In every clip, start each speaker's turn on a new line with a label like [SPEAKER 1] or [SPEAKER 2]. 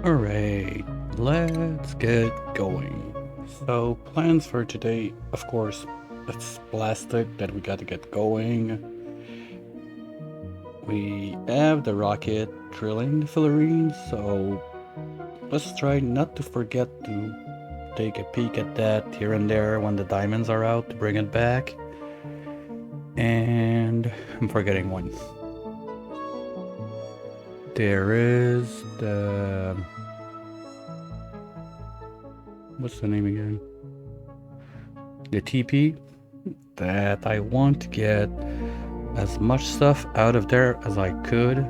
[SPEAKER 1] Alright, let's get going. So, plans for today, of course, it's plastic that we gotta get going. We have the rocket drilling the figurines, so let's try not to forget to take a peek at that here and there when the diamonds are out to bring it back. And I'm forgetting one. There is the... what's the name again? The TP that I want to get as much stuff out of there as I could,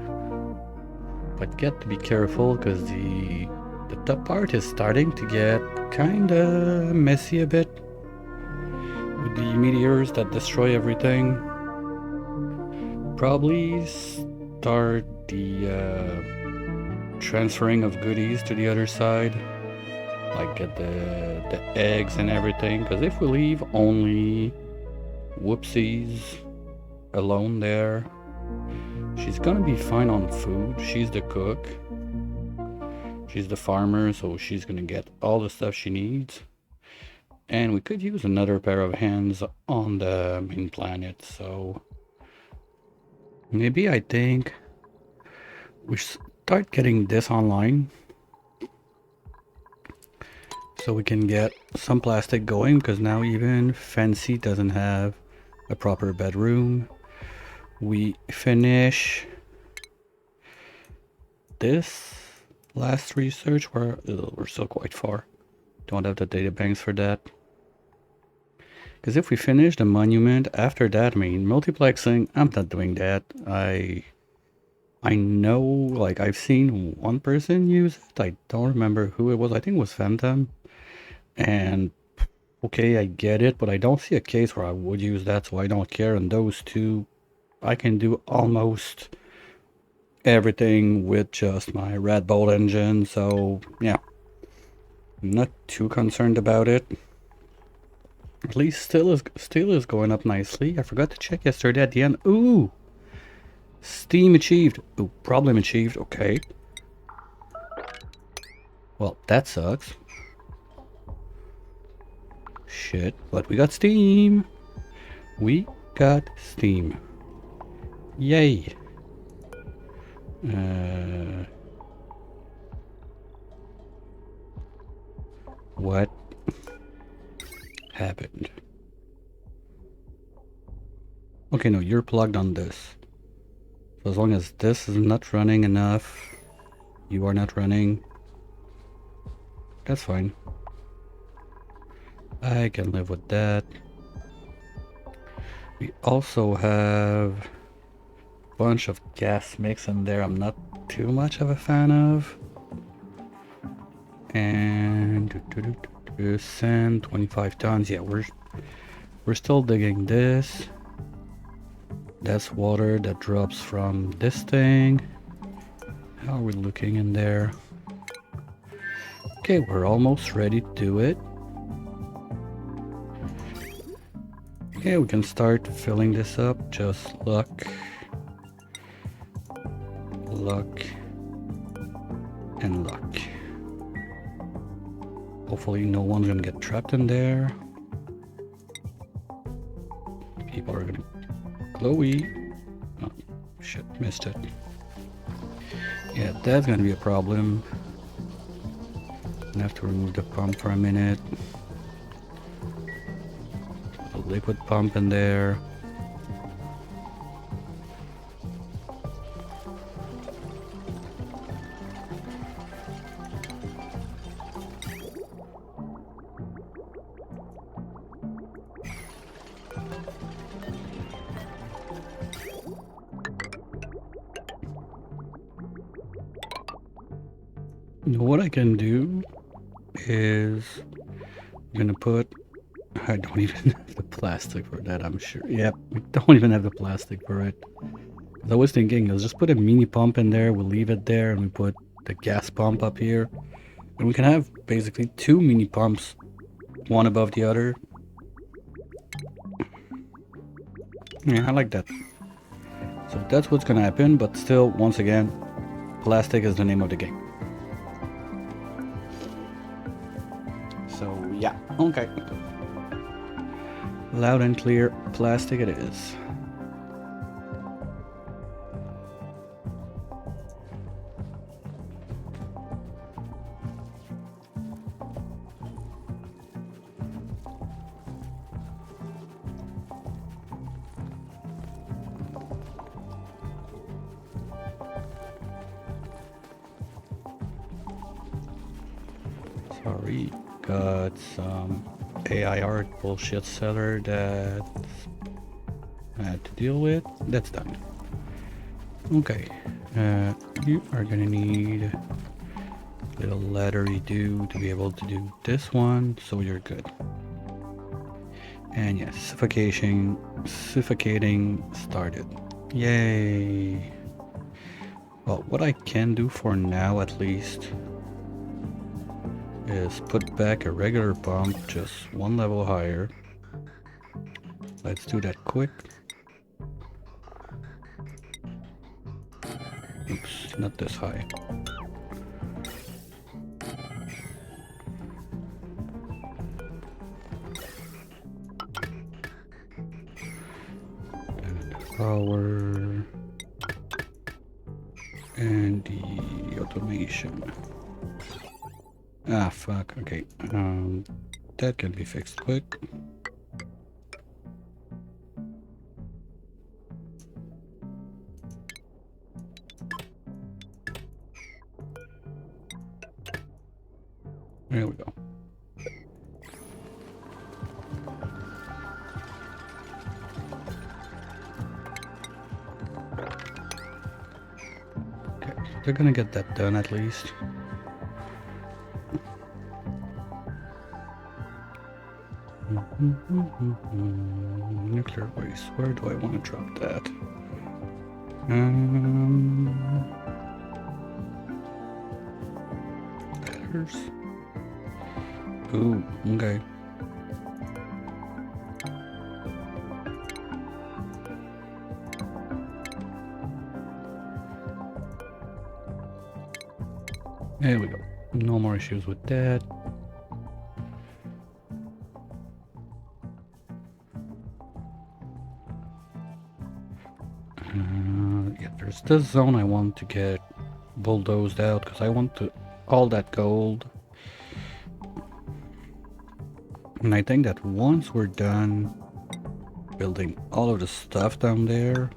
[SPEAKER 1] but get to be careful because the top part is starting to get kinda messy a bit with the meteors that destroy everything. Probably start the transferring of goodies to the other side, like get the eggs and everything, because if we leave only Whoopsies alone there, she's gonna be fine on food. She's the cook, she's the farmer, so she's gonna get all the stuff she needs. And we could use another pair of hands on the main planet, so maybe I think we start getting this online so we can get some plastic going, because now even Fancy doesn't have a proper bedroom. We finish this last research, we're still quite far. Don't have the data banks for that. Because if we finish the monument after that, I mean, multiplexing, I'm not doing that. I know, like, I've seen one person use it. I don't remember who it was. I think it was Phantom. And, okay, I get it, but I don't see a case where I would use that, so I don't care. And those two, I can do almost everything with just my Red Bull engine, so, yeah. I'm not too concerned about it. At least steel is going up nicely. I forgot to check yesterday at the end. Ooh! Steam achieved. Ooh, problem achieved. Okay. Well, that sucks. Shit. But we got steam. We got steam. Yay. What happened? Okay, no, you're plugged on this. So as long as this is not running enough, you are not running, that's fine. I can live with that. We also have a bunch of gas mix in there I'm not too much of a fan of. And sand 25 tons. Yeah, we're still digging this. That's water that drops from this thing. How are we looking in there? Okay, we're almost ready to do it. Okay, we can start filling this up. Just luck, luck, and luck. Hopefully no one's gonna get trapped in there. People are gonna... Chloe! Oh, shit, missed it. Yeah, that's gonna be a problem. I have to remove the pump for a minute. A liquid pump in there. Now what I can do is I'm gonna put... I don't even have the plastic for that, I'm sure. Yep, we don't even have the plastic for it. I was thinking, let's just put a mini pump in there, we'll leave it there, and we put the gas pump up here. And we can have basically two mini pumps, one above the other. Yeah, I like that. So that's what's gonna happen, but still, once again, plastic is the name of the game. So yeah, okay. Loud and clear, plastic it is. Sorry, got some AI art bullshit seller that I had to deal with. That's done. Okay, you are gonna need a little laddery do to be able to do this one, so you're good. And yes, suffocating started. Yay! Well, what I can do for now at least is put back a regular pump just one level higher. Let's do that quick. Oops, not this high. And power and the automation. Ah, fuck. Okay. That can be fixed quick. There we go. Okay, they're gonna get that done at least. Nuclear waste. Where do I want to drop that? Letters. Ooh, okay. There we go. No more issues with that. Yeah, there's this zone I want to get bulldozed out because I want to all that gold. And I think that once we're done building all of the stuff down there.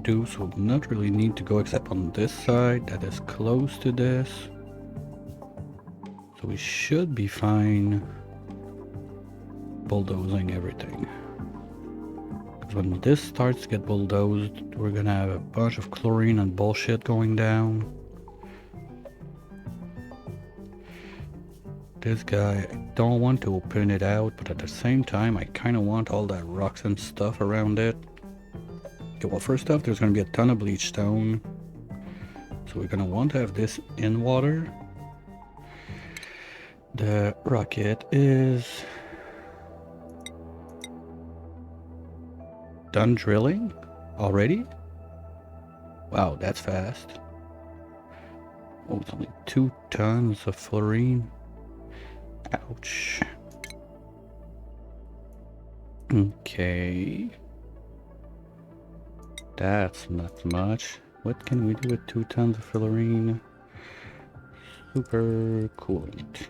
[SPEAKER 1] Dudes will not really need to go except on this side that is close to this. So we should be fine bulldozing everything. Because when this starts to get bulldozed, we're gonna have a bunch of chlorine and bullshit going down. This guy, I don't want to open it out, but at the same time, I kind of want all that rocks and stuff around it. Okay, well, first off, there's going to be a ton of bleach stone. So we're going to want to have this in water. The rocket is done drilling already? Wow, that's fast. Oh, it's only 2 tons of fluorine. Ouch. Okay. That's not much. What can we do with 2 tons of fluorine? Super coolant.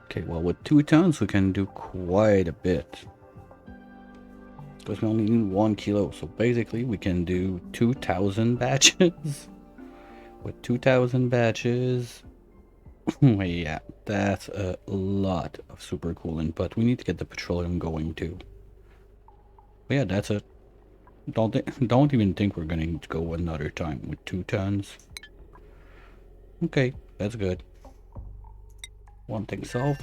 [SPEAKER 1] Okay, well with 2 tons we can do quite a bit. Because we only need 1 kilo, so basically we can do 2,000 batches. With 2,000 batches, yeah, that's a lot of super coolant, but we need to get the petroleum going too. But yeah, that's it. Don't even think we're gonna need to go another time with 2 tons. Okay, that's good. One thing solved.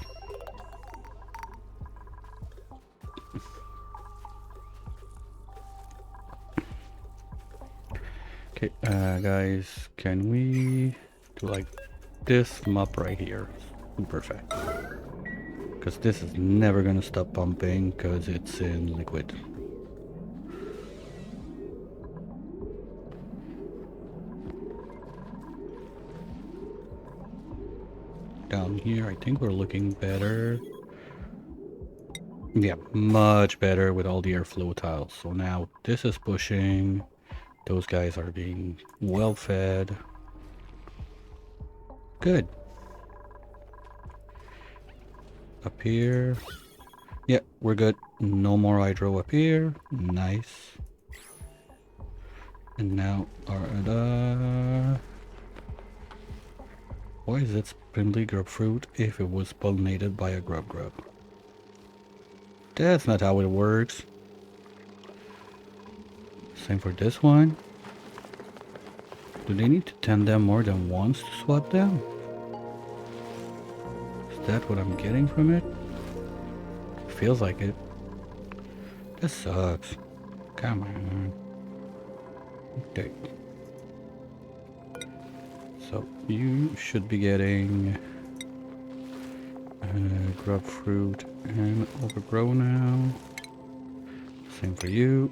[SPEAKER 1] Okay, guys, can we do like this mop right here? Super fast. Because this is never gonna stop pumping because it's in liquid. Down here, I think we're looking better. Yeah, much better with all the airflow tiles. So now this is pushing. Those guys are being well fed. Good. Up here. Yeah, we're good. No more hydro up here. Nice. And now our why is it spindly grubfruit if it was pollinated by a grub? That's not how it works. Same for this one. Do they need to tend them more than once to swat them? Is that what I'm getting from it? Feels like it. This sucks. Come on. Okay. So you should be getting grubfruit and overgrow now. Same for you.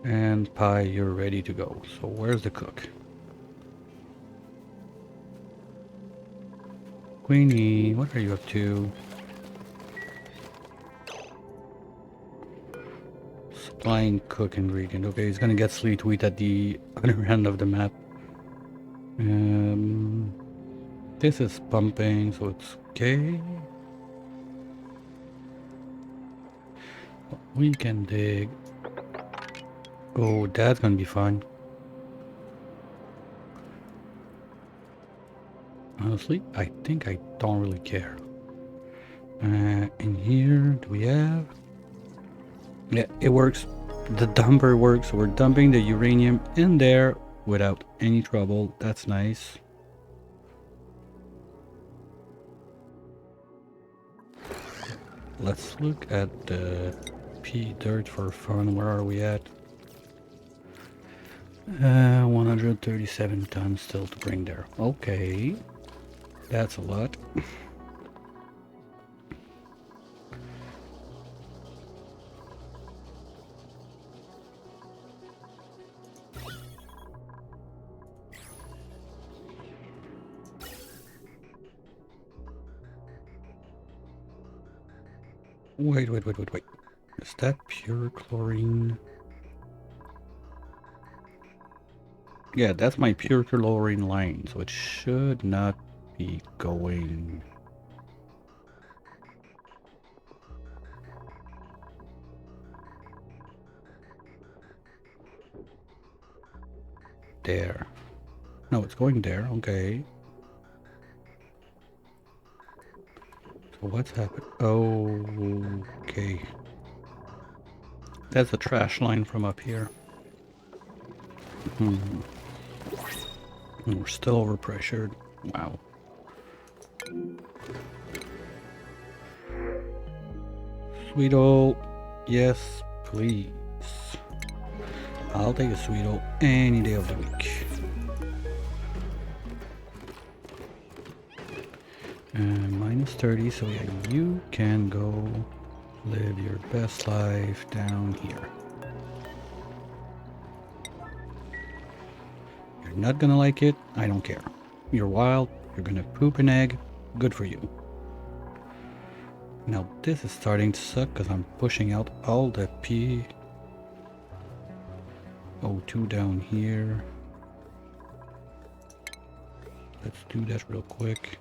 [SPEAKER 1] And pie, you're ready to go. So where's the cook? Queenie, what are you up to? Supplying cook ingredient. Okay, he's gonna get sweet wheat at the other end of the map. This is pumping, so it's okay. We can dig. Oh, that's gonna be fun. Honestly, I think I don't really care. In here, do we have? Yeah, it works. The dumper works. We're dumping the uranium in there without any trouble. That's nice. Let's look at the P dirt for fun. Where are we at? 137 tons still to bring there. Okay. That's a lot. Wait. Is that pure chlorine? Yeah, that's my pure chlorine line, so it should not be going. There. No, it's going there, okay. So what's happened? Oh, okay. That's a trash line from up here. We're still overpressured. Wow. Sweeto, yes, please. I'll take a Sweeto any day of the week. Minus 30, so yeah, you can go live your best life down here. You're not gonna like it, I don't care. You're wild, you're gonna poop an egg, good for you. Now this is starting to suck because I'm pushing out all the PO2 down here. Let's do that real quick.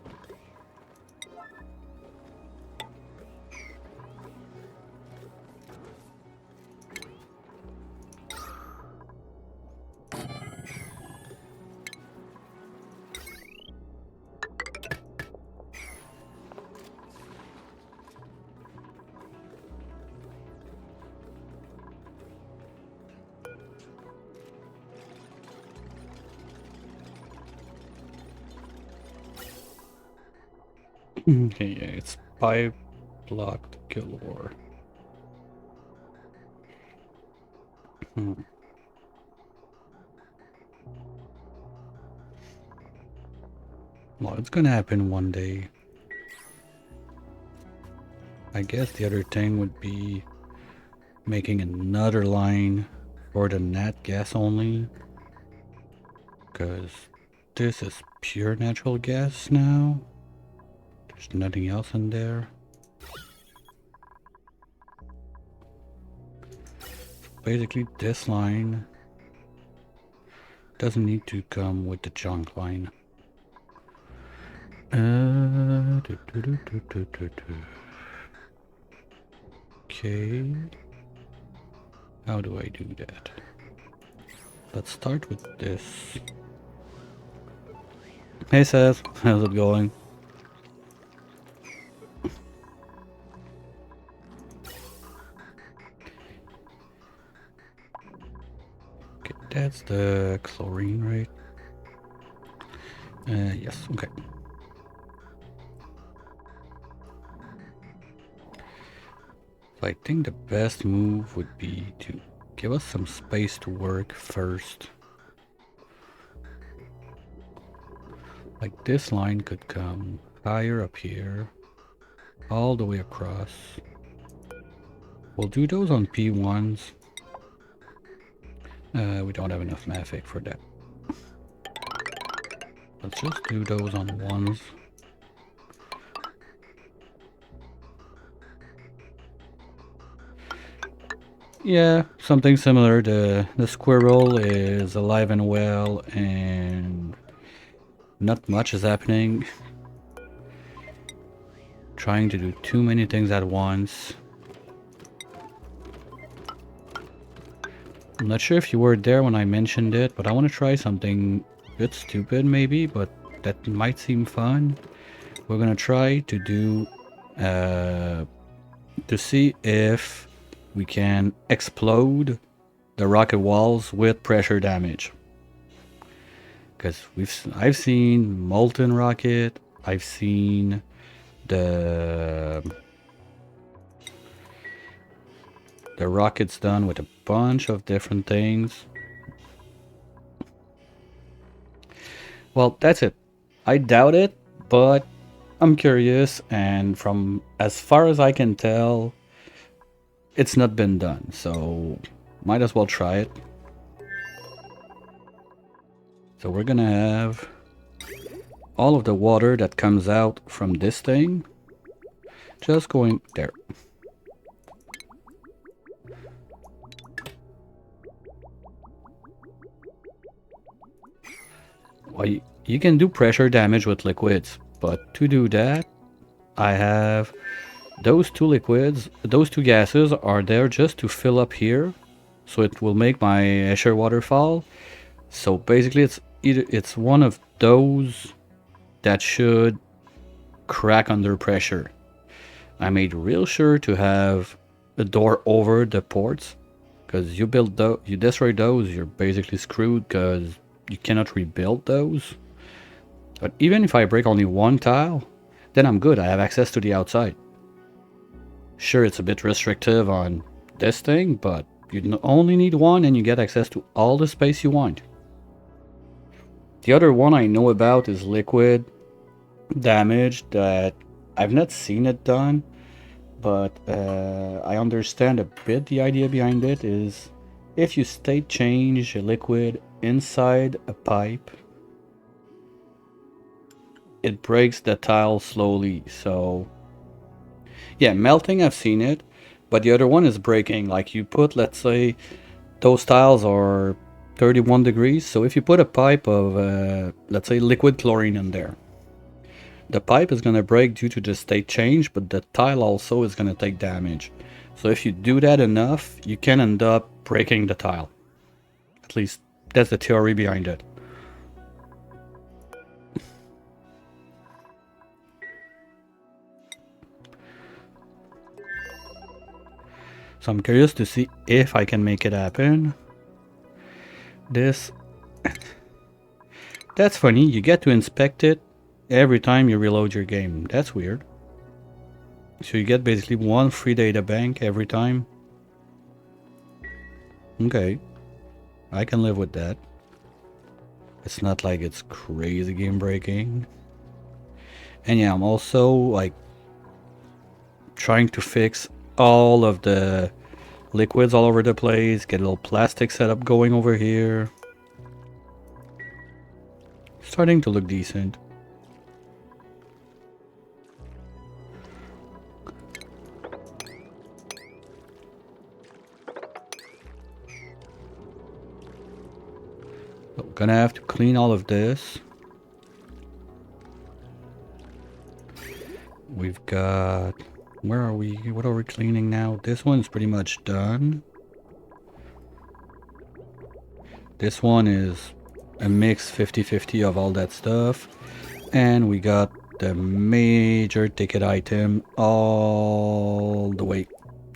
[SPEAKER 1] Okay, yeah, it's 5 blocked galore. Well, it's gonna happen one day. I guess the other thing would be making another line for the nat gas only. Because this is pure natural gas now. There's nothing else in there. Basically, this line doesn't need to come with the junk line. Okay. How do I do that? Let's start with this. Hey Seth, how's it going? Okay, that's the chlorine, right? Yes, okay. So I think the best move would be to give us some space to work first. Like this line could come higher up here, all the way across. We'll do those on P1s. We don't have enough Mavic for that. Let's just do those on ones. Yeah, something similar. The squirrel is alive and well, and not much is happening. Trying to do too many things at once. I'm not sure if you were there when I mentioned it, but I want to try something a bit stupid maybe, but that might seem fun. We're gonna try to do to see if we can explode the rocket walls with pressure damage. Because I've seen molten rocket, I've seen the rockets done with a bunch of different things. Well, that's it. I doubt it, but I'm curious, and from as far as I can tell, it's not been done, so might as well try it. So we're gonna have all of the water that comes out from this thing just going there. Well, you can do pressure damage with liquids, but to do that, I have those two liquids, those two gases are there just to fill up here, so it will make my Escher waterfall. So basically it's one of those that should crack under pressure. I made real sure to have a door over the ports, because you destroy those, you're basically screwed because you cannot rebuild those. But even if I break only one tile, then I'm good. I have access to the outside. Sure, it's a bit restrictive on this thing, but you only need one and you get access to all the space you want. The other one I know about is liquid damage that I've not seen it done, but I understand a bit the idea behind it is if you state change a liquid inside a pipe, it breaks the tile slowly. So yeah, melting, I've seen it, but the other one is breaking. Like you put, let's say, those tiles are 31 degrees. So if you put a pipe of, let's say, liquid chlorine in there, the pipe is going to break due to the state change, but the tile also is going to take damage. So if you do that enough, you can end up breaking the tile. At least that's the theory behind it. So I'm curious to see if I can make it happen. This... That's funny, you get to inspect it every time you reload your game. That's weird. So you get basically one free data bank every time. Okay. I can live with that. It's not like it's crazy game breaking. And yeah, I'm also like trying to fix all of the liquids all over the place, get a little plastic setup going over here. Starting to look decent. So gonna have to clean all of this. We've got... Where are we? What are we cleaning now? This one's pretty much done. This one is a mix 50-50 of all that stuff. And we got the major ticket item all the way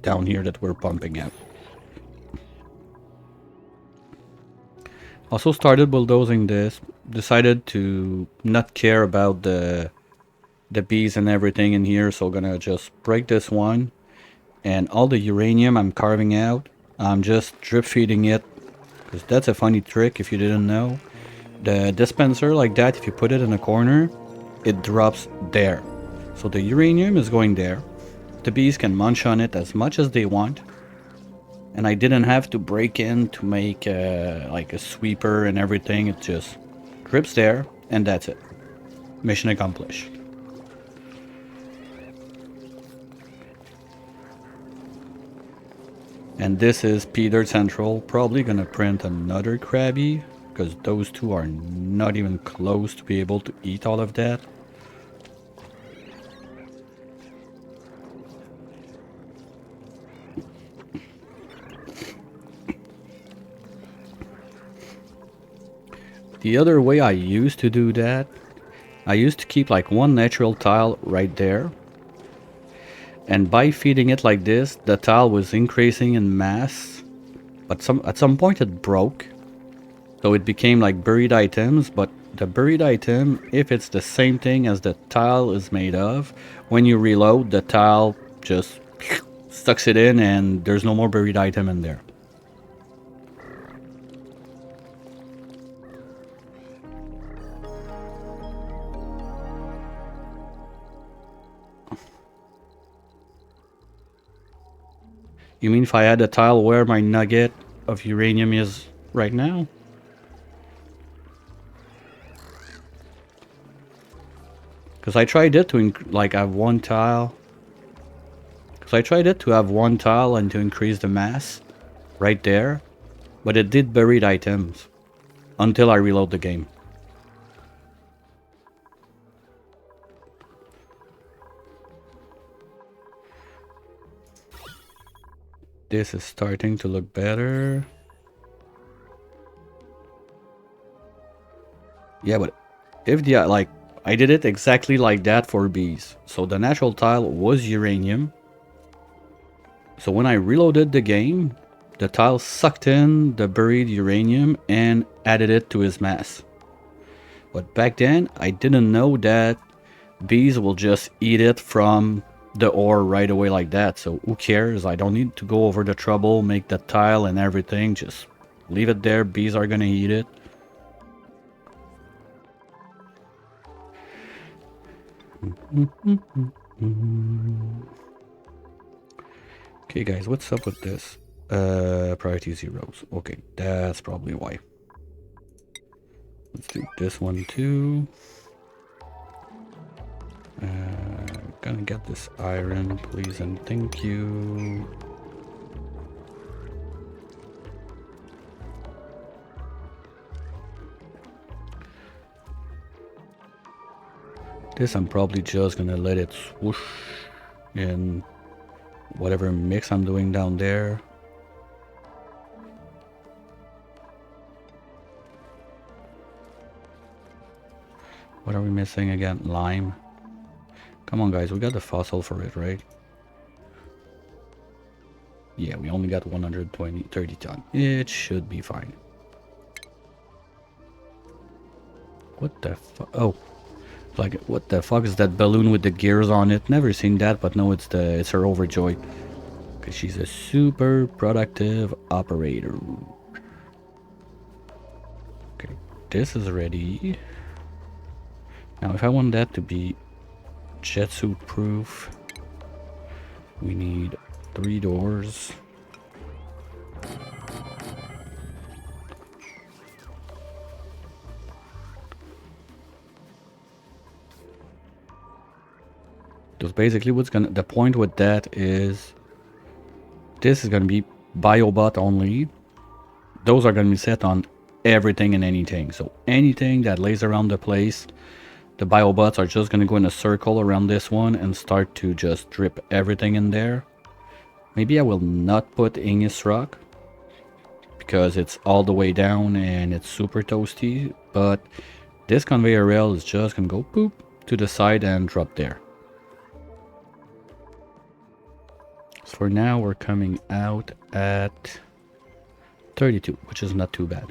[SPEAKER 1] down here that we're pumping out. Also started bulldozing this. Decided to not care about the bees and everything in here, so gonna just break this one, and all the uranium I'm carving out, I'm just drip feeding it, because that's a funny trick if you didn't know. The dispenser like that, if you put it in a corner, it drops there, so the uranium is going there. The bees can munch on it as much as they want, and I didn't have to break in to make like a sweeper and everything. It just drips there, and that's it. Mission accomplished. And this is Peter Central, probably gonna print another Krabby, because those two are not even close to be able to eat all of that. The other way I used to do that, I used to keep like one natural tile right there. And by feeding it like this, the tile was increasing in mass, but at some point it broke. So it became like buried items, but the buried item, if it's the same thing as the tile is made of, when you reload, the tile just sucks it in and there's no more buried item in there. You mean if I had a tile where my nugget of uranium is right now? Because I tried it to like have one tile. Because I tried it to have one tile and to increase the mass right there. But it did buried items until I reload the game. this is starting to look better. Yeah, but if the like I did it exactly like that for bees. So the natural tile was uranium. So when I reloaded the game, the tile sucked in the buried uranium and added it to his mass. But back then, I didn't know that bees will just eat it from the ore right away like that. So who cares? I don't need to go over the trouble, make the tile and everything. Just leave it there. Bees are gonna eat it. Okay, guys, what's up with this? Priority zeros. Okay, that's probably why. Let's do this one too. Gonna get this iron, please and thank you. This I'm probably just gonna let it swoosh in whatever mix I'm doing down there. What are we missing again? Lime. Come on, guys, we got the fossil for it, right? Yeah, we only got 30 ton. It should be fine. What the fuck? Oh, like what the fuck is that balloon with the gears on it? Never seen that, but no, it's her Overjoy. Cause she's a super productive operator. Okay, this is ready. Now, if I want that to be jet suit proof, we need 3 doors. Because basically the point with that is this is gonna be biobot only. Those are gonna be set on everything and anything. So anything that lays around the place, the biobots are just gonna go in a circle around this one and start to just drip everything in there. Maybe I will not put Igneous Rock because it's all the way down and it's super toasty, but this conveyor rail is just gonna go boop to the side and drop there. So for now, we're coming out at 32, which is not too bad.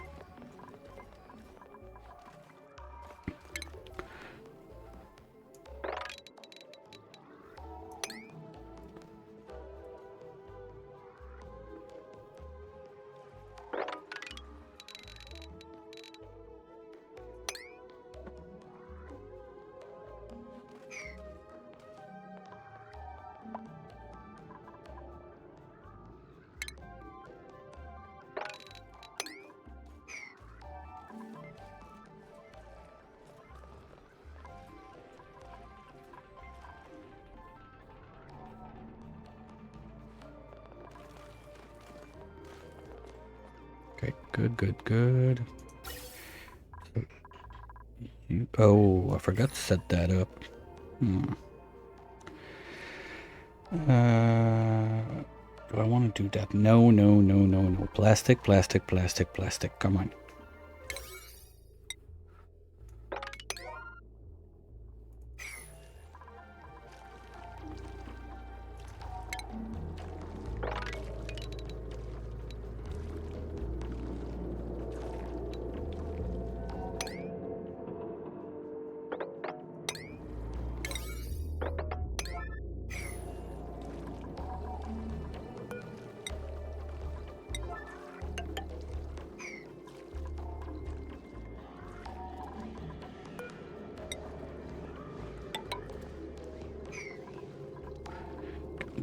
[SPEAKER 1] Okay, good. Oh, I forgot to set that up. Do I want to do that? No. Plastic. Come on.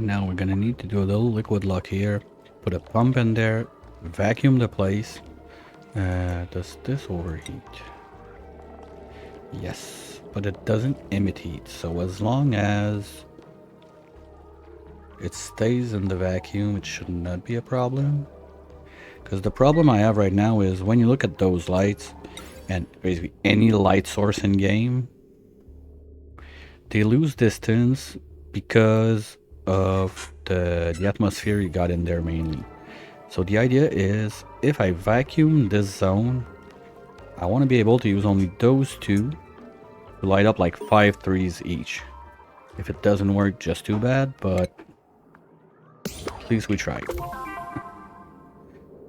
[SPEAKER 1] Now we're gonna need to do a little liquid lock here, put a pump in there, vacuum the place. Does this overheat? Yes, but it doesn't emit heat, so as long as it stays in the vacuum, it should not be a problem. Because the problem I have right now is when you look at those lights, and basically any light source in game, they lose distance because of the atmosphere you got in there mainly. So the idea is, if I vacuum this zone, I want to be able to use only those two to light up like 5 trees each. If it doesn't work, just too bad, but at least we tried.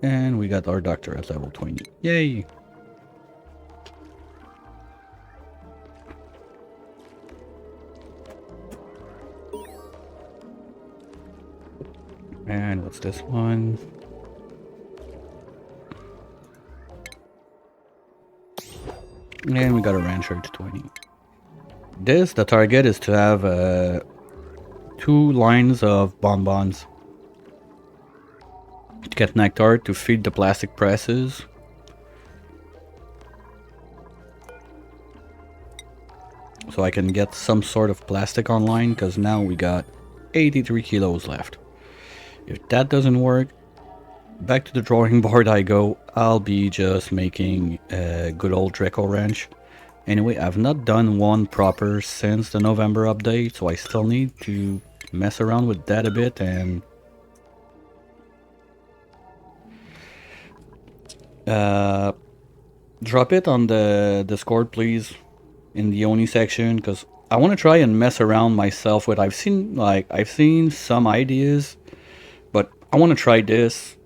[SPEAKER 1] And we got our doctor at level 20. Yay! And what's this one? And we got a rancher to 20. The target is to have 2 lines of bonbons. To get nectar to feed the plastic presses. So I can get some sort of plastic online, because now we got 83 kilos left. If that doesn't work, back to the drawing board I go. I'll be just making a good old Draco wrench. Anyway, I've not done one proper since the November update, so I still need to mess around with that a bit and drop it on the Discord, please, in the Oni section, because I want to try and mess around myself with. I've seen some ideas, but I want to try this.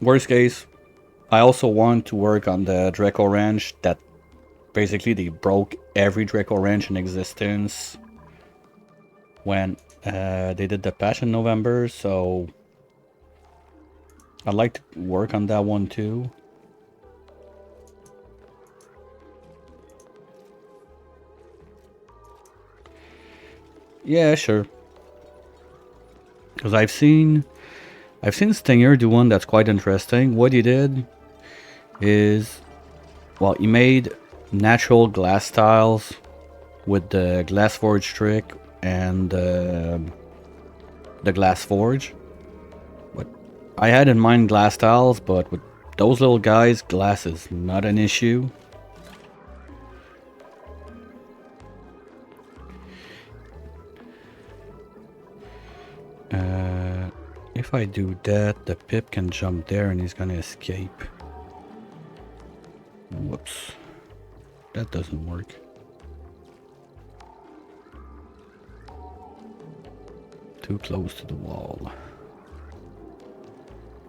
[SPEAKER 1] Worst case, I also want to work on the Draco wrench that basically they broke every Draco wrench in existence when they did the patch in November, so I'd like to work on that one too. Yeah, sure. Because I've seen Stinger do one that's quite interesting. What he did is, well, he made natural glass tiles with the glass forge trick and the glass forge. But I had in mind glass tiles, but with those little guys, glass is not an issue. If I do that, the Pip can jump there and he's gonna escape. Whoops. That doesn't work. Too close to the wall.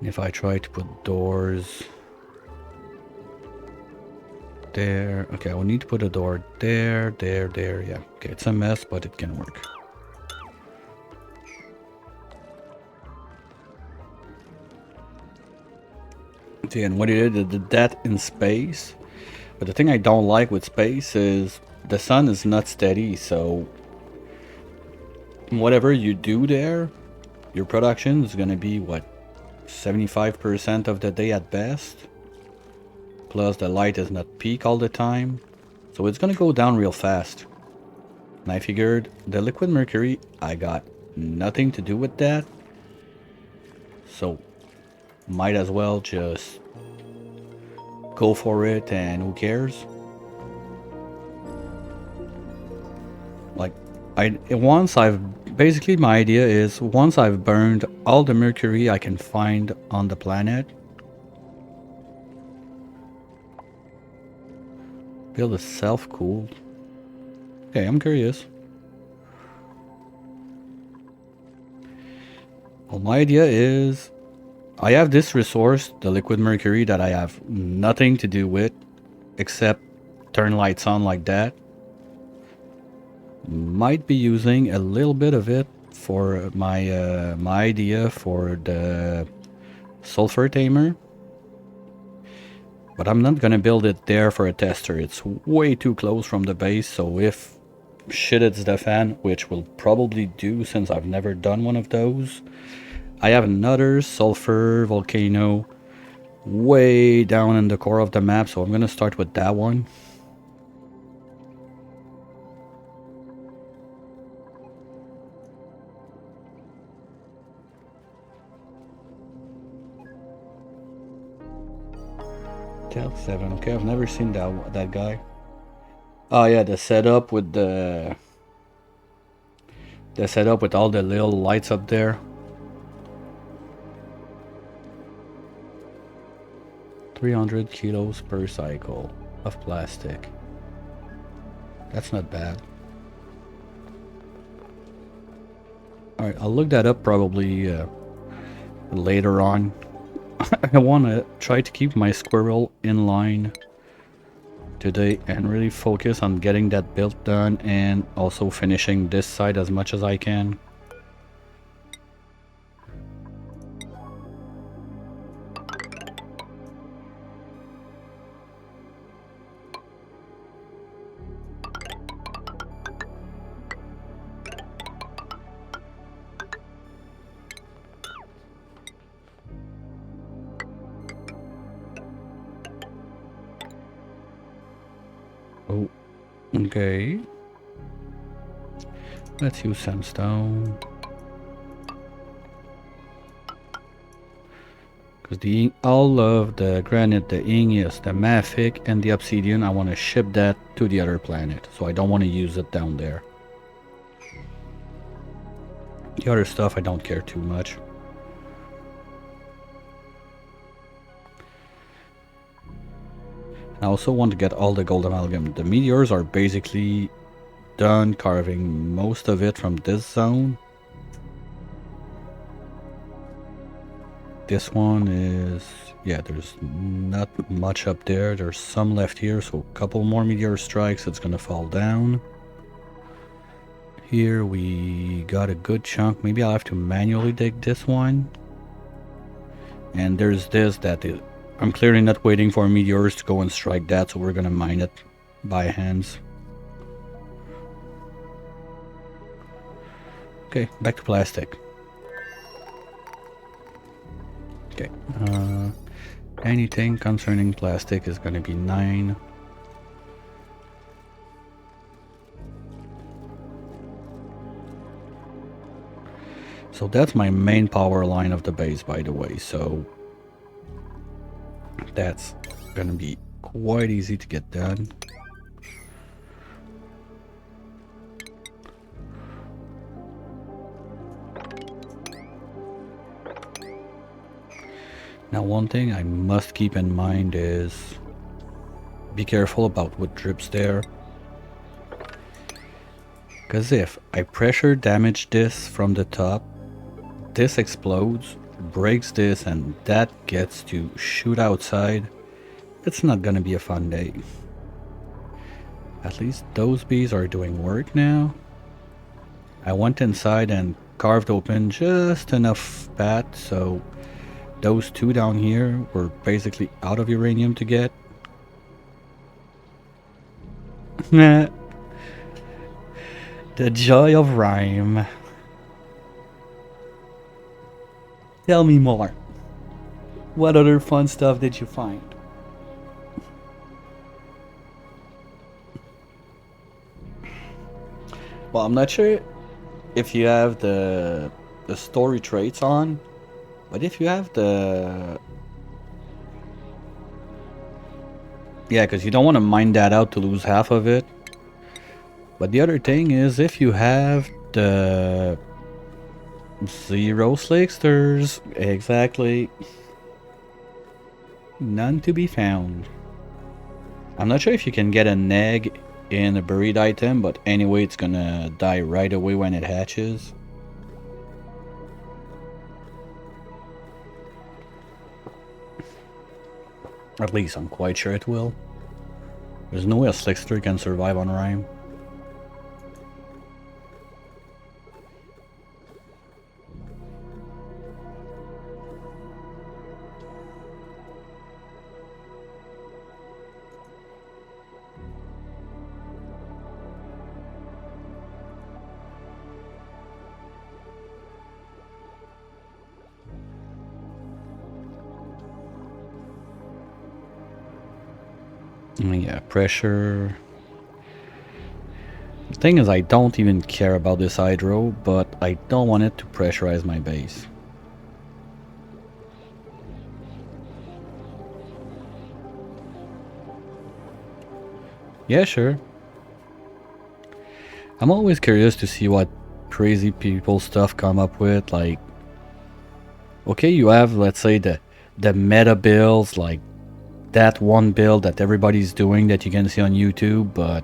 [SPEAKER 1] If I try to put doors there. Okay, I will need to put a door there, there. Yeah, okay, it's a mess, but it can work. See, and what it did that in space. But the thing I don't like with space is the sun is not steady, so whatever you do there, your production is gonna be what, 75% of the day at best. Plus the light is not peak all the time, so it's gonna go down real fast. And I figured the liquid mercury, I got nothing to do with that, so might as well just go for it, and who cares? Like, basically my idea is, once I've burned all the mercury I can find on the planet, build a self-cooled. Okay, I'm curious. Well, my idea is, I have this resource, the liquid mercury, that I have nothing to do with except turn lights on like that. Might be using a little bit of it for my my idea for the sulfur tamer, but I'm not gonna build it there for a tester. It's way too close from the base, so if shit hits the fan, which will probably do since I've never done one of those, I have another sulfur volcano way down in the core of the map, so I'm gonna start with that one. Tel 7, okay, I've never seen that guy. Oh yeah, the setup with all the little lights up there. 300 kilos per cycle of plastic. That's not bad. Alright, I'll look that up probably later on. I want to try to keep my squirrel in line today and really focus on getting that build done and also finishing this side as much as I can. Oh, okay. Let's use sandstone. Because all of the granite, the igneous, the mafic, and the obsidian, I want to ship that to the other planet. So I don't want to use it down there. The other stuff, I don't care too much. I also want to get all the gold amalgam. The meteors are basically done carving most of it from this zone. This one is, yeah, there's not much up there. There's some left here, so a couple more meteor strikes, it's gonna fall down. Here we got a good chunk. Maybe I'll have to manually dig this one. And there's this that I'm clearly not waiting for meteors to go and strike that, so we're gonna mine it by hands. Okay, back to plastic. Okay, anything concerning plastic is gonna be 9. So that's my main power line of the base, by the way, so that's gonna be quite easy to get done. Now one thing I must keep in mind is be careful about what drips there. Because if I pressure damage this from the top, this explodes, breaks this, and that gets to shoot outside, it's not gonna be a fun day. At least those bees are doing work now. I went inside and carved open just enough path so those two down here were basically out of uranium to get. The joy of rhyme. Tell me more. What other fun stuff did you find? Well, I'm not sure if you have the story traits on, but if you have the... Yeah, because you don't want to mine that out to lose half of it. But the other thing is, if you have the 0 slicksters, exactly, none to be found. I'm not sure if you can get an egg in a buried item, but anyway, it's gonna die right away when it hatches. At least I'm quite sure it will. There's no way a slickster can survive on Rime. Yeah, pressure. The thing is, I don't even care about this hydro, but I don't want it to pressurize my base. Yeah, sure. I'm always curious to see what crazy people stuff come up with, like... Okay, you have, let's say, the meta builds, like that one build that everybody's doing that you can see on YouTube, but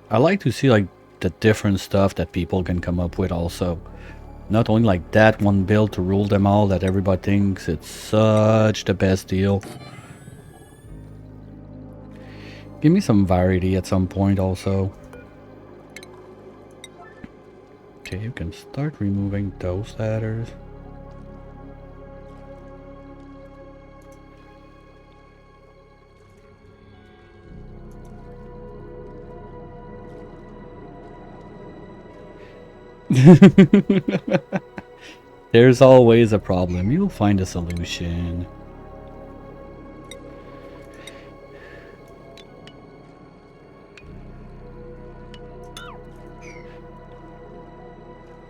[SPEAKER 1] I like to see like the different stuff that people can come up with also. Not only like that one build to rule them all that everybody thinks it's such the best deal. Give me some variety at some point also. Okay, you can start removing those ladders. There's always a problem. You'll find a solution.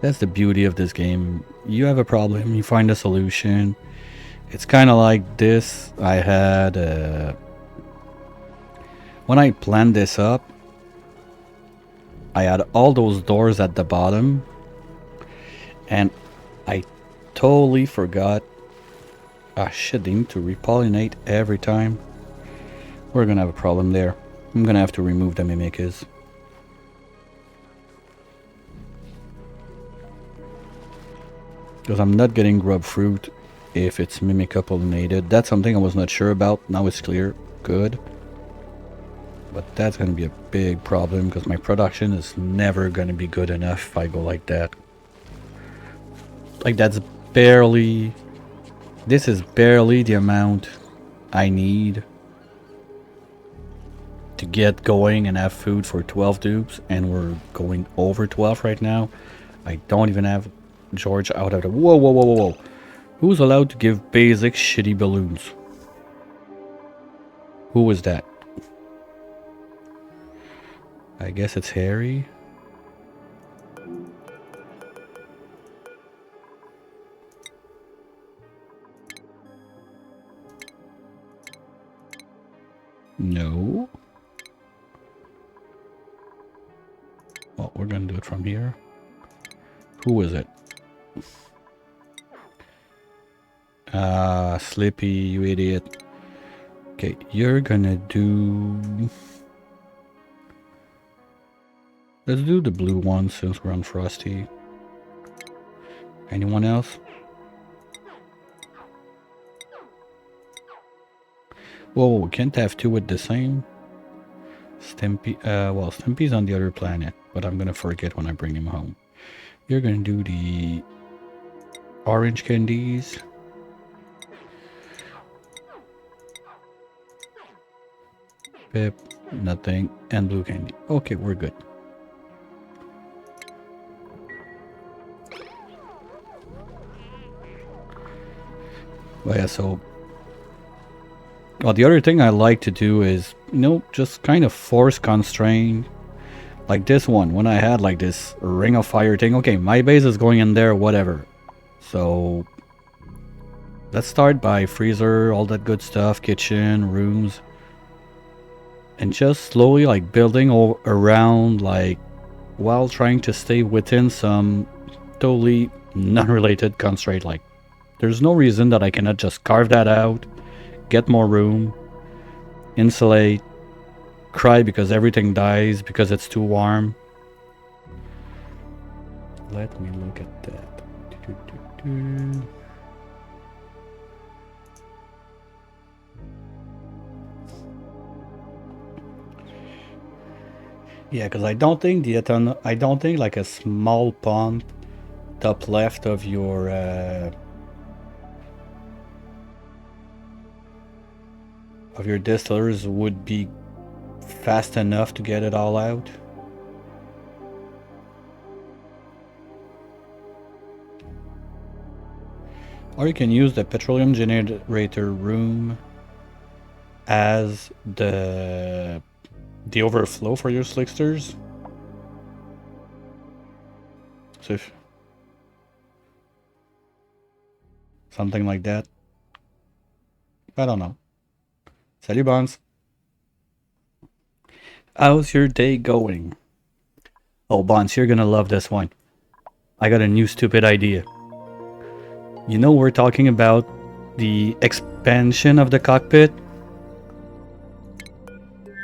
[SPEAKER 1] That's the beauty of this game. You have a problem, you find a solution. It's kind of like this. I had when I planned this up, I had all those doors at the bottom, and I totally forgot. Ah shit, they need to repollinate every time. We're gonna have a problem there. I'm gonna have to remove the mimickers. Because I'm not getting grub fruit if it's mimica pollinated. That's something I was not sure about. Now it's clear. Good. But that's going to be a big problem because my production is never going to be good enough if I go like that. Like that's barely... This is barely the amount I need to get going and have food for 12 dupes. And we're going over 12 right now. I don't even have George out of the... Whoa, whoa, whoa, whoa, whoa. Who's allowed to give basic shitty balloons? Who was that? I guess it's Harry. No. Well, we're gonna do it from here. Who is it? Slippy, you idiot. Okay, you're gonna do... Let's do the blue one since we're on Frosty. Anyone else? Whoa, we can't have two with the same. Stimpy, well, Stimpy's on the other planet, but I'm gonna forget when I bring him home. You're gonna do the orange candies. Pip, nothing, and blue candy. Okay, we're good. Well, yeah, so... Well, the other thing I like to do is, you know, just kind of force constrain. Like this one, when I had like this ring of fire thing. Okay, my base is going in there, whatever. So... Let's start by freezer, all that good stuff, kitchen, rooms. And just slowly like building all around, like, while trying to stay within some totally non-related constraint. Like, there's no reason that I cannot just carve that out, get more room, insulate, cry because everything dies because it's too warm. Let me look at that. Yeah, because I don't think like a small pond top left of your distillers would be fast enough to get it all out. Or you can use the petroleum generator room as the overflow for your slicksters. So if something like that. I don't know. Salut, Bonds. How's your day going? Oh, Bonds, you're gonna love this one. I got a new stupid idea. You know, we're talking about the expansion of the cockpit.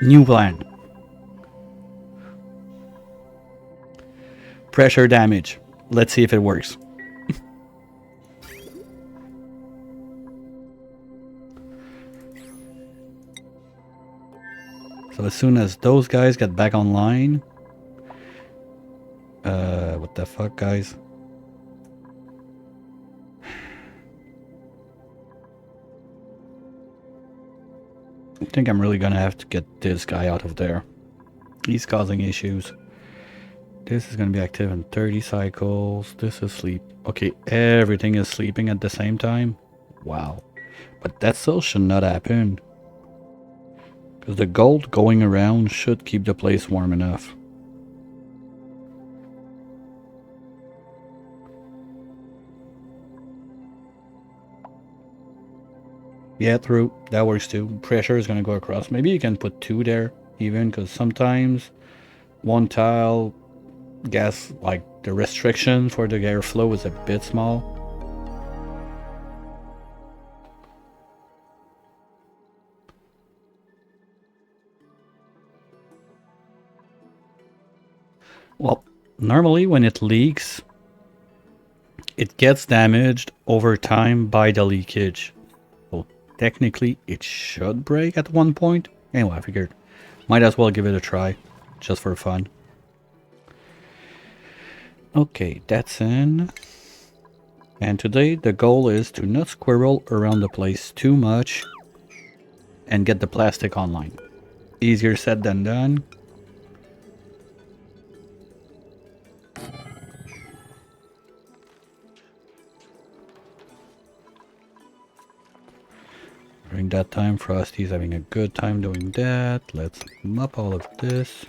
[SPEAKER 1] New plan. Pressure damage. Let's see if it works. So as soon as those guys get back online... what the fuck, guys? I think I'm really gonna have to get this guy out of there. He's causing issues. This is gonna be active in 30 cycles. This is sleep. Okay, everything is sleeping at the same time. Wow. But that still should not happen. Because the gold going around should keep the place warm enough. Yeah, true. That works too. Pressure is gonna go across. Maybe you can put 2 there even, because sometimes one tile gas, like the restriction for the airflow is a bit small. Well, normally when it leaks, it gets damaged over time by the leakage. So technically it should break at one point. Anyway, I figured might as well give it a try, just for fun. Okay, that's in. And today the goal is to not squirrel around the place too much and get the plastic online. Easier said than done. During that time, Frosty's having a good time doing that. Let's mop all of this.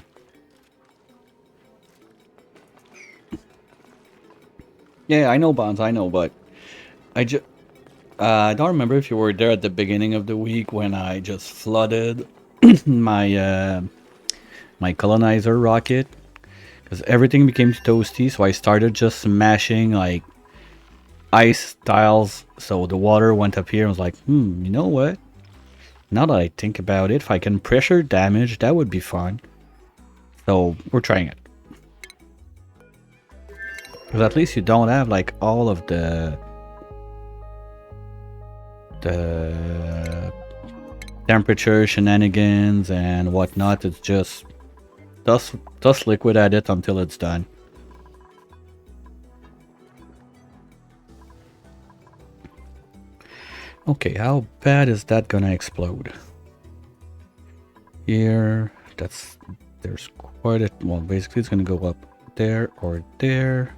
[SPEAKER 1] Yeah, I know, Bonds, I know, but I don't remember if you were there at the beginning of the week when I just flooded my my colonizer rocket, because everything became toasty, so I started just smashing like ice tiles, so the water went up here. I was like, you know what? Now that I think about it, if I can pressure damage, that would be fun. So we're trying it. Because at least you don't have like all of the temperature shenanigans and whatnot. It's just dust liquid at it until it's done. Okay, how bad is that gonna explode? Here, there's quite a, well, basically it's gonna go up there or there,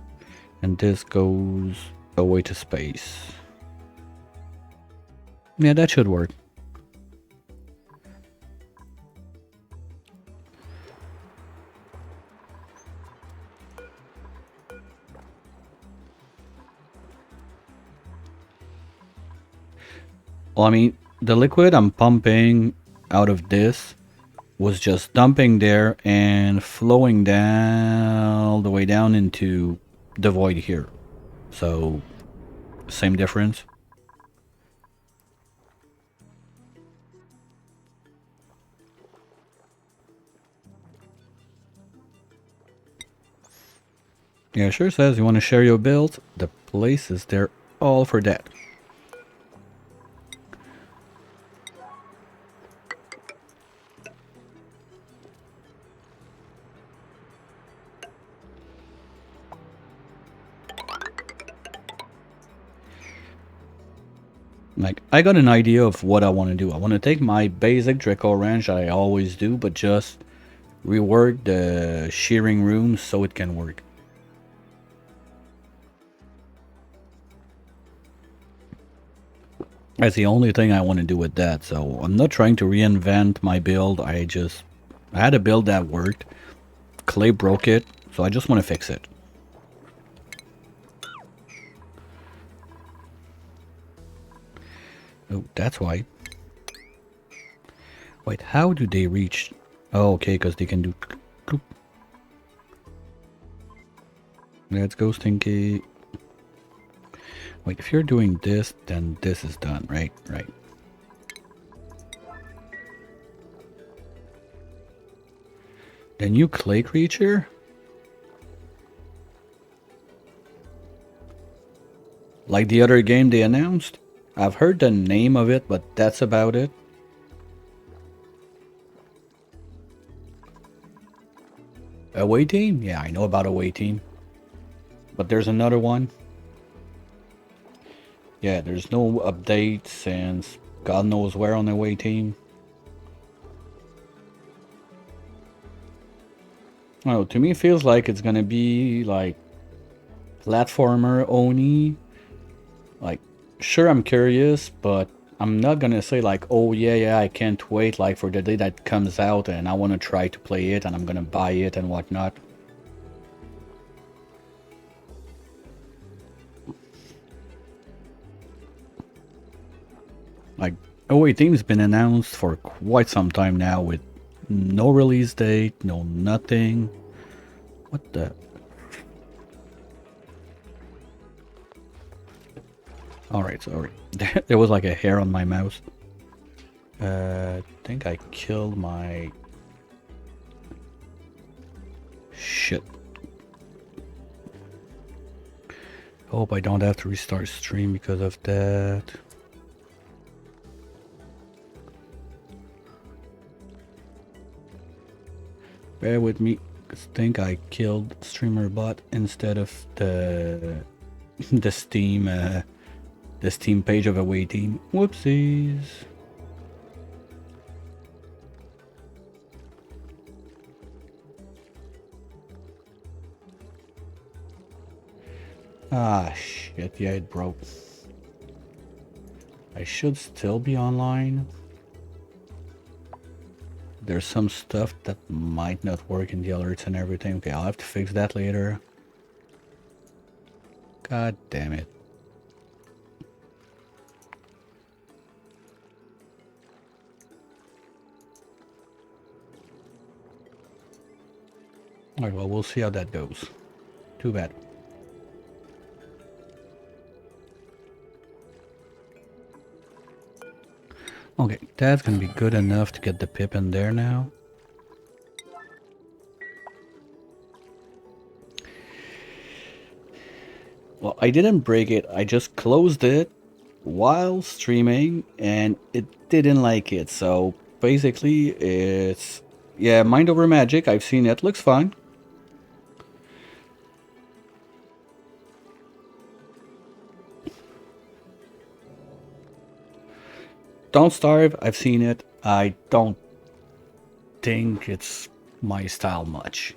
[SPEAKER 1] and this goes away to space. Yeah, that should work. Well, I mean, the liquid I'm pumping out of this was just dumping there and flowing down all the way down into the void here. So, same difference. Yeah, sure says you want to share your build. The place is there all for that. Like, I got an idea of what I want to do. I want to take my basic Draco range that I always do, but just rework the shearing room so it can work. That's the only thing I want to do with that. So I'm not trying to reinvent my build. I had a build that worked. Clay broke it, so I just want to fix it. Oh, that's why. Wait, how do they reach? Oh, okay, because they can do... Let's go, Stinky. Wait, if you're doing this, then this is done, right? Right. The new clay creature? Like the other game they announced? I've heard the name of it, but that's about it. Away Team? Yeah, I know about Away Team. But there's another one. Yeah, there's no update since God knows where on Away Team. Oh, to me it feels like it's gonna be like platformer Oni. Like, sure, I'm curious, but I'm not gonna say like, oh yeah, I can't wait like for the day that comes out and I wanna try to play it and I'm gonna buy it and whatnot. Like, Away Team's been announced for quite some time now with no release date, no nothing. What the? Alright, sorry. There was like a hair on my mouse. I think I killed my... Shit. Hope I don't have to restart stream because of that. Bear with me. I think I killed StreamerBot instead of the the Steam page of Away Team. Whoopsies. Ah shit, yeah, it broke. I should still be online. There's some stuff that might not work in the alerts and everything. Okay, I'll have to fix that later. God damn it. Alright, well, we'll see how that goes. Too bad. Okay, that's gonna be good enough to get the pip in there now. Well, I didn't break it, I just closed it while streaming and it didn't like it. So basically it's, yeah, Mind Over Magic, I've seen it, looks fine. Don't Starve, I've seen it. I don't think it's my style much.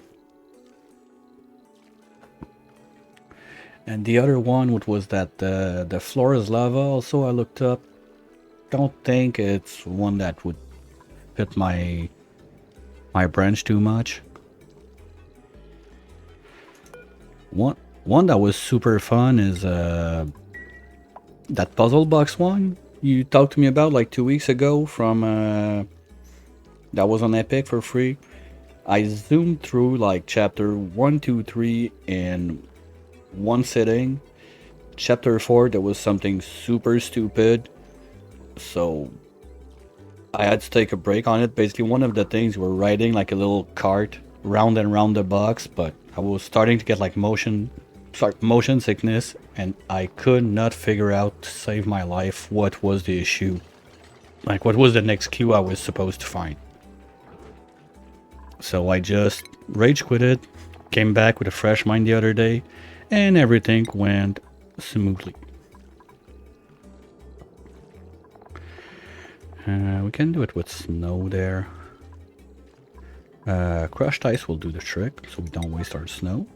[SPEAKER 1] And the other one, which was that the floor is lava, also I looked up. Don't think it's one that would fit my branch too much. One that was super fun is that puzzle box one you talked to me about like 2 weeks ago from that was on Epic for free. I zoomed through like chapter 1, 2, 3 in one sitting. Chapter 4 there was something super stupid, so I had to take a break on it. Basically one of the things we're riding like a little cart round and round the box, but I was starting to get like motion sickness and I could not figure out to save my life what was the issue. Like what was the next queue I was supposed to find. So I just rage quitted, came back with a fresh mind the other day, and everything went smoothly. We can do it with snow there. Crushed ice will do the trick, so we don't waste our snow.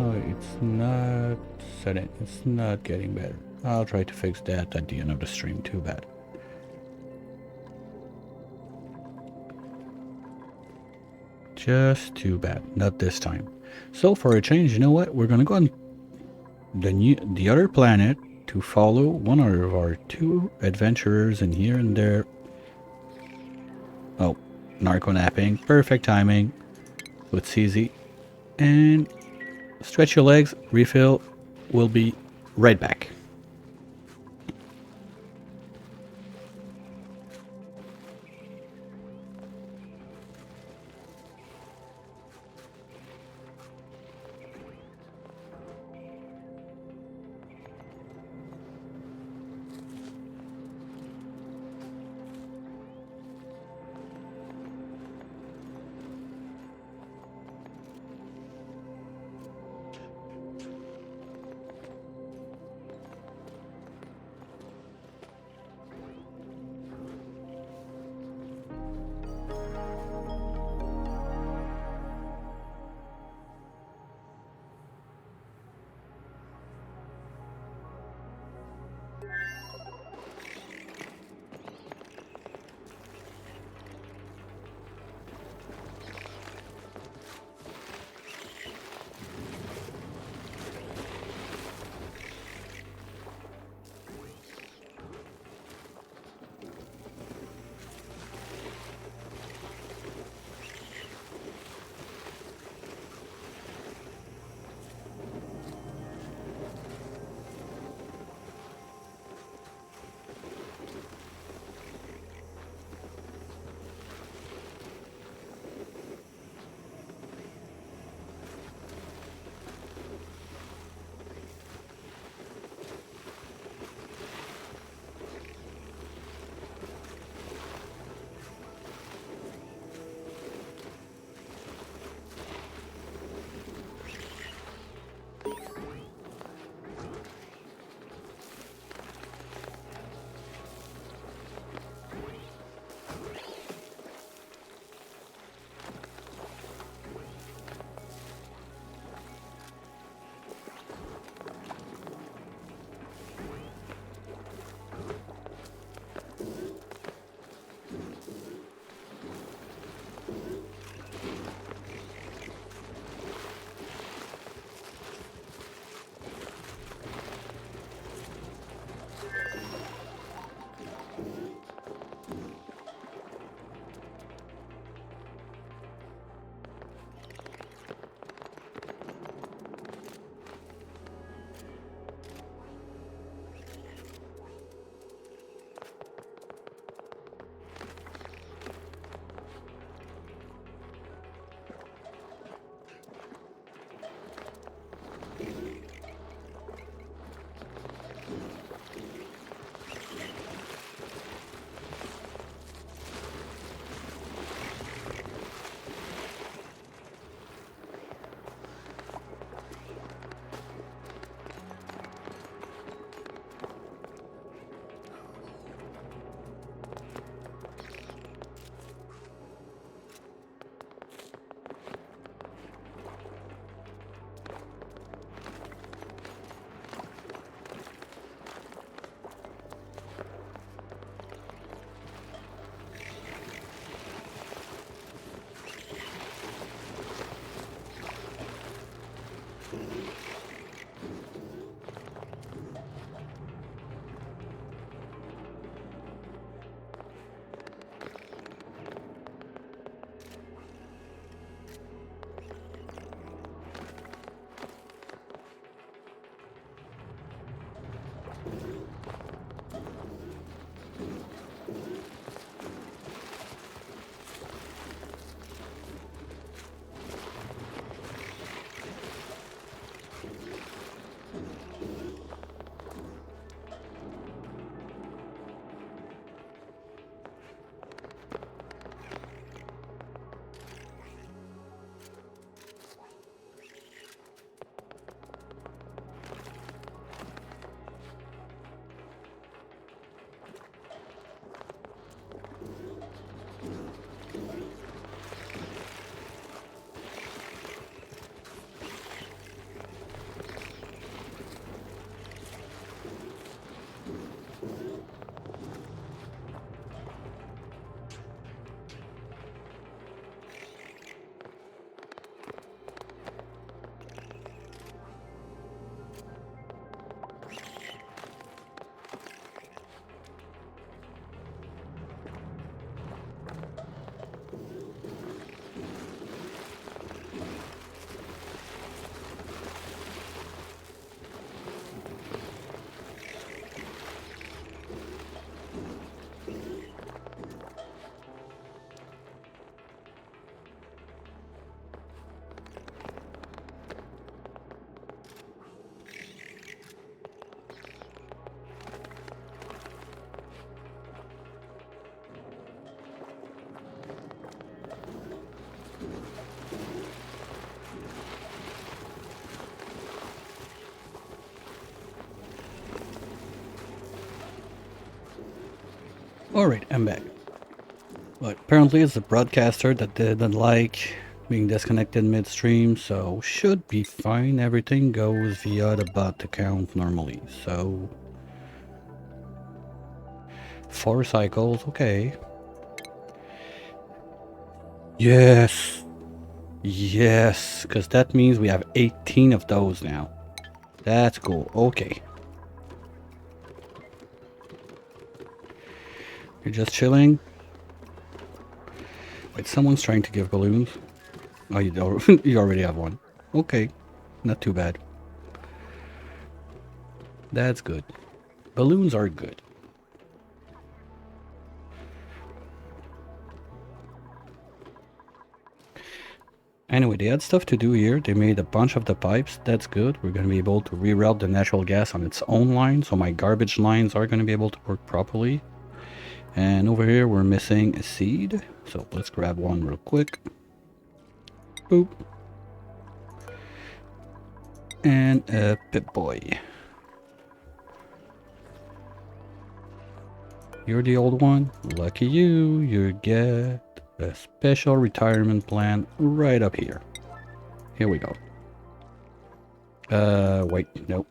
[SPEAKER 1] Oh, it's not setting. It's not getting better. I'll try to fix that at the end of the stream. Too bad. Just too bad. Not this time. So for a change, you know what? We're gonna go on the other planet to follow one of our two adventurers in here and there. Oh, narco napping. Perfect timing. So it's easy. And stretch your legs. Refill. We'll be right back. Alright, I'm back. But apparently it's the broadcaster that didn't like being disconnected midstream, so should be fine. Everything goes via the bot account normally, so 4 cycles, okay. Yes! Yes, because that means we have 18 of those now. That's cool, okay. You're just chilling? Wait, someone's trying to give balloons? Oh, you don't, you already have one. Okay, not too bad. That's good. Balloons are good. Anyway, they had stuff to do here. They made a bunch of the pipes. That's good. We're going to be able to reroute the natural gas on its own line. So my garbage lines are going to be able to work properly. And over here, we're missing a seed. So let's grab one real quick. Boop. And a Pip-Boy. You're the old one. Lucky you. You get a special retirement plan right up here. Here we go. Wait, nope.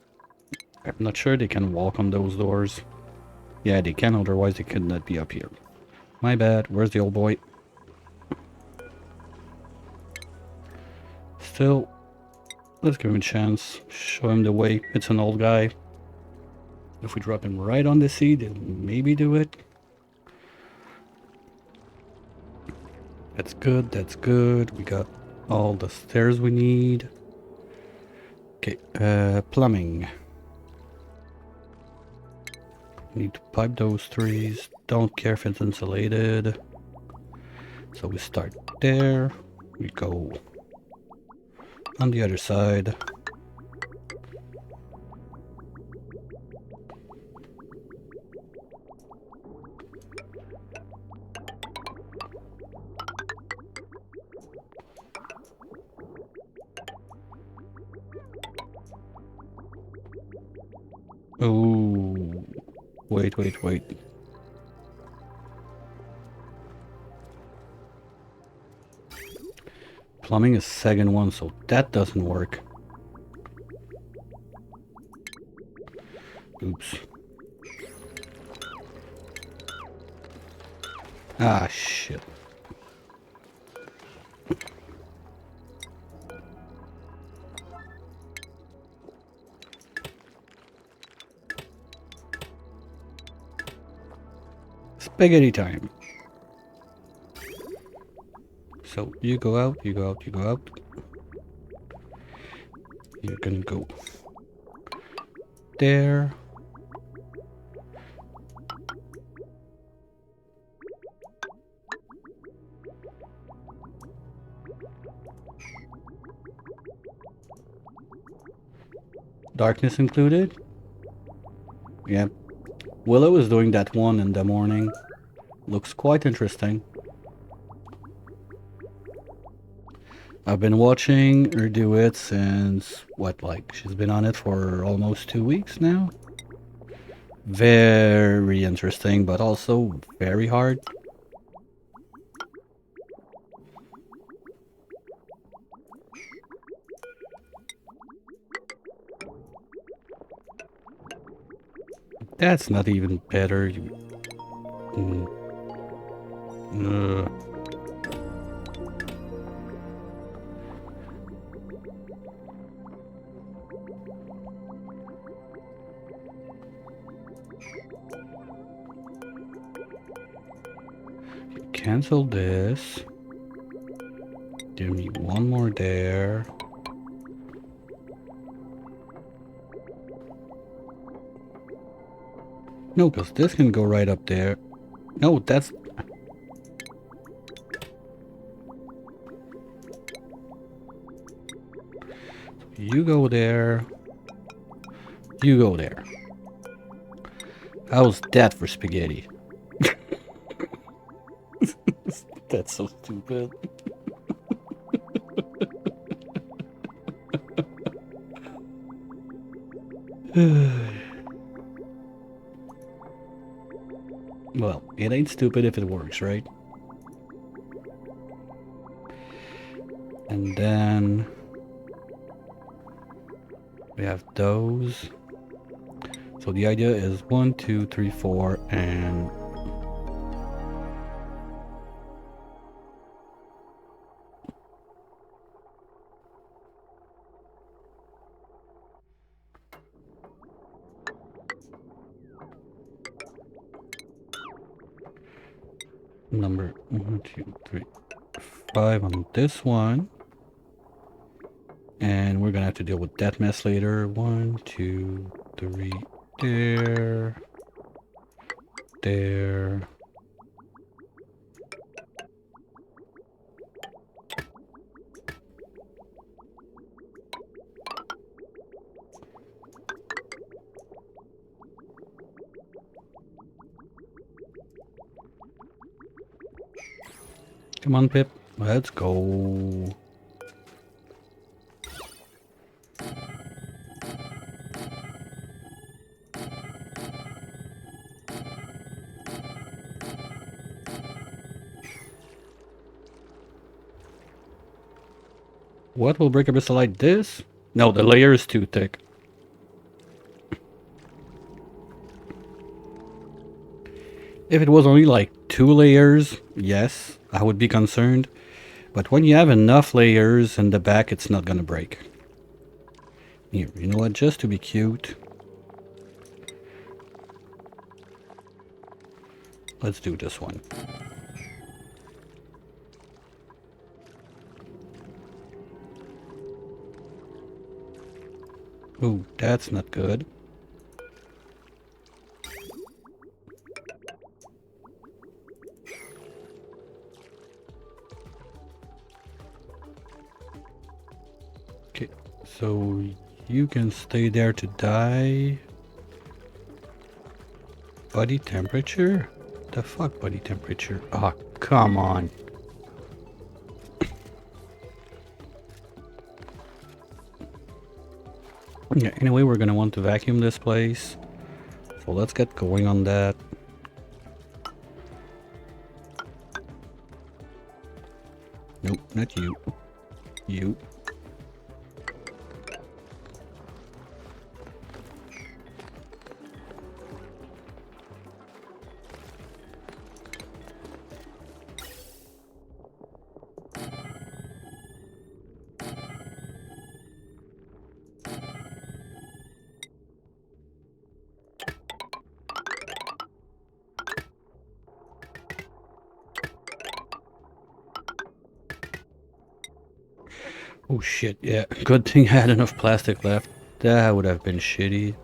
[SPEAKER 1] I'm not sure they can walk on those doors. Yeah, they can, otherwise they could not be up here. My bad. Where's the old boy? Still, let's give him a chance. Show him the way. It's an old guy. If we drop him right on the seat, it'll maybe do it. That's good, that's good. We got all the stairs we need. Okay, plumbing. Need to pipe those trees. Don't care if it's insulated. So we start there. We go on the other side. Oh, wait, wait, wait. Plumbing is second one, so that doesn't work. Oops. Ah, shit. Spaghetti time. So you go out, you go out, you go out. You're gonna go there. Darkness included? Yeah. Willow is doing that one in the morning. Looks quite interesting. I've been watching her do it since, what, like, she's been on it for almost 2 weeks now? Very interesting, but also very hard. That's not even better. Cancel this. Give me one more there. No, because this can go right up there. No, that's... You go there. You go there. How's that for spaghetti? That's so stupid. Well, it ain't stupid if it works, right? And then we have those. So the idea is 1, 2, 3, 4, and number 1, 2, 3, 5 on this one. And we're gonna have to deal with that mess later. 1, 2, 3, there, there. Come on, Pip. Let's go. What will break a crystal like this? No, the layer is too thick. If it was only like 2 layers, yes, I would be concerned. But when you have enough layers in the back, it's not gonna break. Here, you know what? Just to be cute, let's do this one. Ooh, that's not good. Okay, so you can stay there to die. Body temperature? The fuck body temperature? Oh, come on. Yeah, anyway, we're gonna want to vacuum this place. So let's get going on that. Nope, not you. You. Oh shit, yeah. Good thing I had enough plastic left. That would have been shitty.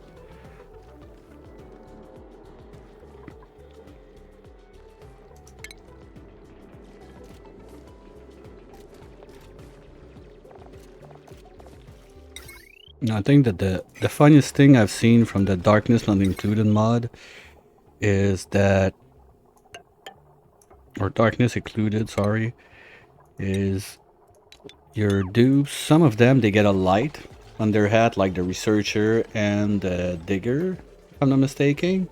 [SPEAKER 1] I think that the funniest thing I've seen from the Darkness Not Included mod is that, or Darkness Included, sorry, is your dupes, some of them, they get a light on their hat, like the Researcher and the Digger, if I'm not mistaken.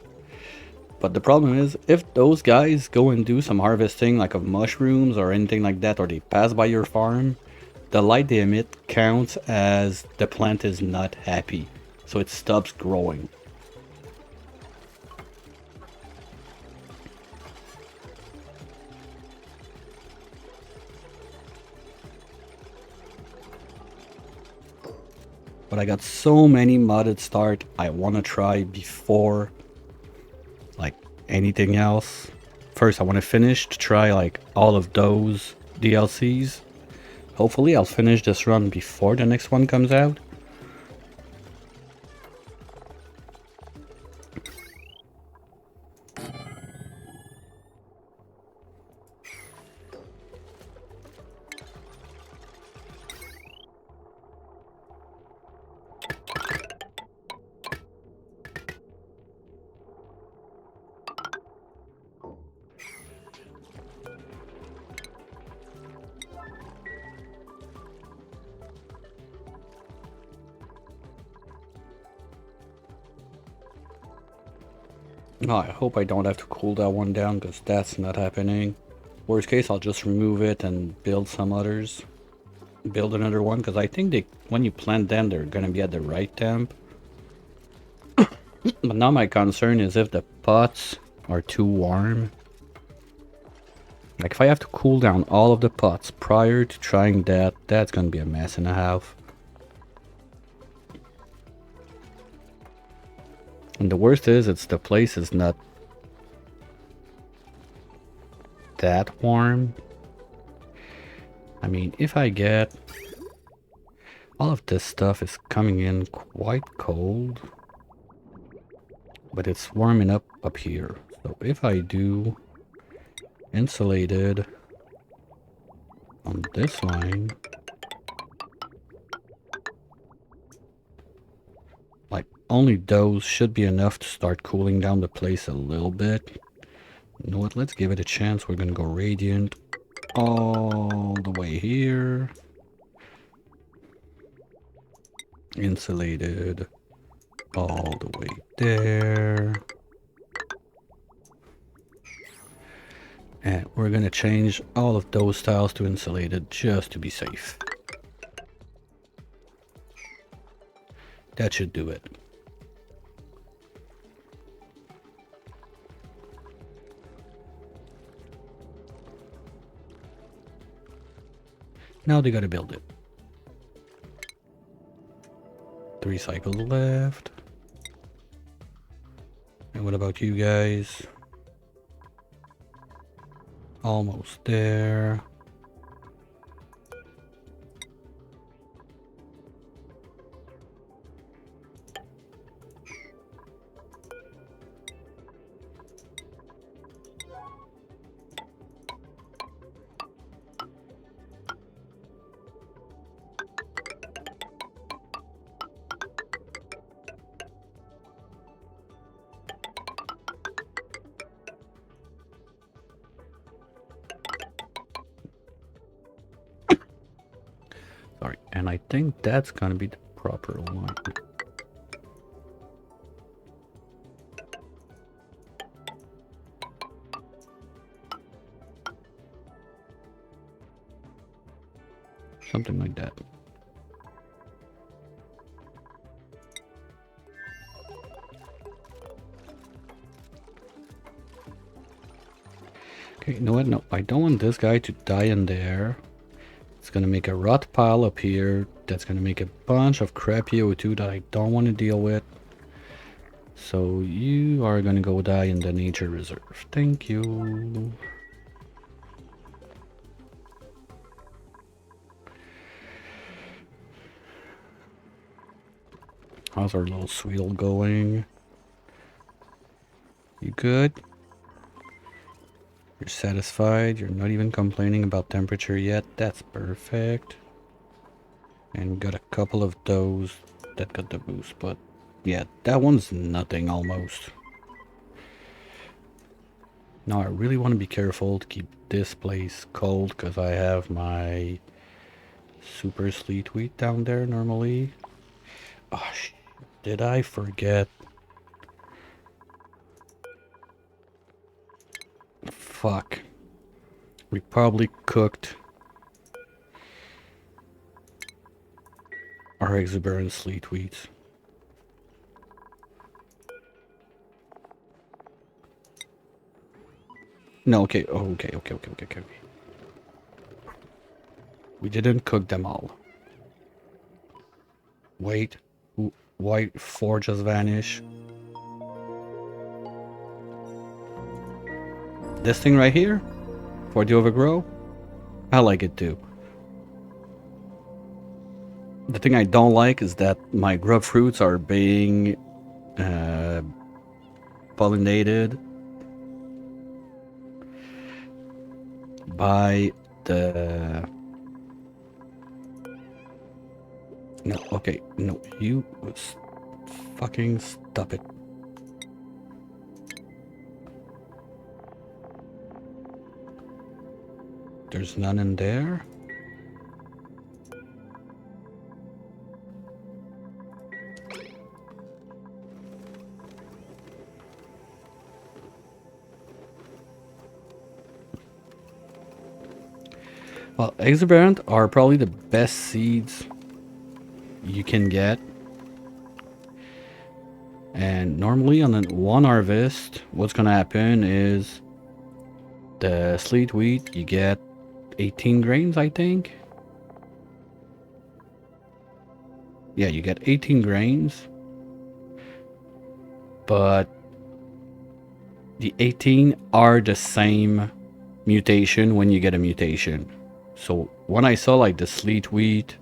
[SPEAKER 1] But the problem is, if those guys go and do some harvesting, like of mushrooms or anything like that, or they pass by your farm, the light they emit counts as the plant is not happy, so it stops growing. But I got so many modded start I want to try before like anything else. First, I want to finish to try like all of those DLCs. Hopefully I'll finish this run before the next one comes out. Oh, I hope I don't have to cool that one down, because that's not happening. Worst case, I'll just remove it and build some others. Build another one, because I think they, when you plant them, they're going to be at the right temp. But now my concern is if the pots are too warm. Like, if I have to cool down all of the pots prior to trying that, that's going to be a mess and a half. And the worst is, it's the place is not that warm. I mean, if I get... all of this stuff is coming in quite cold. But it's warming up here. So if I do insulated on this line, like only those should be enough to start cooling down the place a little bit. You know what, let's give it a chance. We're gonna go radiant all the way here. Insulated all the way there. And we're gonna change all of those tiles to insulated just to be safe. That should do it. Now they gotta build it. 3 cycles left. And what about you guys? Almost there. Sorry, and I think that's gonna be the proper line. Something like that. Okay, you know what? No, I don't want this guy to die in there. It's gonna make a rot pile up here. That's gonna make a bunch of crappy O2 that I don't want to deal with. So you are gonna go die in the nature reserve. Thank you. How's our little sweetle going? You good? You're satisfied? You're not even complaining about temperature yet? That's perfect. And we got a couple of those that got the boost, but yeah, that one's nothing almost. Now I really want to be careful to keep this place cold because I have my super sleet wheat down there normally. Oh, did I forget? Fuck. We probably cooked our exuberant sleet wheats. No, okay. Oh, okay. We didn't cook them all. Wait. Why 4 just vanish? This thing right here? For the overgrow? I like it too. The thing I don't like is that my grub fruits are being pollinated by the... No, okay, no, you fucking stop it. There's none in there? Well, exuberant are probably the best seeds you can get. And normally on one harvest, what's gonna happen is the sleet wheat, you get 18 grains, I think. Yeah, you get 18 grains. But the 18 are the same mutation when you get a mutation. So when I saw like the sleet wheat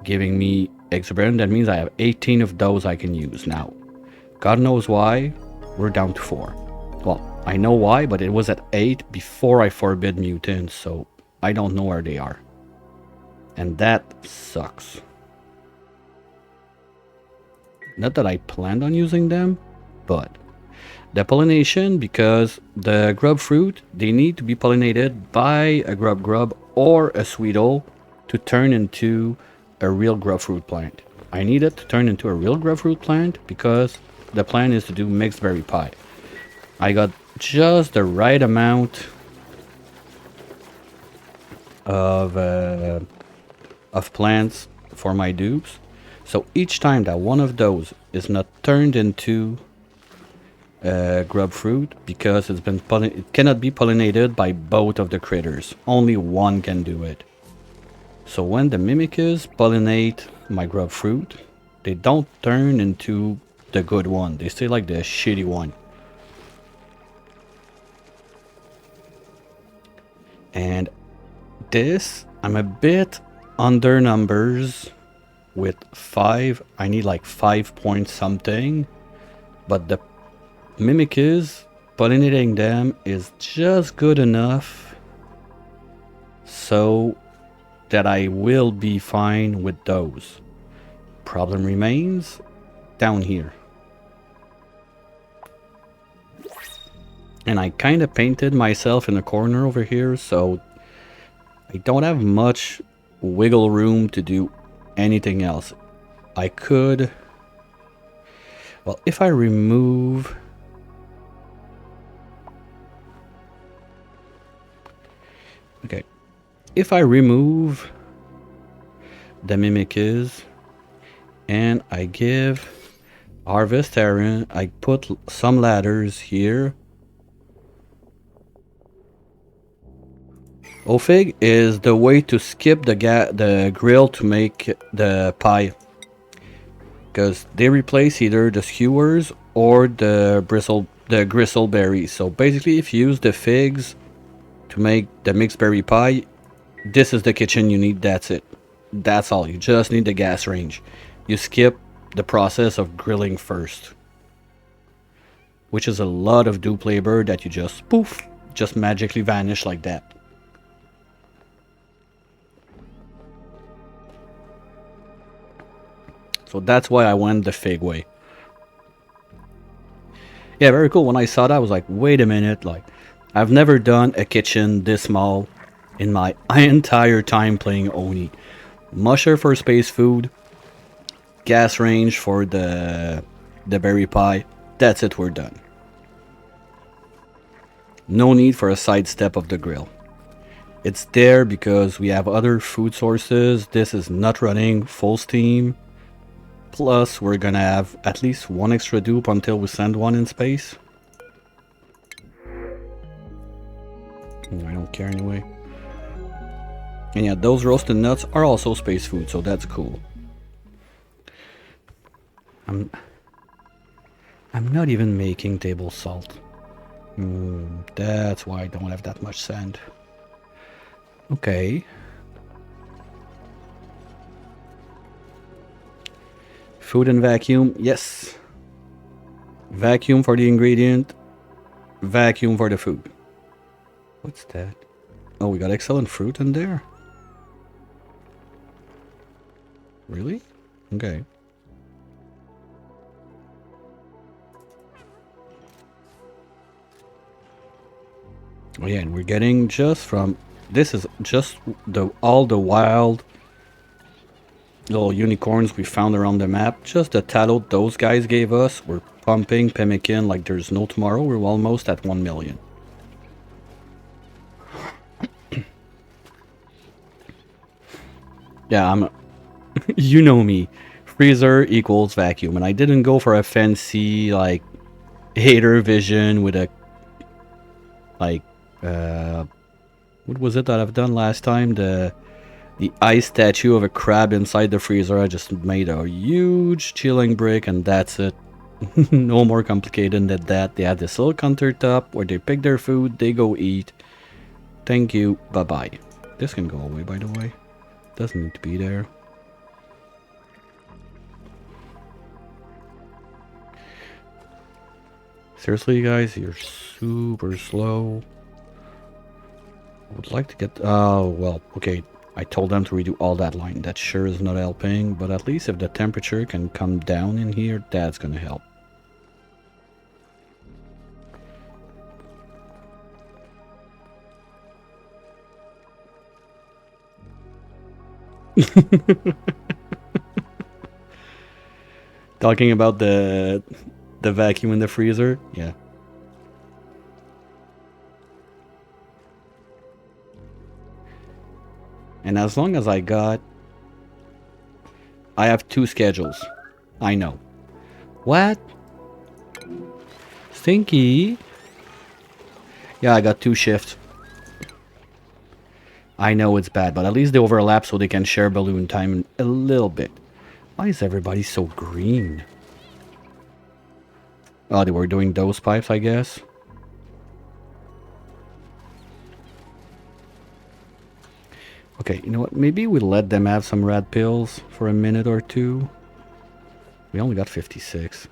[SPEAKER 1] giving me exuberant, that means I have 18 of those I can use now. God knows why, we're down to 4. Well, I know why, but it was at 8 before I forbid mutants, so I don't know where they are. And that sucks. Not that I planned on using them, but the pollination, because the grub fruit, they need to be pollinated by a grub or a sweetle to turn into a real grub fruit plant. I need it to turn into a real grub fruit plant because the plan is to do mixed berry pie. I got just the right amount of plants for my dupes. So each time that one of those is not turned into grub fruit, because it cannot be pollinated by both of the critters. Only one can do it. So when the mimicus pollinate my grub fruit, they don't turn into the good one. They stay like the shitty one. And this, I'm a bit under numbers with 5. I need like 5 point something. But the mimicus, pollinating them is just good enough so that I will be fine with those. Problem remains down here. And I kind of painted myself in a corner over here, so I don't have much wiggle room to do anything else. I could... Well, if I remove... Okay. If I remove the mimicus and I give harvest area, I put some ladders here. Ofig is the way to skip the grill to make the pie, because they replace either the skewers or the gristle berries. So basically, if you use the figs to make the mixed berry pie, this is the kitchen you need. That's it. That's all. You just need the gas range. You skip the process of grilling first, which is a lot of dupe labor that you just poof, just magically vanish like that. So that's why I went the fig way. Yeah, very cool. When I saw that, I was like, wait a minute, like, I've never done a kitchen this small in my entire time playing Oni. Musher for space food, gas range for the berry pie. That's it, we're done. No need for a sidestep of the grill. It's there because we have other food sources. This is not running full steam. Plus, we're gonna have at least one extra dupe until we send one in space. I don't care anyway. And yeah, those roasted nuts are also space food, so that's cool. I'm not even making table salt. That's why I don't have that much sand. Okay. Food and vacuum, yes. Vacuum for the ingredient, vacuum for the food. What's that? Oh, we got excellent fruit in there. Really? Okay. Oh yeah, and we're getting just from... This is just all the wild little unicorns we found around the map. Just the tallow those guys gave us. We're pumping pemmican like there's no tomorrow. We're almost at 1 million. Yeah, I'm. You know me. Freezer equals vacuum, and I didn't go for a fancy like hater vision with a like what was it that I've done last time? The ice statue of a crab inside the freezer. I just made a huge chilling brick, and that's it. No more complicated than that. They have this little countertop where they pick their food, they go eat. Thank you, bye bye. This can go away, by the way. Doesn't need to be there. Seriously, guys, you're super slow. I would like to get... Oh, well, okay. I told them to redo all that line. That sure is not helping, but at least if the temperature can come down in here, that's gonna help. Talking about the vacuum in the freezer? Yeah. And as long as I have 2 schedules. I know. What? Stinky? Yeah, I got 2 shifts. I know it's bad, but at least they overlap so they can share balloon time a little bit. Why is everybody so green? Oh, they were doing those pipes, I guess. Okay, you know what? Maybe we let them have some red pills for a minute or two. We only got 56.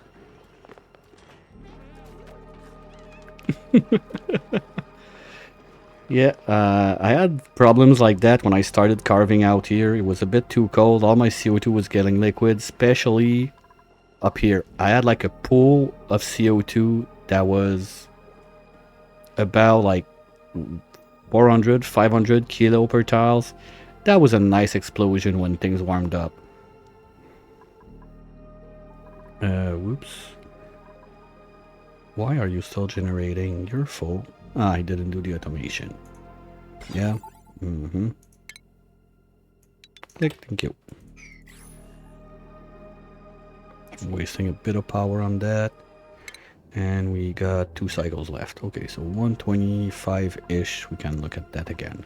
[SPEAKER 1] Yeah, I had problems like that when I started carving out here. It was a bit too cold. All my CO2 was getting liquid, especially up here. I had like a pool of CO2 that was about like 400, 500 kilo per tiles. That was a nice explosion when things warmed up. Whoops. Why are you still generating? You're full. Ah, I didn't do the automation. Yeah. Mm-hmm. Click, thank you. Wasting a bit of power on that. And we got 2 cycles left. Okay, so 125-ish. We can look at that again.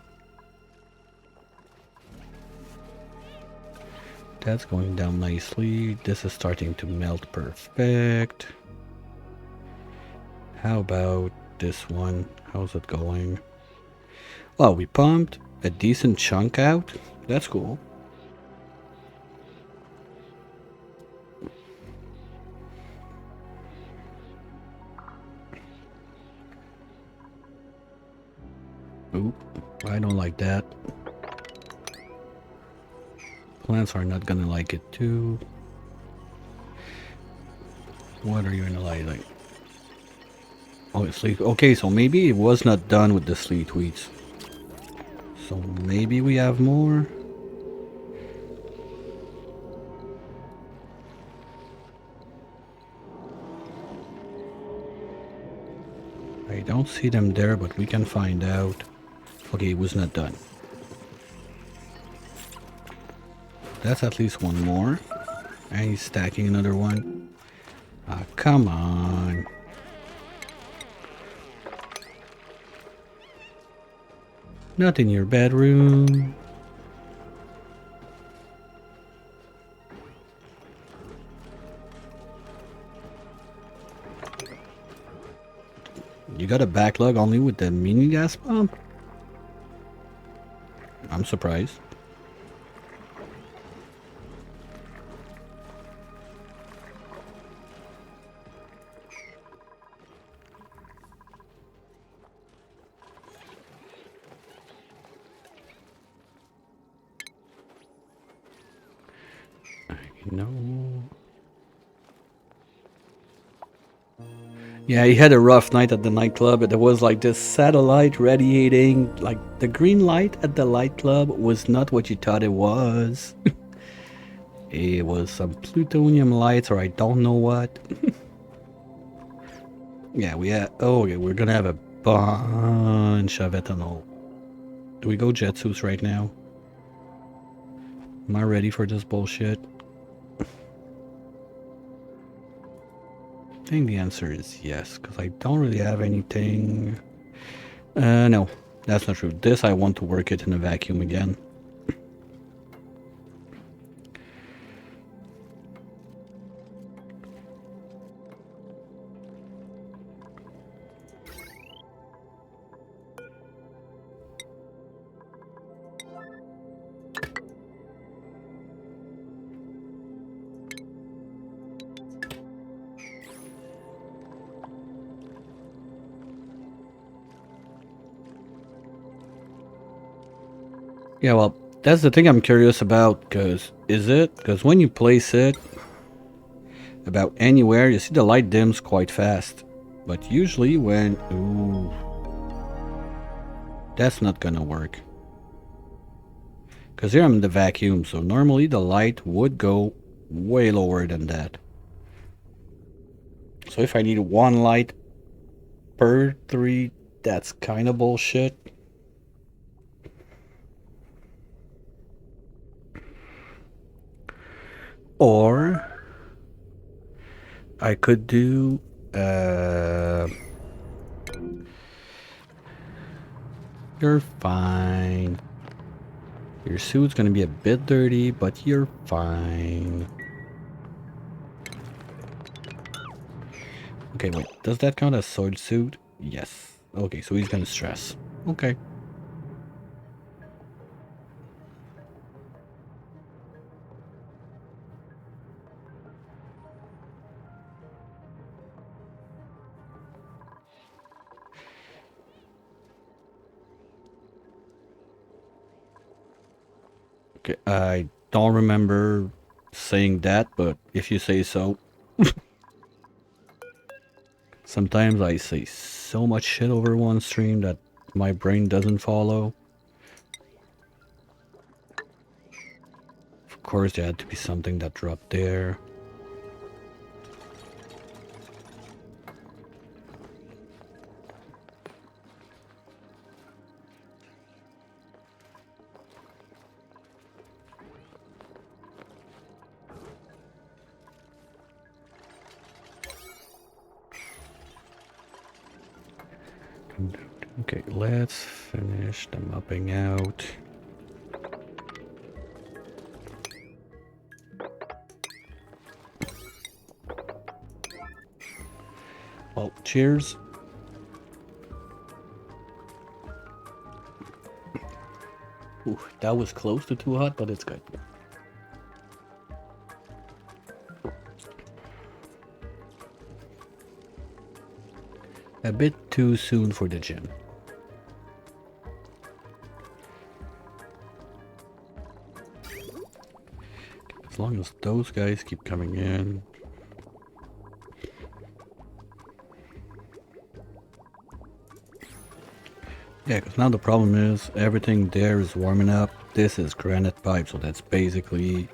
[SPEAKER 1] That's going down nicely. This is starting to melt perfect. How about this one? How's it going? Oh, we pumped a decent chunk out. That's cool. Oop, I don't like that. Plants are not gonna like it too. What are you analyzing? Oh, it's sleet. Okay, so maybe it was not done with the sleet wheats. So maybe we have more. I don't see them there, but we can find out. Okay, it was not done. That's at least one more. And he's stacking another one. Ah, come on. Not in your bedroom. You got a backlog only with the mini gas pump? I'm surprised. No. Yeah, he had a rough night at the nightclub. There was like this satellite radiating. Like the green light at the light club was not what you thought it was. It was some plutonium lights or I don't know what. Yeah, we had... Oh, yeah, we're gonna have a bunch of ethanol. Do we go Jetsus right now? Am I ready for this bullshit? I think the answer is yes, because I don't really have anything. No, that's not true. This I want to work it in a vacuum again. Yeah, well, that's the thing I'm curious about, because because when you place it about anywhere, you see the light dims quite fast. But usually when, ooh, that's not gonna work. Because here I'm in the vacuum, so normally the light would go way lower than that. So if I need one light per 3, that's kind of bullshit. Or I could do you're fine. Your suit's gonna be a bit dirty, but you're fine. Okay, wait, does that count as sword suit? Yes. Okay, so he's gonna stress. Okay. Okay, I don't remember saying that, but if you say so. Sometimes I say so much shit over one stream that my brain doesn't follow. Of course, there had to be something that dropped there. Okay, let's finish the mapping out. Well, cheers. Ooh, that was close to too hot, but it's good. A bit too soon for the gym. As long as those guys keep coming in. Yeah, because now the problem is everything there is warming up. This is granite pipe, so that's basically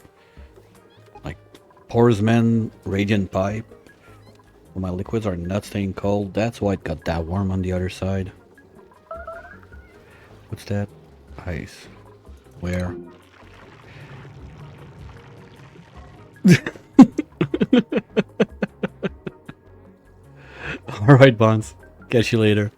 [SPEAKER 1] like Porsman radiant pipe. Well, my liquids are not staying cold. That's why it got that warm on the other side. What's that? Ice. Where? Alright, Bonds. Catch you later.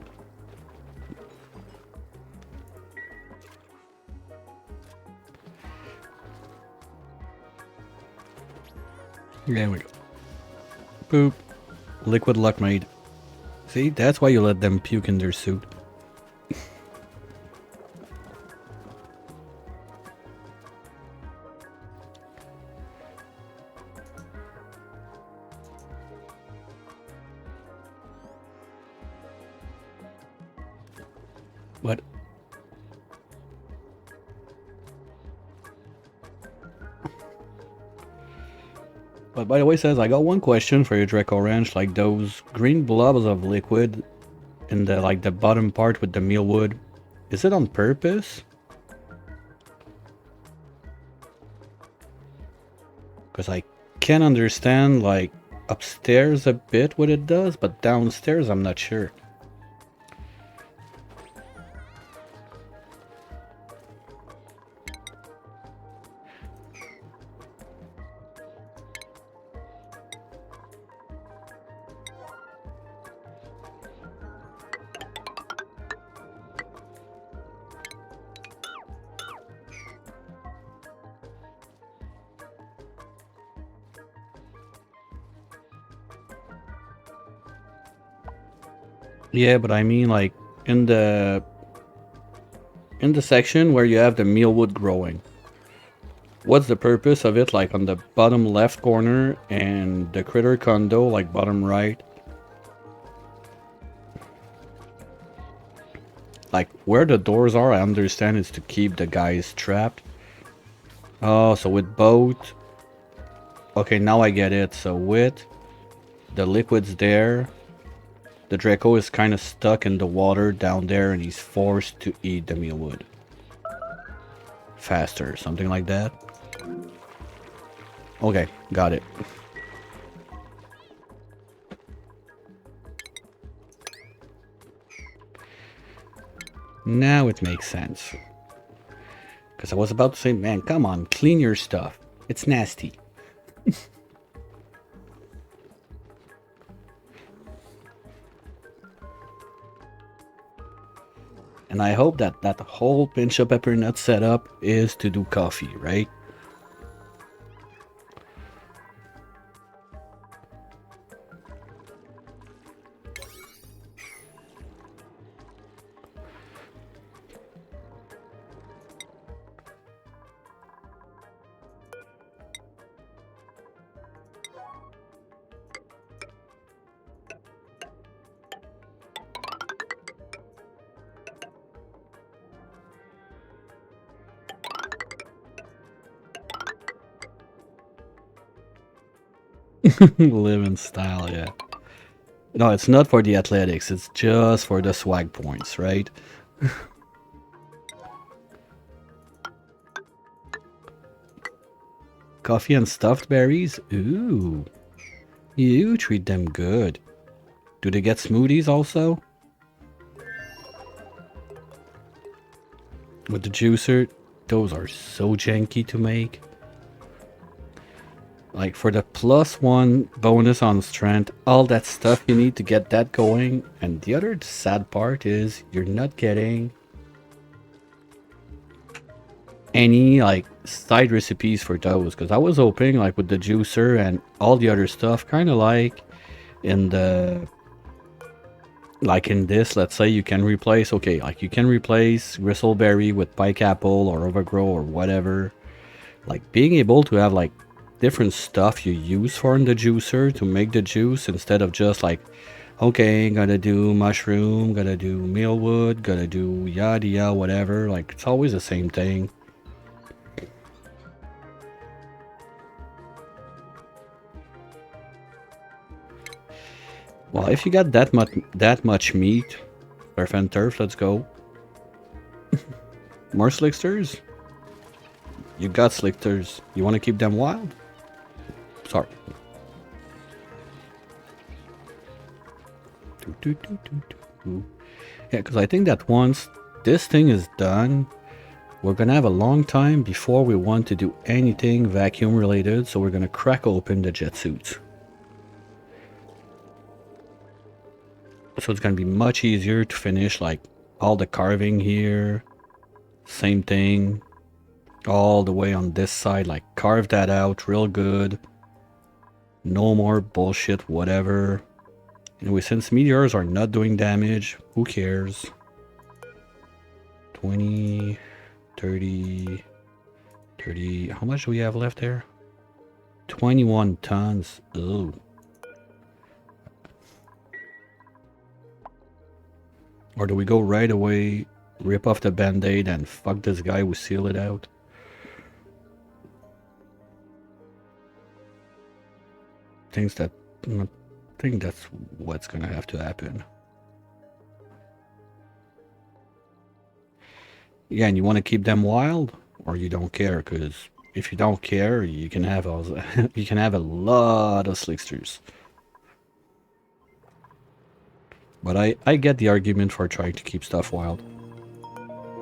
[SPEAKER 1] There we go. Boop. Liquid luck made. See, that's why you let them puke in their suit. What? But by the way, says I got one question for your Draco Ranch. Like those green blobs of liquid in the the bottom part with the mealwood. Is it on purpose? Because I can understand like upstairs a bit what it does, but downstairs I'm not sure. Yeah, but I mean like in the section where you have the mealwood growing. What's the purpose of it, like on the bottom left corner and the critter condo like bottom right? Like where the doors are, I understand is to keep the guys trapped. Oh, so with both. Okay, now I get it. So with the liquids there, the Draco is kind of stuck in the water down there and he's forced to eat the mealwood. Faster, something like that. Okay, got it. Now it makes sense. Because I was about to say, man, come on, clean your stuff. It's nasty. And I hope that that whole pinch of pepper nut setup is to do coffee, right? Live in style, yeah. No, it's not for the athletics, it's just for the swag points, right? Coffee and stuffed berries? Ooh. You treat them good. Do they get smoothies also? With the juicer? Those are so janky to make. Like for the +1 bonus on strength, all that stuff you need to get that going. And the other sad part is you're not getting any like side recipes for those. Because I was hoping like with the juicer and all the other stuff, kind of like in the in this, let's say you can replace, okay, like you can replace Gristleberry with Pike Apple or Overgrow or whatever. Like being able to have like different stuff you use for in the juicer to make the juice instead of just like, okay, gotta do mushroom, gotta do mealwood, gotta do yada yada, whatever. Like it's always the same thing. Well, if you got that much meat, turf and turf, let's go. More slicksters? You got slicksters. You want to keep them wild? Sorry. Yeah, because I think that once this thing is done, we're gonna have a long time before we want to do anything vacuum related, so we're gonna crack open the jet suits. So it's gonna be much easier to finish like all the carving here. Same thing. All the way on this side, like carve that out real good. No more bullshit, whatever. Anyway, since meteors are not doing damage, who cares? 20, 30, 30. How much do we have left there? 21 tons. Ugh. Or do we go right away, rip off the band-aid and fuck this guy who seal it out? I think that's what's gonna have to happen. Yeah, and you want to keep them wild, or you don't care? Because if you don't care, you can have you can have a lot of slicksters. But I get the argument for trying to keep stuff wild.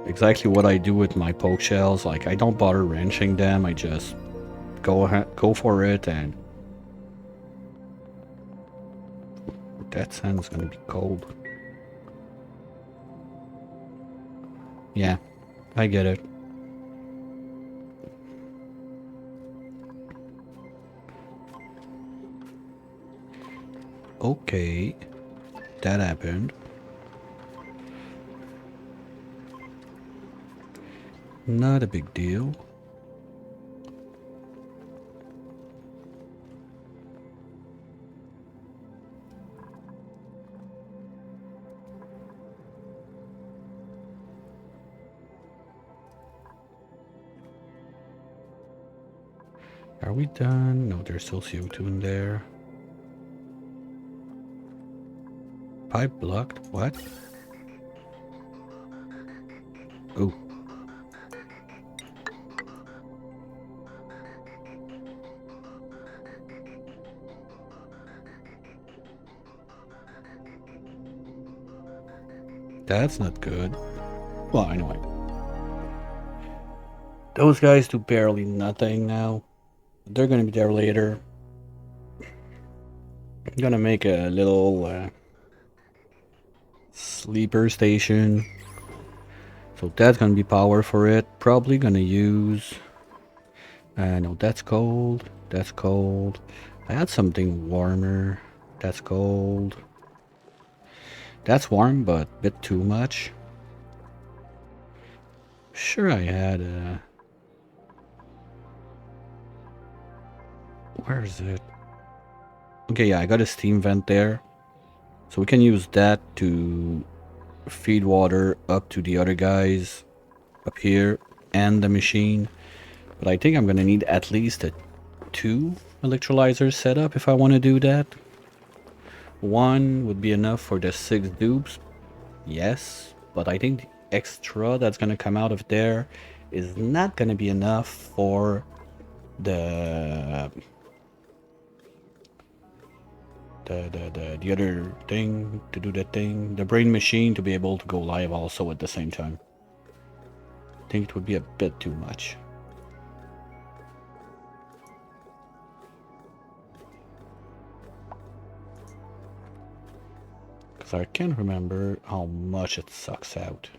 [SPEAKER 1] Exactly what I do with my poke shells. Like I don't bother wrenching them. I just go for it, and that sand's gonna be cold. Yeah, I get it. Okay, that happened. Not a big deal. Are we done? No, there's still CO2 in there. Pipe blocked? What? Oh. That's not good. Well, anyway. Those guys do barely nothing now. They're gonna be there later. I'm gonna make a little sleeper station. So that's gonna be power for it. Probably gonna use... no, that's cold. That's cold. I had something warmer. That's cold. That's warm, but a bit too much. Sure, I had a... Where is it? Okay, yeah, I got a steam vent there. So we can use that to feed water up to the other guys up here and the machine. But I think I'm gonna need at least 2 electrolyzers set up if I want to do that. 1 would be enough for the 6 dupes. Yes, but I think the extra that's gonna come out of there is not gonna be enough for the other thing to do that thing, the brain machine to be able to go live also at the same time. I think it would be a bit too much. Because I can't remember how much it sucks out.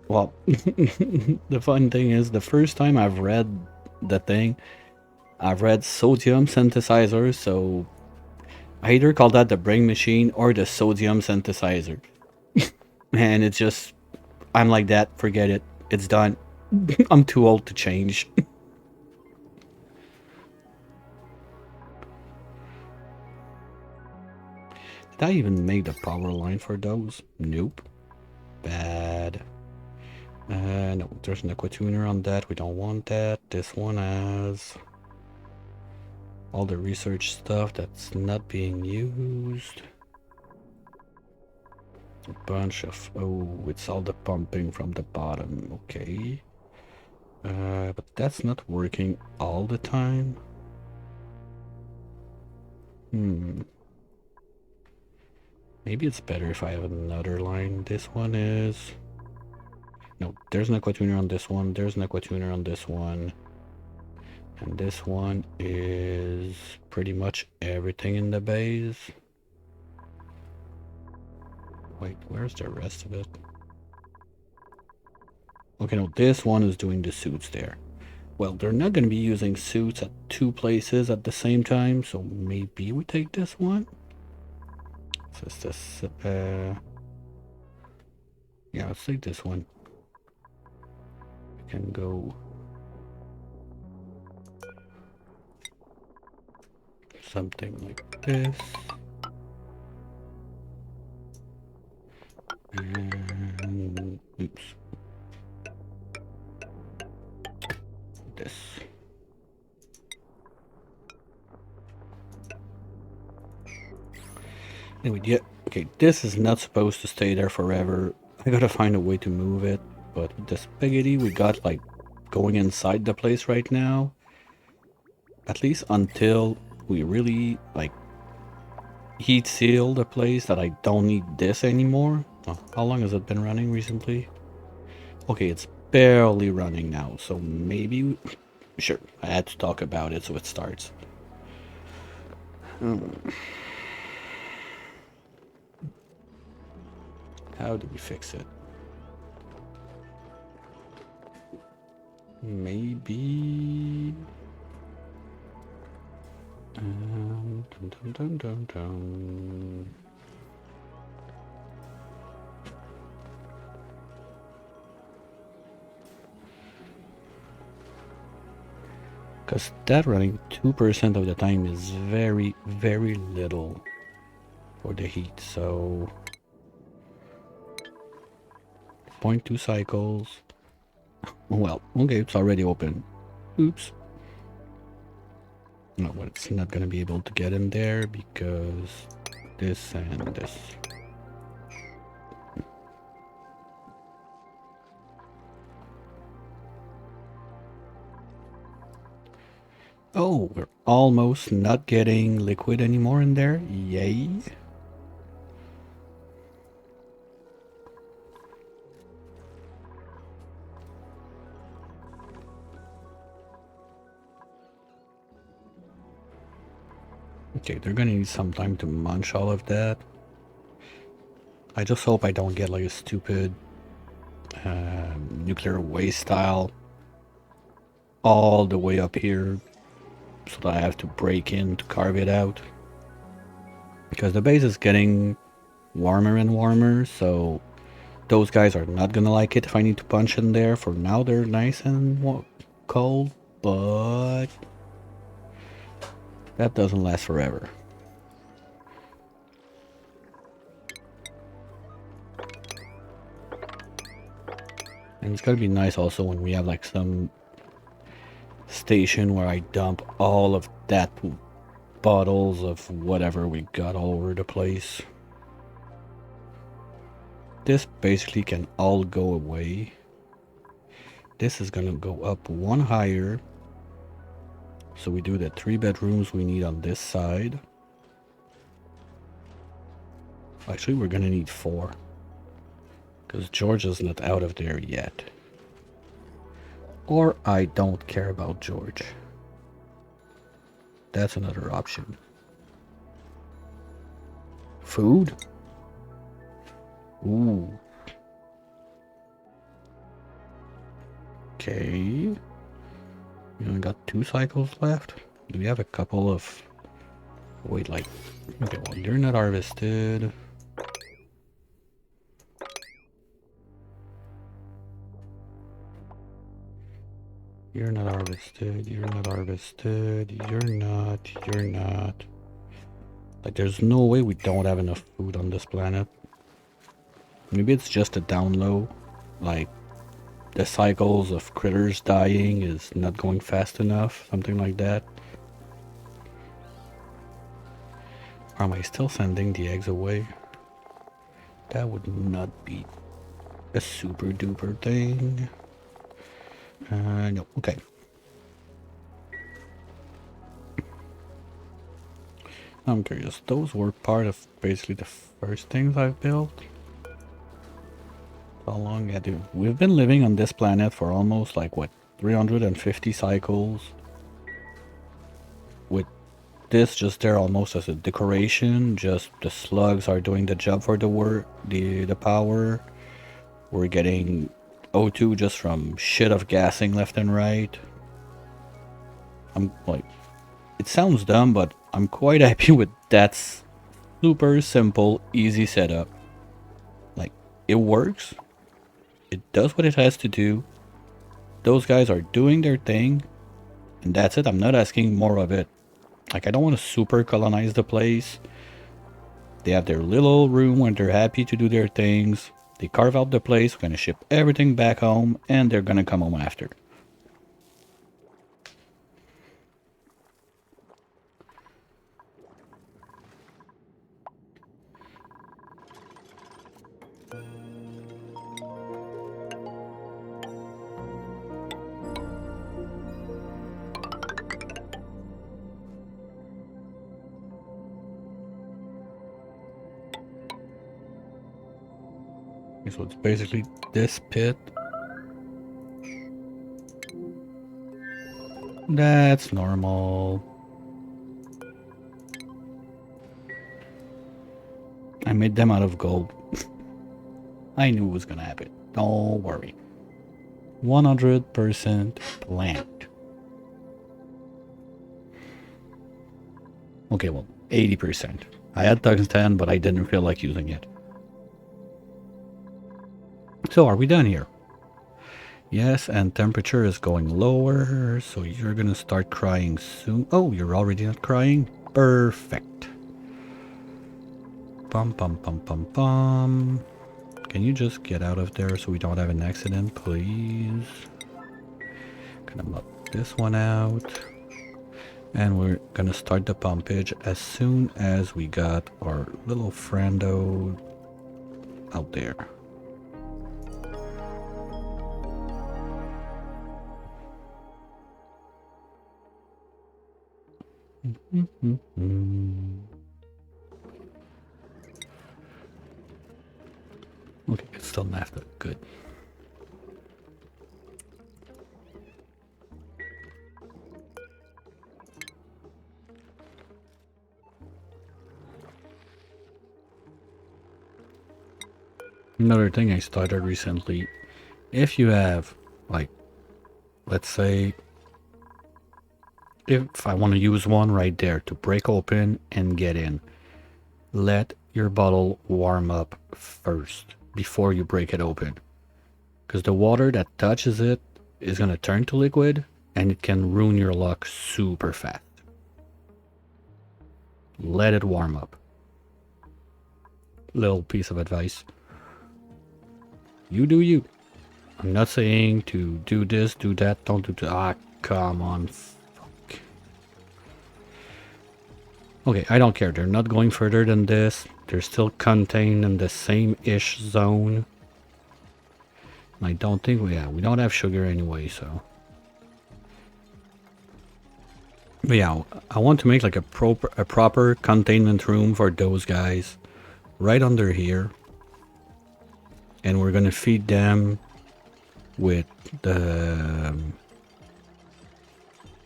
[SPEAKER 1] Well, the fun thing is, the first time I've read the thing, I've read sodium synthesizer, so I either call that the brain machine or the sodium synthesizer. And it's just, I'm like that, forget it, it's done. I'm too old to change. Did I even make the power line for those? Nope. Bad. No, there's an Aquatuner on that. We don't want that. This one has all the research stuff that's not being used. A bunch of... Oh, it's all the pumping from the bottom. Okay. But that's not working all the time. Maybe it's better if I have another line. This one is... No, there's an Aquatuner on this one. There's an Aquatuner on this one. And this one is pretty much everything in the base. Wait, where's the rest of it? Okay, no, this one is doing the suits there. Well, they're not going to be using suits at 2 places at the same time, so maybe we take this one. So it's this, yeah, let's take this one. We can go something like this. And, oops. This. Anyway, yeah, okay, this is not supposed to stay there forever. I gotta find a way to move it, but with the spaghetti we got, like, going inside the place right now, at least until we really, like, heat seal the place that I don't need this anymore. Oh, how long has it been running recently? Okay, it's barely running now, so maybe Sure, I had to talk about it so it starts. How do we fix it? Maybe... dum, dum, dum, dum, dum. Because that running 2% of the time is very, very little for the heat, so 0.2 cycles. Well, okay, it's already open. Oops. No, but it's not gonna be able to get in there because this and this. Oh, we're almost not getting liquid anymore in there. Yay. Okay, they're gonna need some time to munch all of that. I just hope I don't get like a stupid nuclear waste style all the way up here so that I have to break in to carve it out. Because the base is getting warmer and warmer, so those guys are not gonna like it if I need to punch in there. For now they're nice and cold, but that doesn't last forever. And it's gonna be nice also when we have like some station where I dump all of that bottles of whatever we got all over the place. This basically can all go away. This is gonna go up one higher. So we do the 3 bedrooms we need on this side. Actually, we're gonna need 4. Because George is not out of there yet. Or I don't care about George. That's another option. Food? Ooh. Okay. We only got 2 cycles left. Do we have a couple of... Wait, like... Okay, well, you're not harvested. You're not harvested, you're not harvested, you're not. Like, there's no way we don't have enough food on this planet. Maybe it's just a down low. Like, the cycles of critters dying is not going fast enough, something like that. Or am I still sending the eggs away? That would not be a super duper thing. No, okay. I'm curious, those were part of basically the first things I've built? How long have we've been living on this planet for almost like what, 350 cycles? With this just there almost as a decoration, just the slugs are doing the job for the power. We're getting O2 just from shit of gassing left and right. I'm like, it sounds dumb, but I'm quite happy with that super simple, easy setup. Like, it works. It does what it has to do. Those guys are doing their thing. And that's it. I'm not asking more of it. Like, I don't want to super colonize the place. They have their little room when they're happy to do their things. They carve out the place. We're going to ship everything back home. And they're going to come home after. So it's basically this pit. That's normal. I made them out of gold. I knew it was gonna happen. Don't worry. 100% planned. Okay, well, 80%. I had tungsten, but I didn't feel like using it. So, are we done here? Yes, and temperature is going lower, so you're gonna start crying soon. Oh, you're already not crying? Perfect. Bum, bum, bum, bum, bum. Can you just get out of there so we don't have an accident, please? Gonna mop this one out. And we're gonna start the pumpage as soon as we got our little friendo out there. Okay, it's still naphtha. Good. Another thing I started recently, if you have, like, let's say, if I want to use one right there to break open and get in, let your bottle warm up first before you break it open. Because the water that touches it is going to turn to liquid and it can ruin your luck super fast. Let it warm up. Little piece of advice. You do you. I'm not saying to do this, do that, don't do that. Ah, come on. Fuck. Okay, I don't care. They're not going further than this. They're still contained in the same-ish zone. I don't think we don't have sugar anyway, so. But yeah, I want to make like a proper containment room for those guys right under here. And we're gonna feed them with the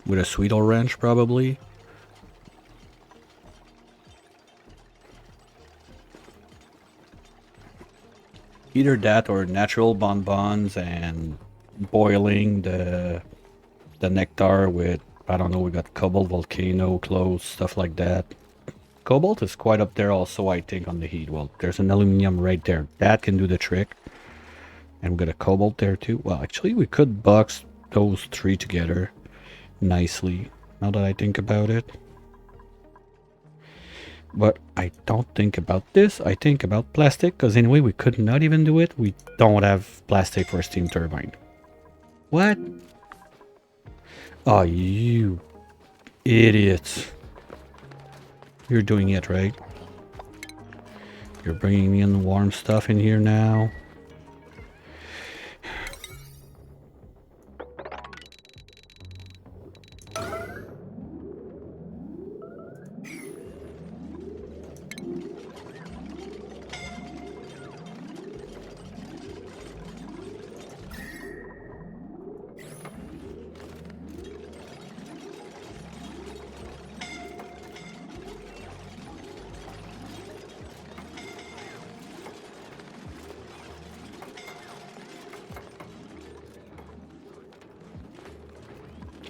[SPEAKER 1] with a Sweetle wrench probably. Either that or natural bonbons and boiling the nectar with, I don't know, we got Cobalt Volcano, clothes, stuff like that. Cobalt is quite up there also, I think, on the heat. Well, there's an aluminum right there. That can do the trick. And we got a Cobalt there too. Well, actually, we could box those three together nicely, now that I think about it. But I don't think about this. I think about plastic, because anyway, we could not even do it. We don't have plastic for a steam turbine. What? Oh, you idiots. You're doing it, right? You're bringing in warm stuff in here now.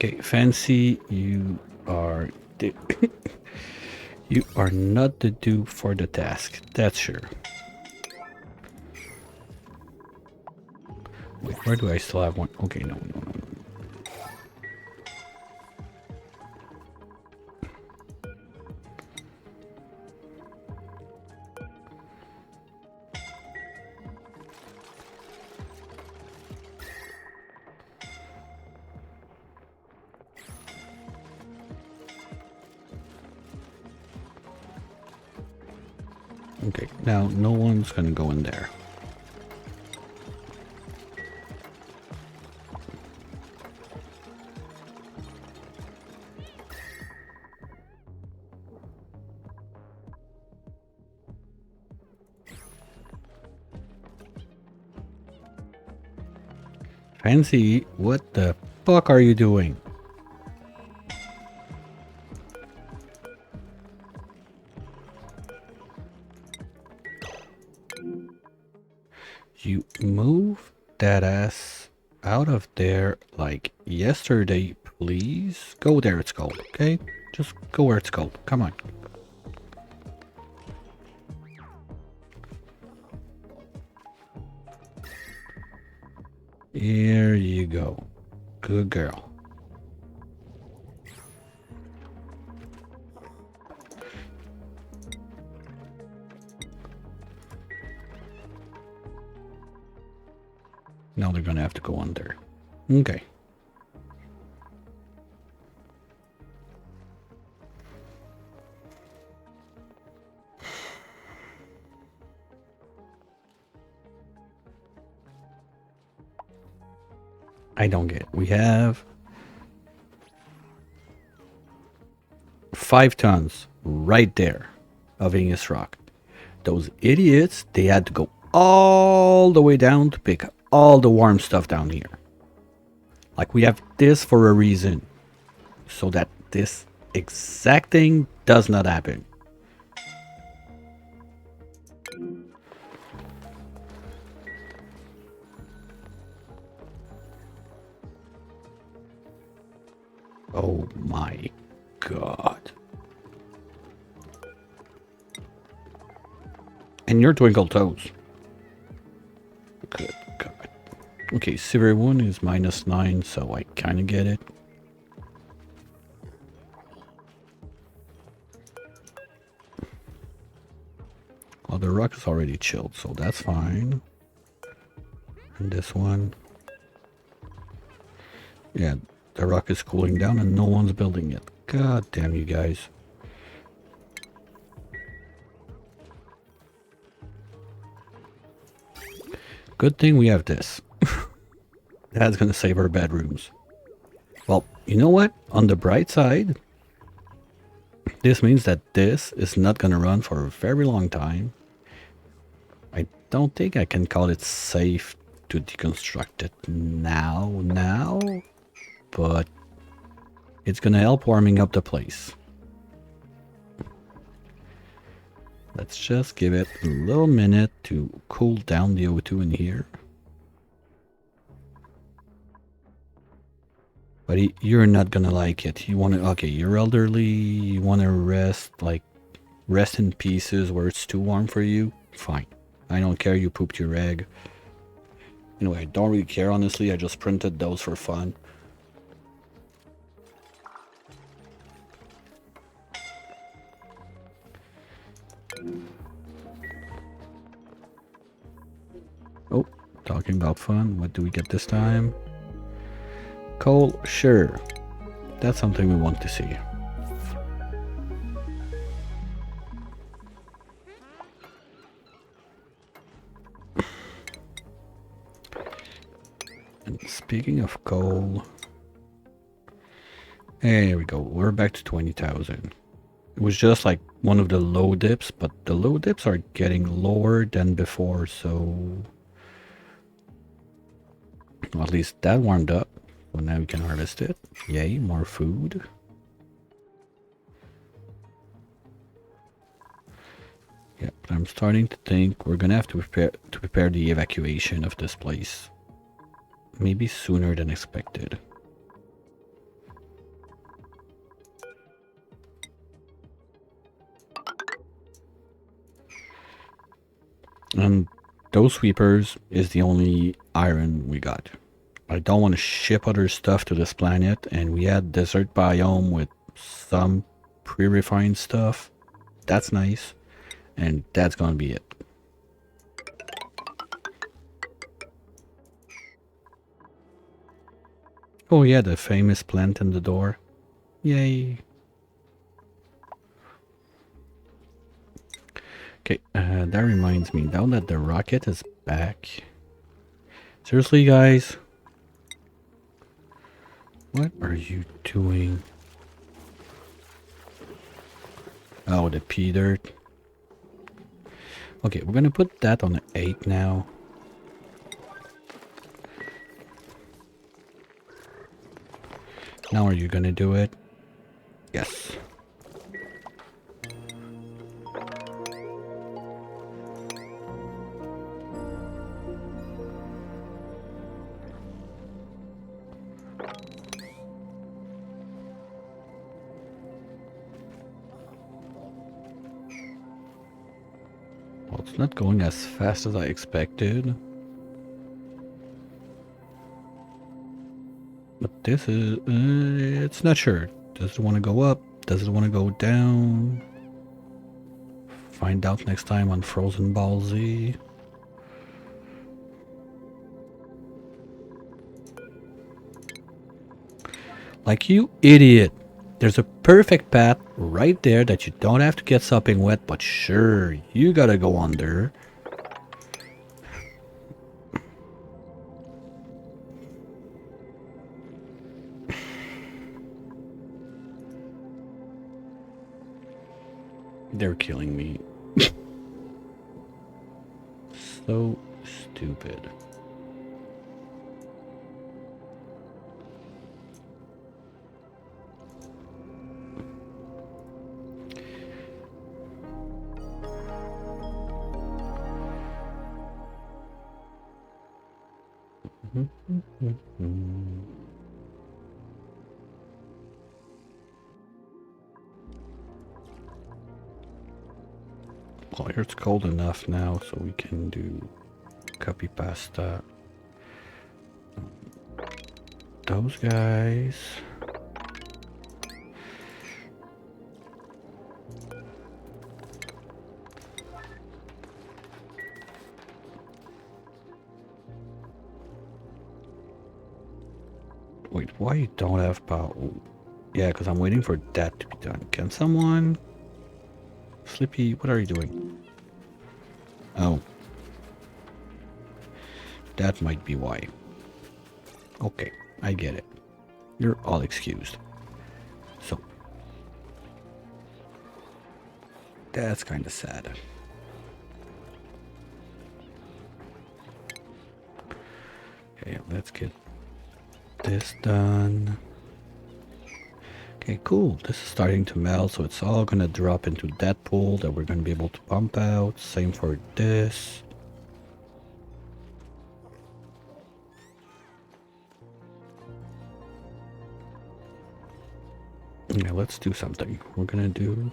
[SPEAKER 1] Okay, Fancy, you are you are not the dupe for the task. That's sure. Wait, where do I still have one? Okay, no. Okay, now no one's gonna go in there. Fancy, what the fuck are you doing? You move that ass out of there like yesterday, please. Go there, it's cold, okay? Just go where it's cold. Come on. Here you go. Good girl. Now they're gonna have to go under. Okay. I don't get it. We have 5 tons right there of igneous rock. Those idiots, they had to go all the way down to pick all the warm stuff down here. Like, we have this for a reason, so that this exact thing does not happen. Oh my god. And your twinkle toes. Good god. Okay, Severe 1 is -9, so I kind of get it. Well, the rock is already chilled, so that's fine. And this one. Yeah, the rock is cooling down and no one's building it. God damn you guys. Good thing we have this. That's gonna save our bedrooms. Well, you know what? On the bright side, this means that this is not gonna run for a very long time. I don't think I can call it safe to deconstruct it now, but it's gonna help warming up the place. Let's just give it a little minute to cool down the O2 in here. But you're not gonna like it. You wanna, okay, you're elderly, you wanna rest in pieces where it's too warm for you? Fine. I don't care you pooped your egg. Anyway, I don't really care, honestly. I just printed those for fun. Oh, talking about fun. What do we get this time? Coal, sure. That's something we want to see. And speaking of coal, there we go. We're back to 20,000. It was just like one of the low dips, but the low dips are getting lower than before, so well, at least that warmed up. So now we can harvest it. Yay, more food. Yeah, but I'm starting to think we're gonna have to prepare the evacuation of this place. Maybe sooner than expected. And those sweepers is the only iron we got. I don't want to ship other stuff to this planet, and we had desert biome with some pre-refined stuff. That's nice, and that's gonna be it. Oh yeah, the famous plant in the door. Yay. Okay, that reminds me, now that the rocket is back. Seriously, guys? What are you doing? Oh, the pea dirt. Okay, we're gonna put that on 8 now. Now are you gonna do it? Yes. It's not going as fast as I expected. But this is, it's not sure. Does it want to go up? Does it want to go down? Find out next time on Frozen Ball Z. Like, you idiot. There's a perfect path right there that you don't have to get sopping wet, but sure, you gotta go under. They're killing me. So stupid. Well, it's cold enough now, so we can do copy pasta. Those guys. Wait, why you don't have power? Yeah, because I'm waiting for that to be done. Can someone... Slippy, what are you doing? Oh. That might be why. Okay, I get it. You're all excused. So. That's kind of sad. Okay, let's get this done. Okay, cool. This is starting to melt, so it's all gonna drop into that pool that we're gonna be able to pump out. Same for this. Yeah, let's do something. We're gonna do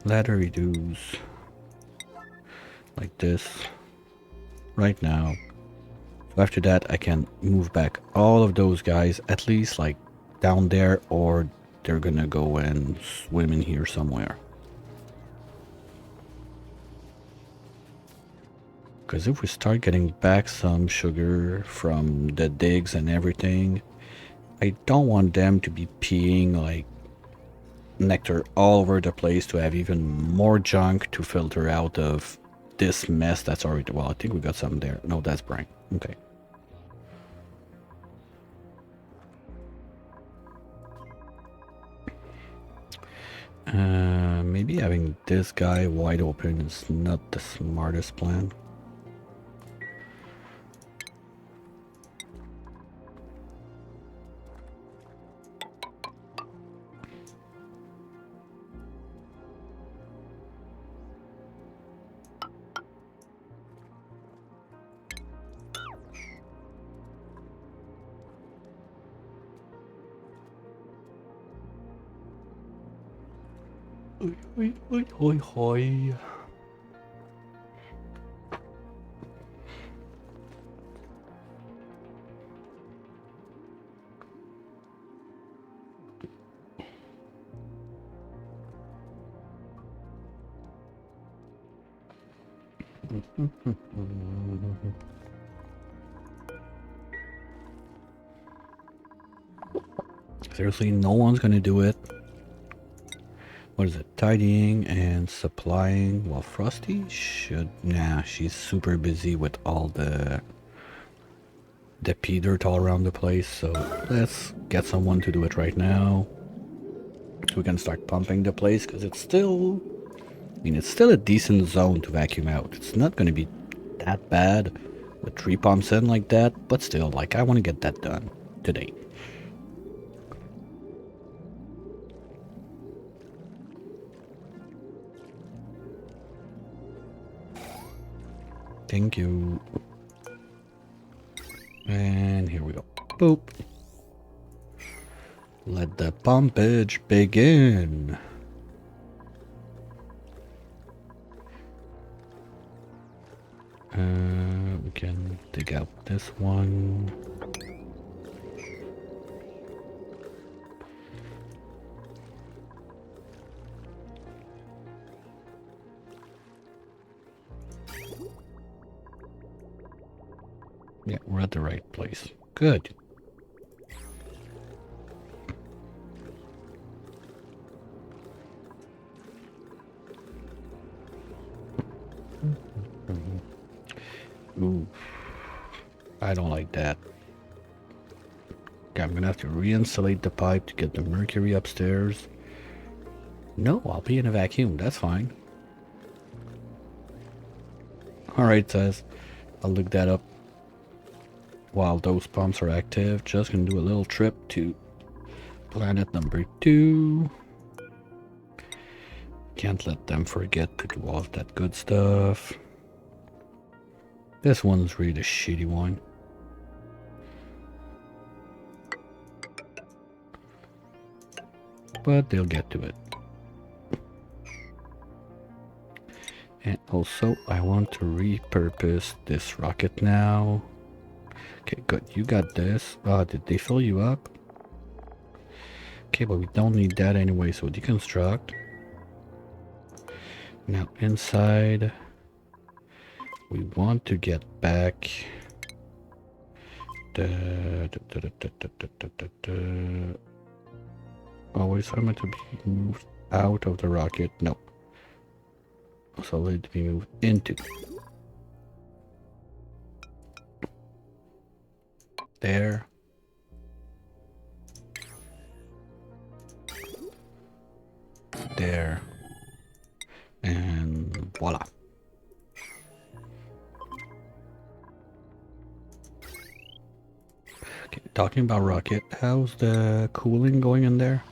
[SPEAKER 1] ladder reduce like this right now. So after that, I can move back all of those guys, at least like down there, or they're gonna go and swim in here somewhere. Because if we start getting back some sugar from the digs and everything, I don't want them to be peeing like nectar all over the place to have even more junk to filter out of this mess that's already... Well, I think we got some there. No, that's brine. Okay. Maybe having this guy wide open is not the smartest plan. Hoi, hoi. Seriously, no one's gonna do it. What is it? Tidying and supplying. Well, Frosty should... Nah, she's super busy with all the pea dirt all around the place. So let's get someone to do it right now. So we can start pumping the place, because it's still... I mean, it's still a decent zone to vacuum out. It's not going to be that bad with 3 pumps in like that. But still, like, I want to get that done today. Thank you. And here we go. Boop. Let the pumpage begin. We can dig out this one. Yeah, we're at the right place. Good. Ooh, I don't like that. Okay, I'm gonna have to reinsulate the pipe to get the mercury upstairs. No, I'll be in a vacuum. That's fine. Alright, Tess. I'll look that up while those pumps are active. Just gonna do a little trip to planet number 2. Can't let them forget to do all of that good stuff. This one's really the shitty one. But they'll get to it. And also, I want to repurpose this rocket now. Okay, good. You got this. Did they fill you up? Okay, but we don't need that anyway, so deconstruct. Now inside, we want to get back the... Always I'm meant to be moved out of the rocket. No. So let me move into. There. There. And voila. Okay, talking about rocket, how's the cooling going in there?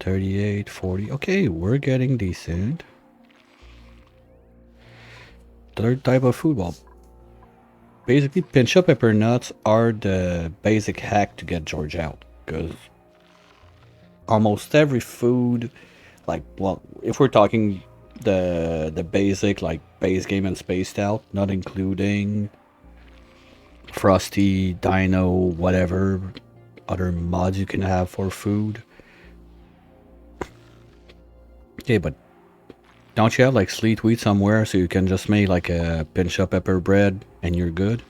[SPEAKER 1] 38, 40. Okay, we're getting decent. Third type of food. Well, basically, pinch up pepper nuts are the basic hack to get George out. Because almost every food, like, well, if we're talking the basic, like, base game and spaced out, not including Frosty, Dino, whatever other mods you can have for food. Okay, but don't you have like sleet wheat somewhere so you can just make like a pinch up pepper bread and you're good?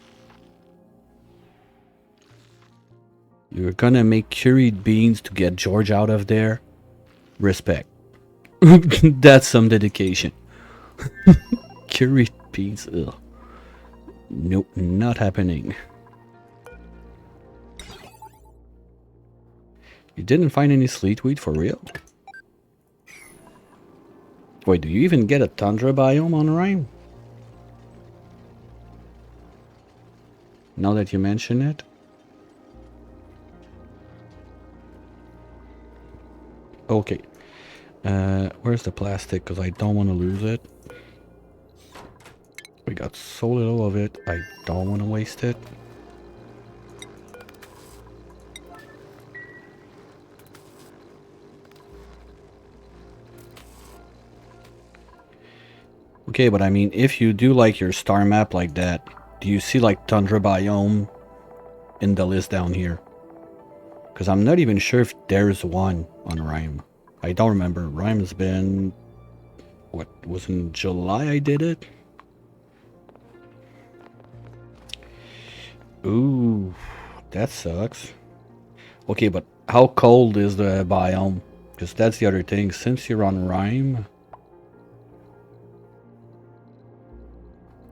[SPEAKER 1] You're gonna make curried beans to get George out of there? Respect. That's some dedication. Curried beans, ugh. Nope, not happening. You didn't find any sleet wheat for real? Wait, do you even get a tundra biome on Rime? Now that you mention it. Okay. Where's the plastic? Because I don't want to lose it. We got so little of it, I don't want to waste it. Okay, but I mean, if you do like your star map like that, do you see like tundra biome in the list down here? Because I'm not even sure if there's one on Rime. I don't remember. Rime's been... What, was in July I did it? Ooh, that sucks. Okay, but how cold is the biome? Because that's the other thing. Since you're on Rime...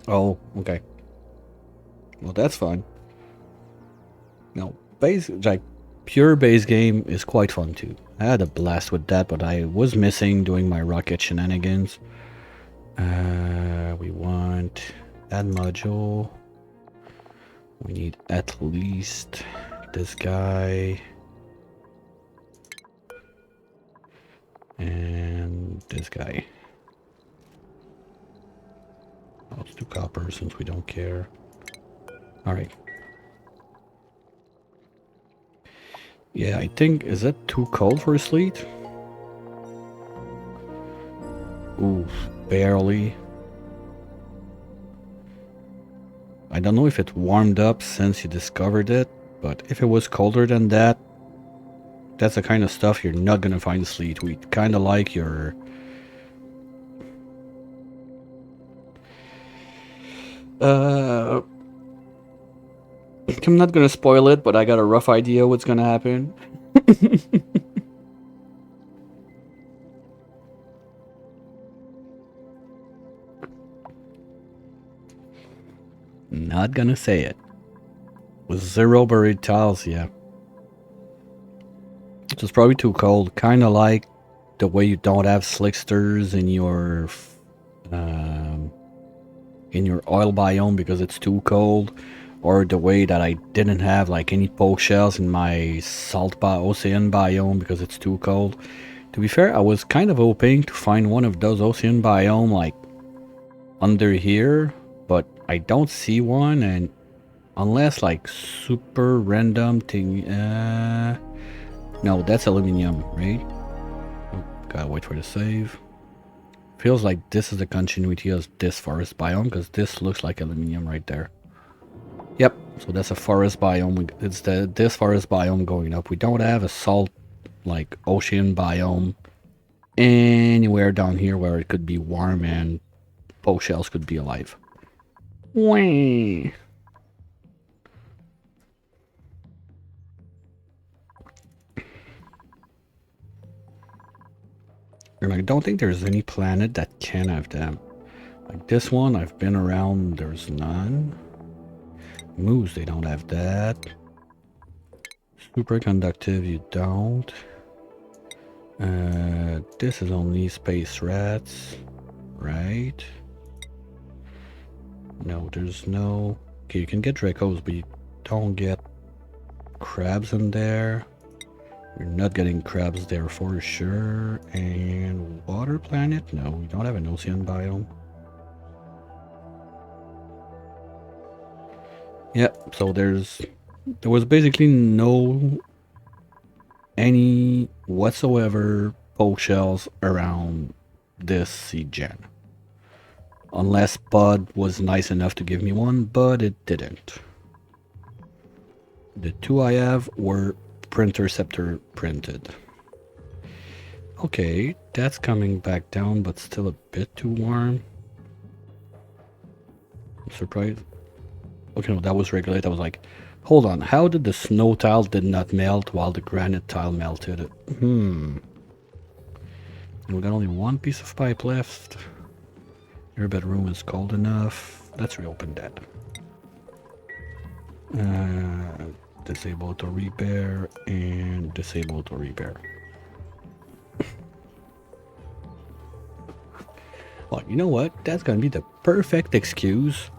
[SPEAKER 1] Oh, okay. Well, that's fine. No, base, like, pure base game is quite fun too. I had a blast with that, but I was missing doing my rocket shenanigans. We want add module. We need at least this guy. And this guy. Let's do copper since we don't care. Alright. Yeah, I think... Is that too cold for a sleet? Ooh, barely. don't know if it warmed up since you discovered it, but if it was colder than that, that's the kind of stuff you're not gonna find Sleet Wheat. Kind of like your... I'm not gonna spoil it, but I got a rough idea what's gonna happen. Not gonna say it. With 0 buried tiles, yeah. It's probably too cold. Kind of like the way you don't have slicksters in your oil biome because it's too cold, or the way that I didn't have like any poke shells in my ocean biome because it's too cold. To be fair, I was kind of hoping to find one of those ocean biome like under here, but I don't see one, and unless like super random thing, no, that's aluminium, right? Oh, gotta wait for the save. Feels like this is the continuity of this forest biome because this looks like aluminium right there. Yep, so that's a forest biome. It's this forest biome going up. We don't have a salt like ocean biome anywhere down here where it could be warm and poke shells could be alive. Wah. And I don't think there's any planet that can have them. Like this one, I've been around, there's none. Moose, they don't have that. Superconductive, you don't. This is only space rats, right? No, there's no... Okay, you can get Dracos, but you don't get crabs in there. You're not getting crabs there for sure. And water planet? No, we don't have an ocean biome. Yep, so there was basically any whatsoever poke shells around this seed gen. Unless Bud was nice enough to give me one, but it didn't. The two I have were Printerceptor printed. Okay, that's coming back down, but still a bit too warm. I'm surprised. Okay, no, that was regulated. I was like, hold on, how did the snow tile did not melt while the granite tile melted? And we got only one piece of pipe left. Your bedroom is cold enough. Let's reopen that. Disable to repair and disable to repair. Well, you know what? That's gonna be the perfect excuse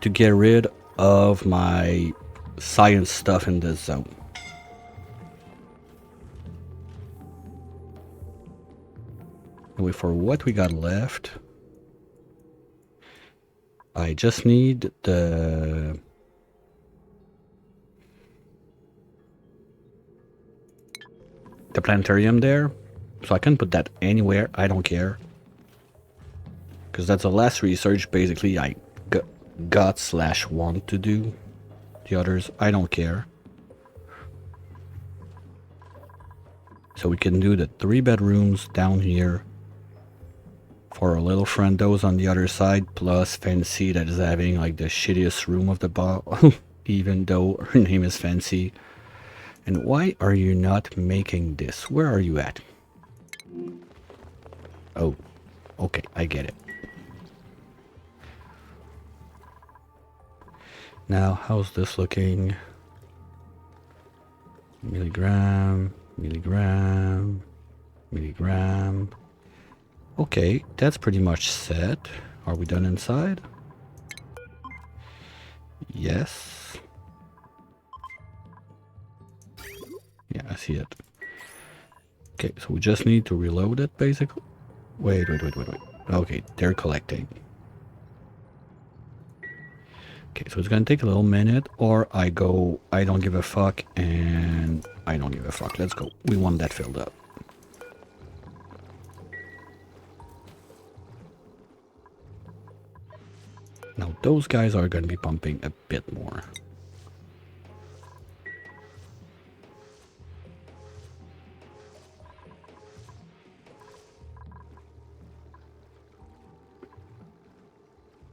[SPEAKER 1] to get rid of my science stuff in this zone. Anyway, for what we got left, I just need the planetarium there, so I can put that anywhere. I don't care, because that's the last research basically I got/want to do. The others I don't care. So we can do the 3 bedrooms down here for our little friend those on the other side, plus Fancy that is having like the shittiest room of the bar, even though her name is Fancy. And why are you not making this? Where are you at? Oh, okay, I get it. Now, how's this looking? Milligram, milligram, milligram. Okay, that's pretty much set. Are we done inside? Yes. Yeah, I see it. Okay, so we just need to reload it, basically. Wait. Okay, they're collecting. Okay, so it's gonna take a little minute, or I go, I don't give a fuck, and I don't give a fuck. Let's go. We want that filled up. Now those guys are going to be pumping a bit more.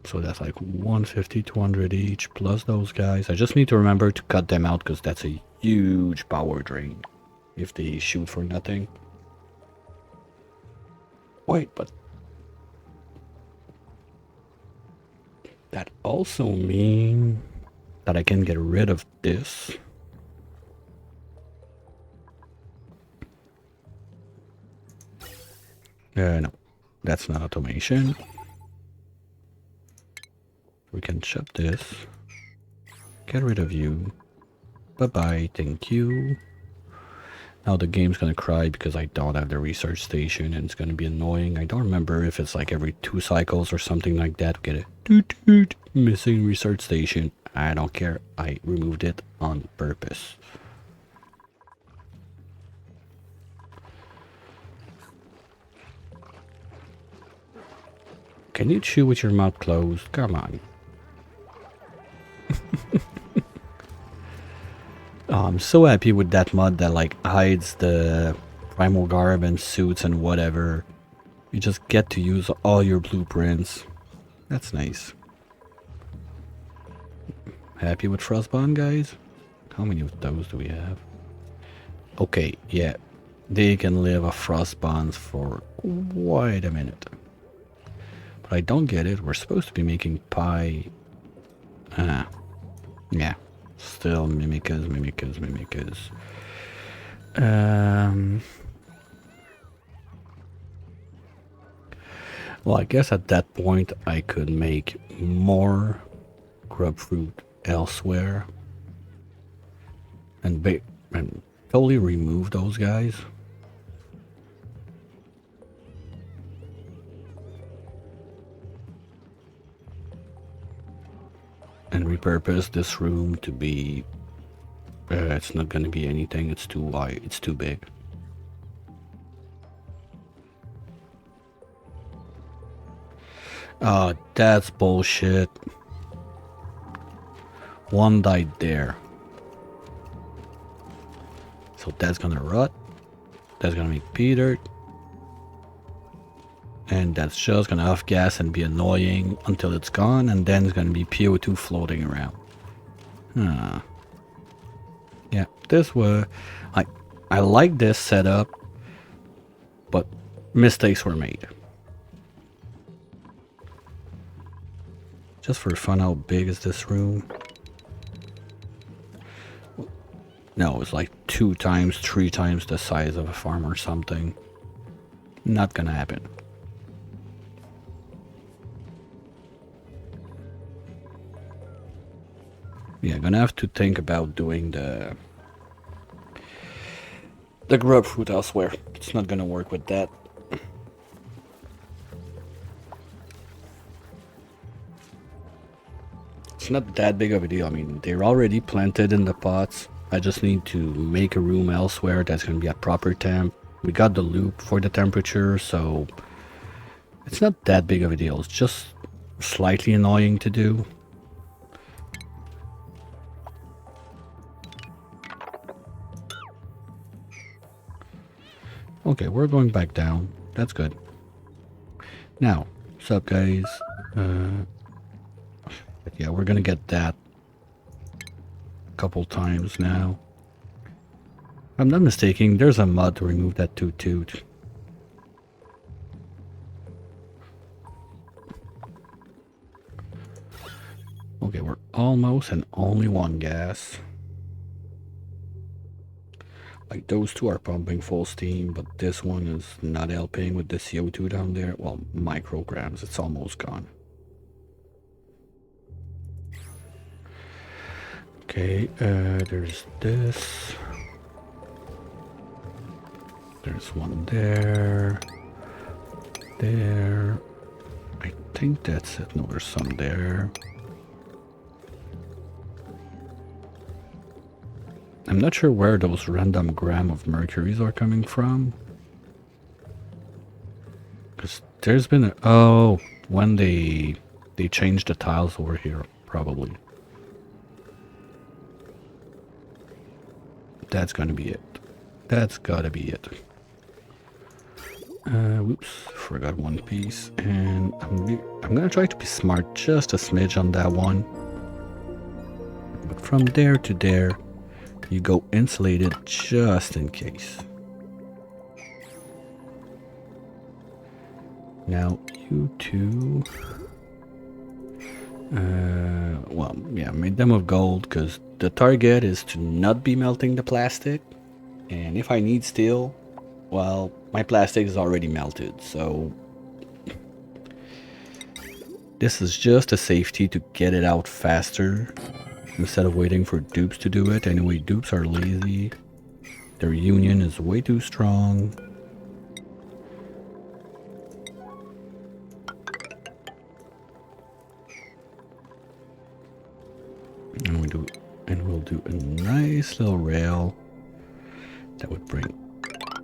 [SPEAKER 1] So that's like 150, 200 each, plus those guys. I just need to remember to cut them out because that's a huge power drain if they shoot for nothing. Wait, but that also means that I can get rid of this. No, that's not automation. We can shut this. Get rid of you. Bye-bye, thank you. Now the game's gonna cry because I don't have the research station and it's gonna be annoying. I don't remember if it's like every 2 cycles or something like that. We get a toot toot missing research station. I don't care. I removed it on purpose. Can you chew with your mouth closed? Come on. Oh, I'm so happy with that mod that like hides the primal garb and suits and whatever. You just get to use all your blueprints. That's nice. Happy with Frostbond, guys? How many of those do we have? Okay, yeah. They can live off Frostbonds for quite a minute. But I don't get it. We're supposed to be making pie. Yeah. Still mimicas. Well, I guess at that point I could make more grub fruit elsewhere and totally remove those guys. And repurpose this room to be it's not going to be anything. It's too wide. It's too big. That's bullshit. One died there. So that's gonna rot. That's gonna make pea dirt. And that's just gonna off gas and be annoying until it's gone, and then it's gonna be PO2 floating around. Yeah, this was... I like this setup, but mistakes were made. Just for fun, how big is this room? No, it's like 2 times, 3 times the size of a farm or something. Not gonna happen. Yeah, gonna have to think about doing the grub fruit elsewhere. It's not gonna work with that. It's not that big of a deal. I mean, they're already planted in the pots. I just need to make a room elsewhere that's gonna be at proper temp. We got the loop for the temperature, so it's not that big of a deal. It's just slightly annoying to do. Okay, we're going back down. That's good. Now, what's up, guys? Yeah, we're gonna get that a couple times now. If I'm not mistaken, there's a mod to remove that toot. Okay, we're almost and only 1 gas. Like, those 2 are pumping full steam, but this one is not helping with the CO2 down there. Well, micrograms, it's almost gone. Okay, there's this. There's one there. There. I think that's it. No, there's some there. I'm not sure where those random gram of mercuries are coming from. Because there's been a... Oh, when they they changed the tiles over here, probably. That's gonna be it. That's gotta be it. Whoops, forgot one piece. And I'm gonna try to be smart just a smidge on that one. But from there to there, you go insulated just in case. Now, you two... well, yeah, made them of gold, because the target is to not be melting the plastic. And if I need steel, well, my plastic is already melted, so... This is just a safety to get it out faster, instead of waiting for dupes to do it. Anyway, dupes are lazy. Their union is way too strong. And we'll do a nice little rail that would bring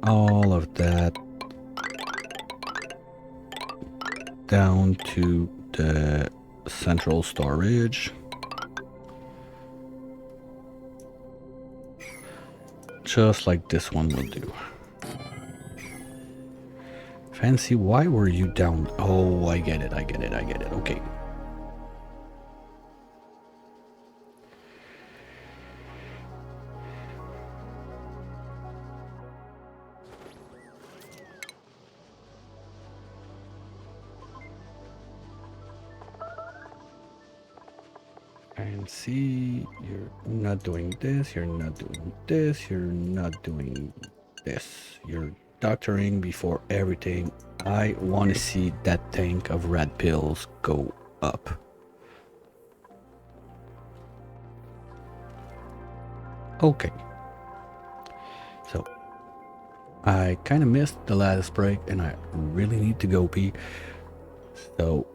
[SPEAKER 1] all of that down to the central storage. Just like this one will do. Fancy, why were you down? Oh, I get it, I get it, I get it. Okay. And see, you're not doing this, you're not doing this, you're not doing this. You're doctoring before everything. I want to see that tank of red pills go up. Okay. So, I kind of missed the last break and I really need to go pee. So,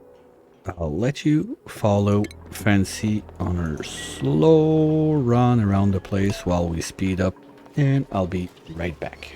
[SPEAKER 1] I'll let you follow Fancy on her slow run around the place while we speed up, and I'll be right back.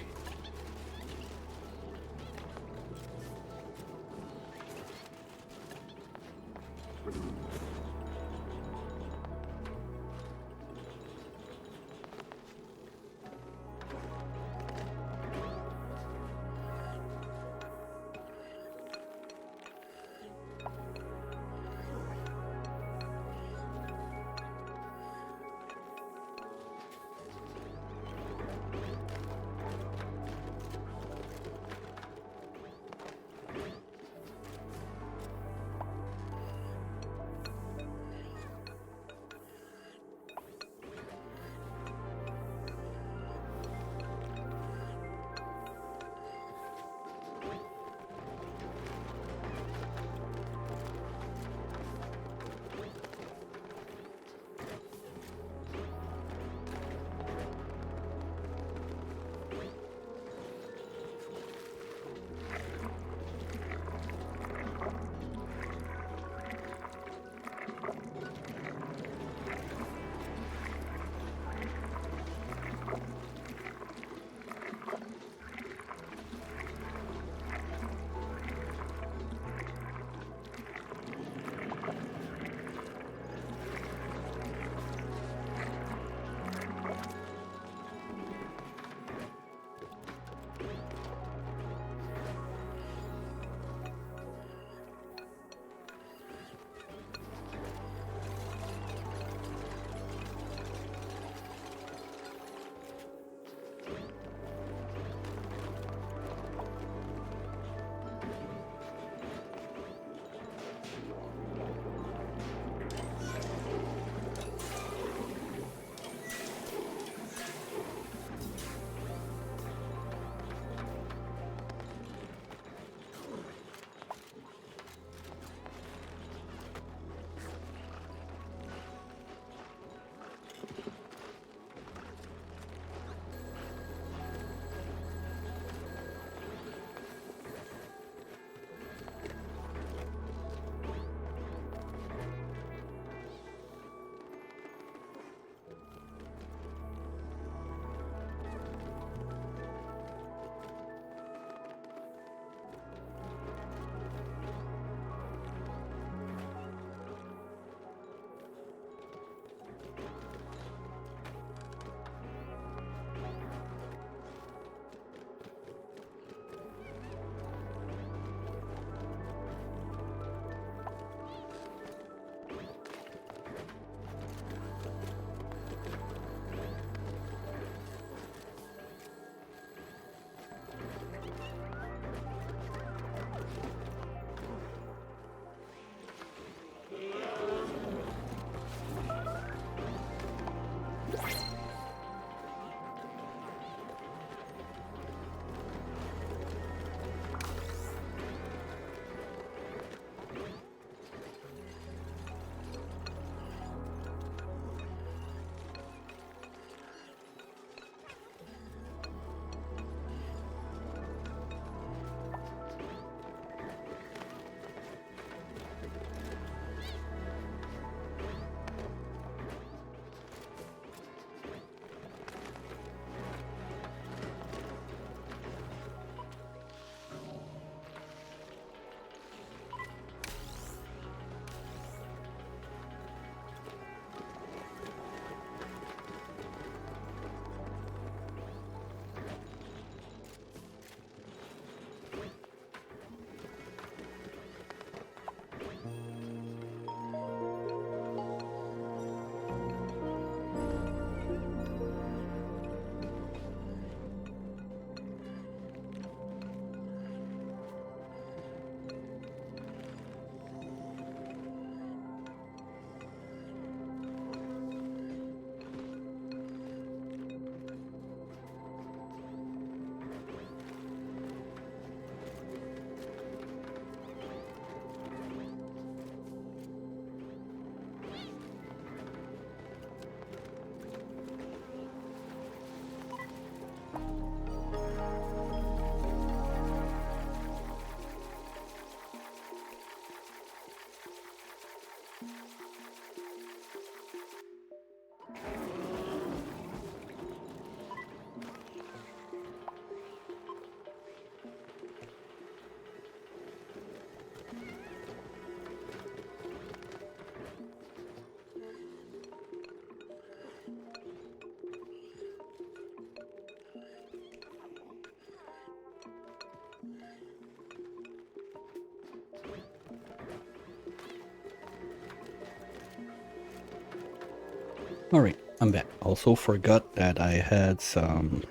[SPEAKER 1] Alright, I'm back. Also forgot that I had some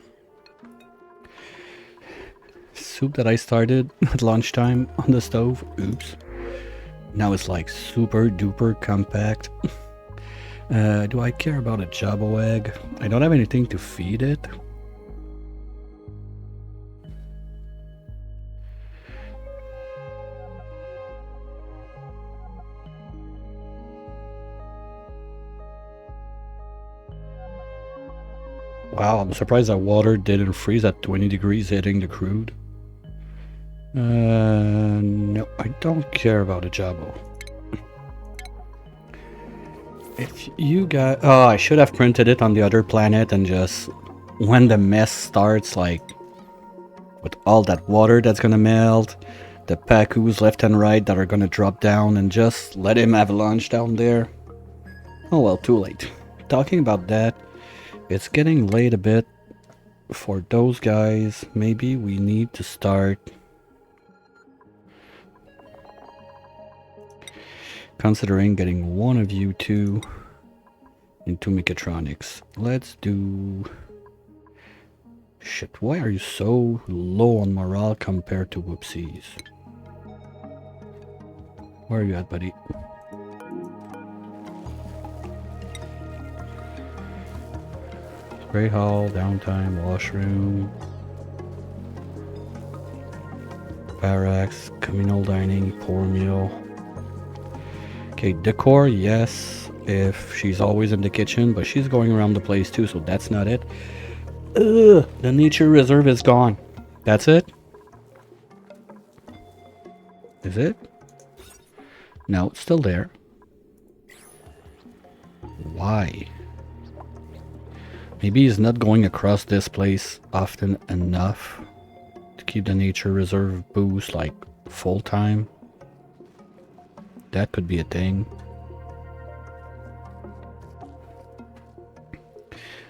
[SPEAKER 1] soup that I started at lunchtime on the stove. Oops. Now it's like super duper compact. Do I care about a Jabbo egg? I don't have anything to feed it. Wow, I'm surprised that water didn't freeze at 20 degrees hitting the crude. No, I don't care about a Jabbo. If you got... Oh, I should have printed it on the other planet and just... When the mess starts, like... With all that water that's gonna melt, the Pacus left and right that are gonna drop down, and just let him have lunch down there. Oh well, too late. Talking about that, it's getting late a bit for those guys. Maybe we need to start considering getting one of you two into mechatronics. Let's do... Shit, why are you so low on morale compared to Whoopsies? Where are you at, buddy? Spray hall, downtime, washroom, barracks, communal dining, poor meal. Okay, decor, yes, if she's always in the kitchen, but she's going around the place too, so that's not it. Ugh, the nature reserve is gone. That's it? Is it? No, it's still there. Why? Maybe he's not going across this place often enough to keep the nature reserve boost like full time. That could be a thing.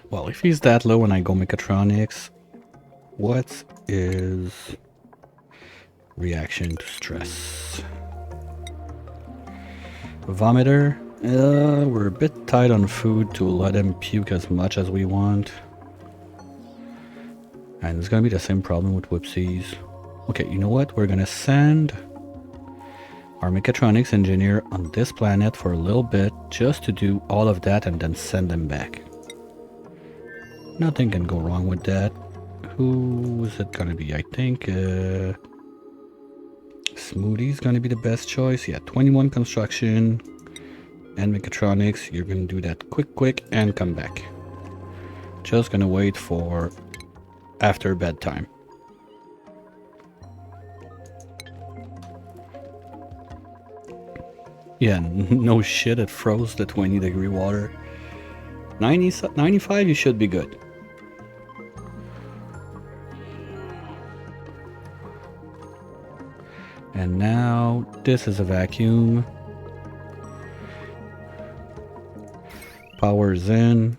[SPEAKER 1] Well, if he's that low and I go mechatronics, what is reaction to stress? Vomiter? We're a bit tight on food to let him puke as much as we want. And it's gonna be the same problem with Whoopsies. Okay, you know what? We're gonna send our mechatronics engineer on this planet for a little bit just to do all of that and then send them back. Nothing can go wrong with that. Who is it gonna be? I think Smoothie's gonna be the best choice. Yeah, 21 construction and mechatronics. You're gonna do that quick and come back. Just gonna wait for after bedtime. Yeah, no shit, it froze the 20-degree water. 95, you should be good. And now, this is a vacuum. Power's in.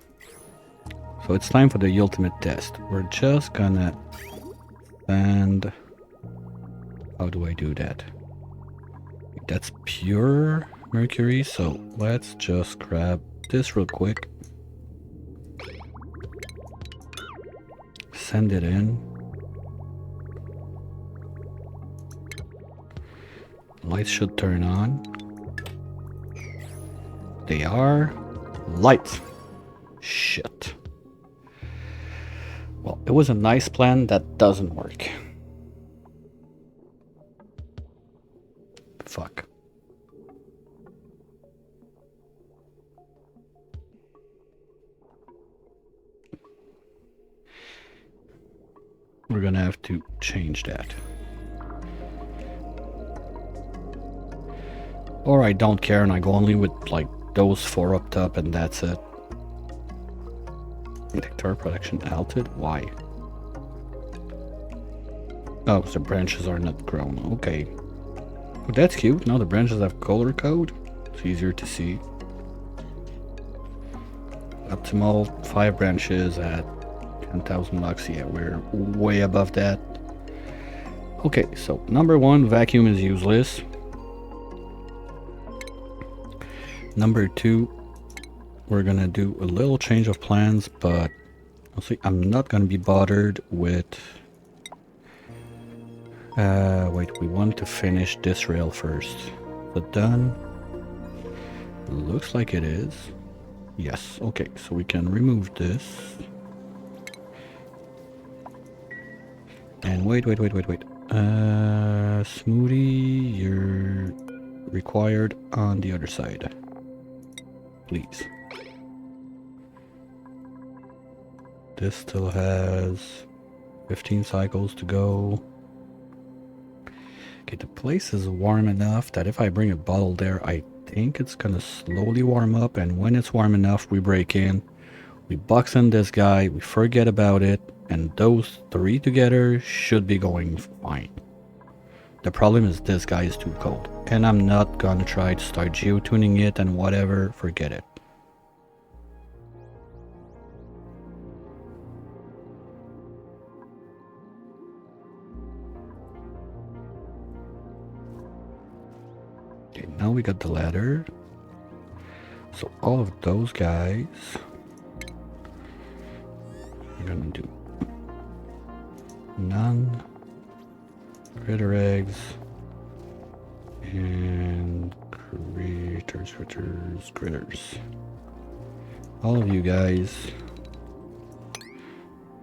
[SPEAKER 1] So it's time for the ultimate test. We're just gonna... And... How do I do that? That's pure mercury, so let's just grab this real quick. Send it in. Lights should turn on. They are. Lights. Shit. Well, it was a nice plan that doesn't work. Fuck. We're gonna have to change that. Or I don't care and I go only with like those 4 up top and that's it. Nectar production altered? Why? Oh, the branches are not grown. Okay. Well, that's cute. Now the branches have color code. It's easier to see. Optimal 5 branches at 10,000 lux. Yeah, we're way above that. Okay, so number 1, vacuum is useless. Number 2, we're gonna do a little change of plans, but honestly, I'm not gonna be bothered with... wait, we want to finish this rail first. Is it done? Looks like it is. Yes, okay, so we can remove this. And wait. Smoothie, you're required on the other side. Please. This still has 15 cycles to go. Okay, the place is warm enough that if I bring a bottle there, I think it's gonna slowly warm up, and when it's warm enough, we break in, we box in this guy, we forget about it, and those 3 together should be going fine. The problem is this guy is too cold, and I'm not gonna try to start geotuning it and whatever, forget it. Okay, now we got the ladder. So all of those guys, we're gonna do none, critter eggs, and critters. All of you guys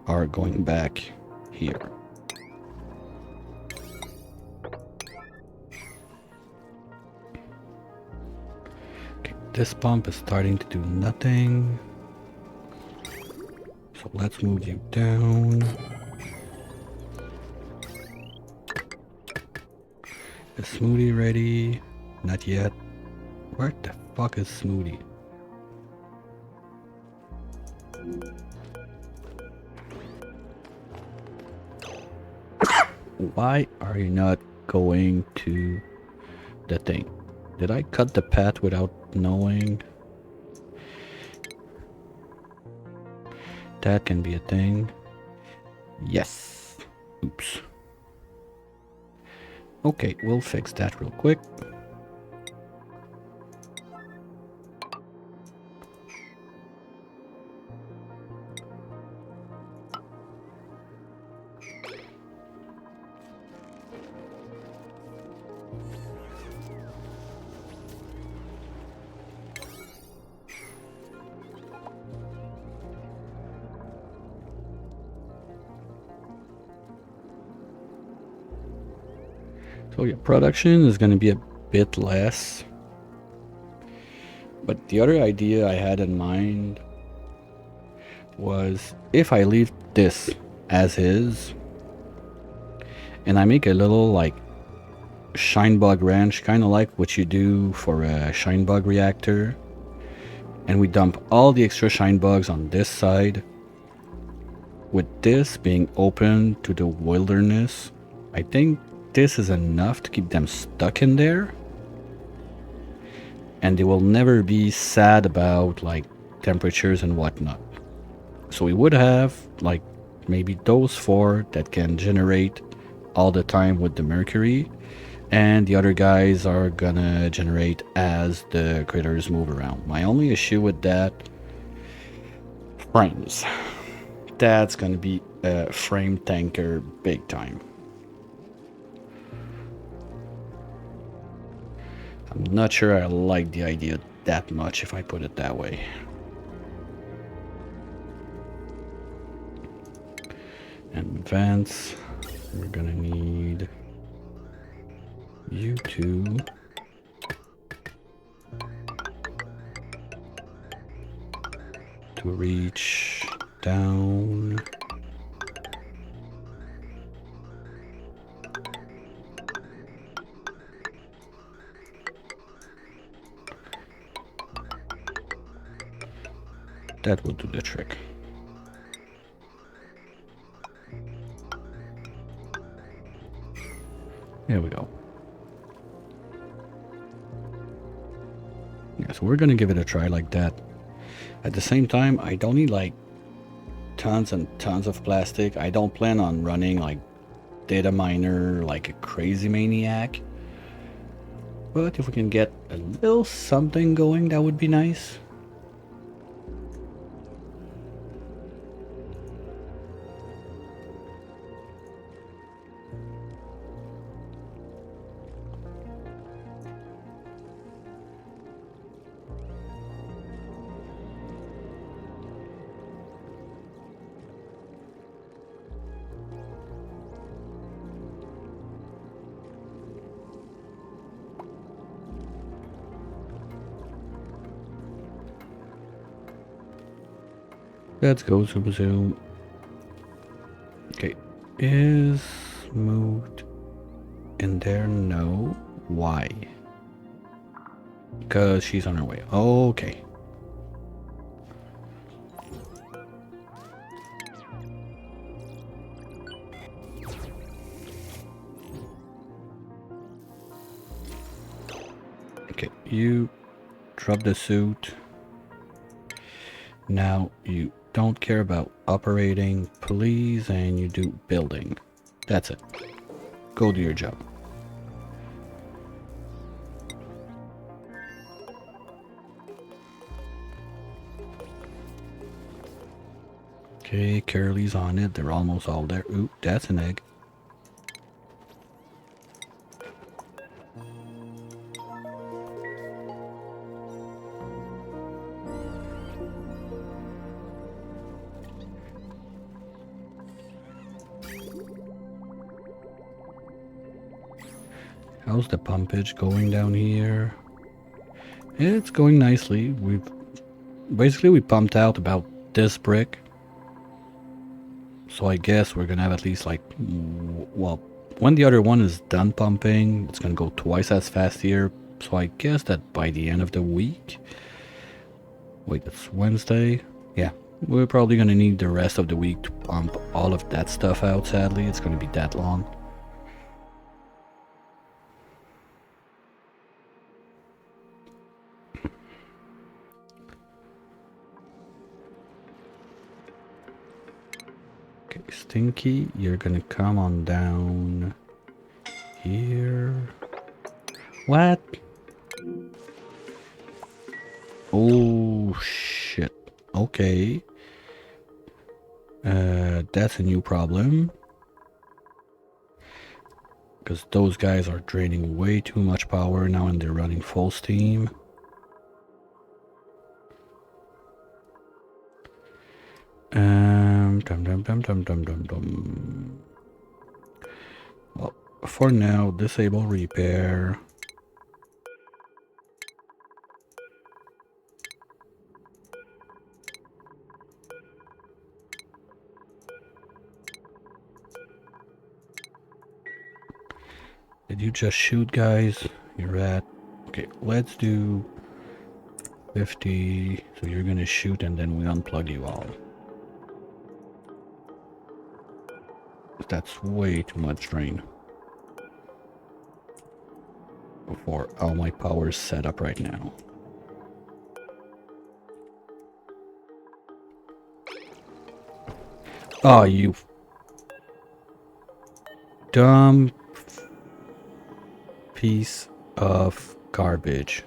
[SPEAKER 1] are going back here. Okay, this pump is starting to do nothing. So let's move you down. Is Smoothie ready? Not yet. Where the fuck is Smoothie? Why are you not going to the thing? Did I cut the path without knowing? That can be a thing. Yes. Oops. Okay, we'll fix that real quick. So yeah, production is going to be a bit less. But the other idea I had in mind was if I leave this as is and I make a little like Shinebug ranch, kind of like what you do for a Shinebug reactor, and we dump all the extra Shinebugs on this side, with this being open to the wilderness, I think this is enough to keep them stuck in there, and they will never be sad about like temperatures and whatnot. So we would have like maybe those 4 that can generate all the time with the mercury, and the other guys are gonna generate as the critters move around. My only issue with that, frames. That's gonna be a frame tanker big time. I'm not sure I like the idea that much, if I put it that way. And vents, we're gonna need you 2 to reach down. That will do the trick. There we go. Yeah, so we're gonna give it a try like that. At the same time, I don't need like tons and tons of plastic. I don't plan on running like data miner like a crazy maniac. But if we can get a little something going, that would be nice. Let's go super zoom. Okay, is moved in there? No. Why? Because she's on her way. Okay. Okay, you drop the suit. Now you don't care about operating police and you do building. That's it. Go do your job. Okay, Curly's on it. They're almost all there. Ooh, that's an egg. How's the pumpage going down here? It's going nicely. We pumped out about this brick. So I guess we're gonna have at least like, well, when the other one is done pumping, it's gonna go twice as fast here. So I guess that by the end of the week, wait, it's Wednesday. Yeah, we're probably gonna need the rest of the week to pump all of that stuff out. Sadly, it's gonna be that long. Okay, Stinky, you're gonna come on down here. What? Oh shit. Okay. That's a new problem. Because those guys are draining way too much power now and they're running full steam. Well, for now, disable repair. Did you just shoot, guys? You're at... Okay, let's do 50. So you're gonna shoot and then we unplug you all. That's way too much drain. Before all my power is set up right now. Oh, you dumb piece of garbage.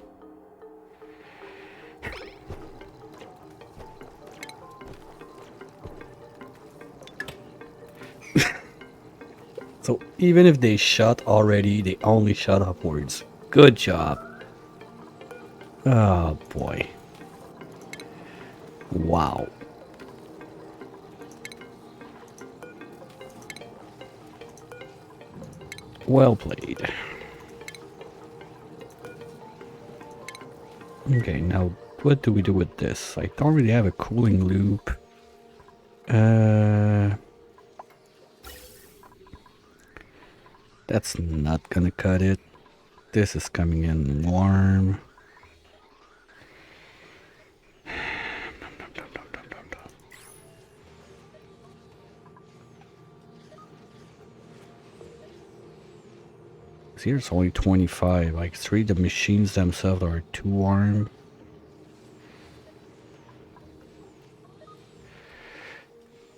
[SPEAKER 1] So even if they shot already, they only shot upwards. Good job. Oh boy. Wow. Well played. Okay, now what do we do with this? I don't really have a cooling loop. That's not gonna cut it. This is coming in warm. here it's only 25. Like, 3, the machines themselves are too warm.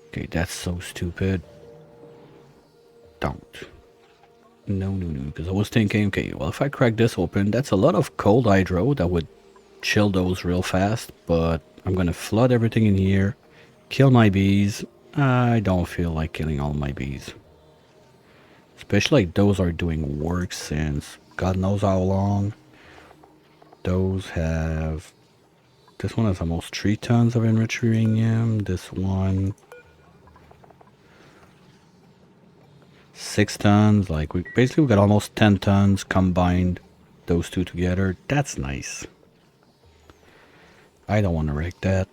[SPEAKER 1] Okay, that's so stupid. Don't. No, no, no. Because I was thinking, okay, well, if I crack this open, that's a lot of cold hydro that would chill those real fast. But I'm gonna flood everything in here, kill my bees. I don't feel like killing all my bees. Especially like those are doing work since God knows how long. Those have... This one has almost 3 tons of enriched uranium. This one... 6 tons. Like, we got almost 10 tons combined. Those two together. That's nice. I don't want to wreck that.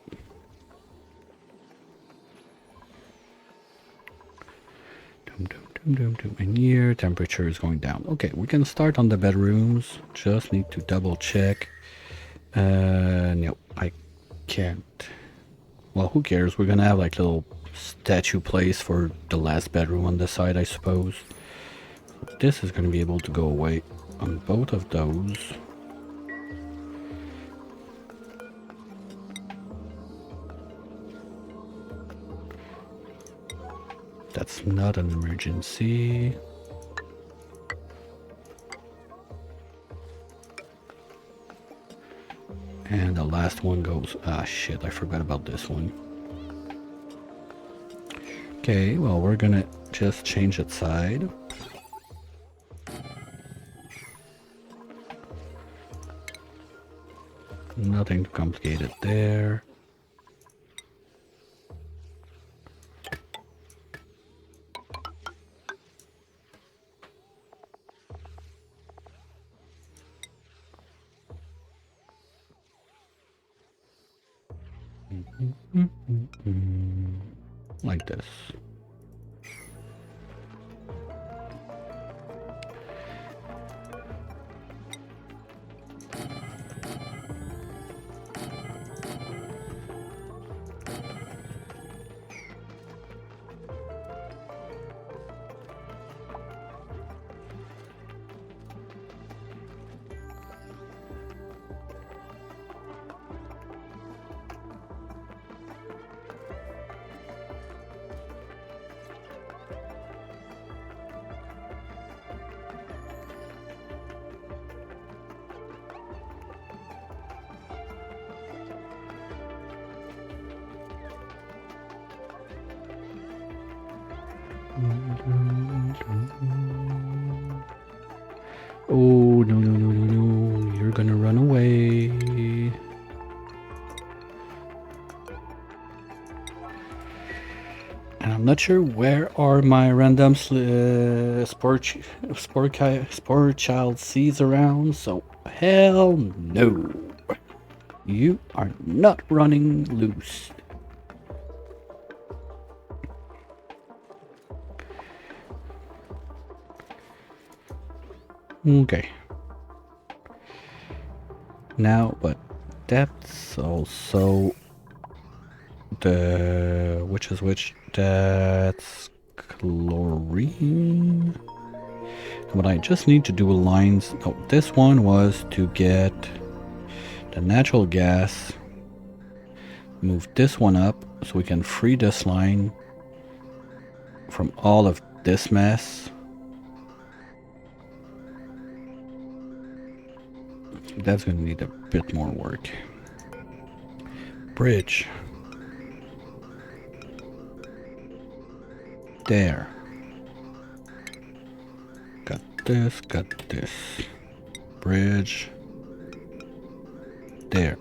[SPEAKER 1] And here, temperature is going down. Okay, we can start on the bedrooms. Just need to double check. No, I can't. Well, who cares? We're gonna have like little statue place for the last bedroom on the side, I suppose. This is gonna be able to go away on both of those. That's not an emergency. And the last one goes... Ah, shit, I forgot about this one. Okay, well, we're gonna just change its side. Nothing too complicated there. Like this. Oh, no, no, no, no, no. You're gonna run away. And I'm not sure where are my random spore child seeds around, so hell no. You are not running loose. Okay. Now, but that's also the... which is which? That's chlorine. But I just need to do lines. Oh, this one was to get the natural gas. Move this one up so we can free this line from all of this mess. That's going to need a bit more work. Bridge. There. Got this, got this. Bridge. There.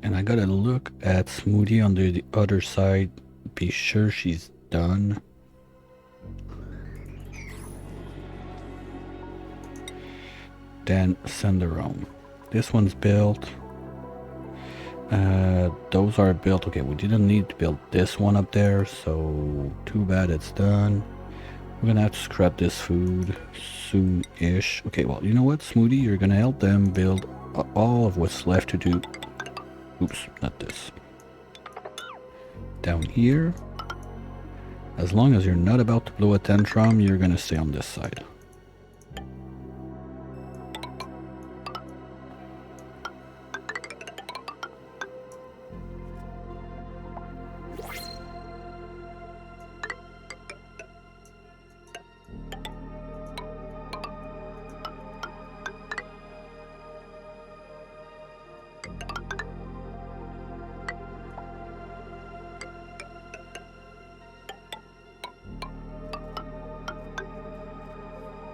[SPEAKER 1] And I gotta look at Smoothie on the other side, be sure she's done. Then send her home. This one's built. Those are built. Okay, we didn't need to build this one up there, so too bad it's done. We're gonna have to scrap this food soon-ish. Okay, well, you know what, Smoothie? You're gonna help them build all of what's left to do. Oops, not this. Down here. As long as you're not about to blow a tantrum, you're gonna stay on this side.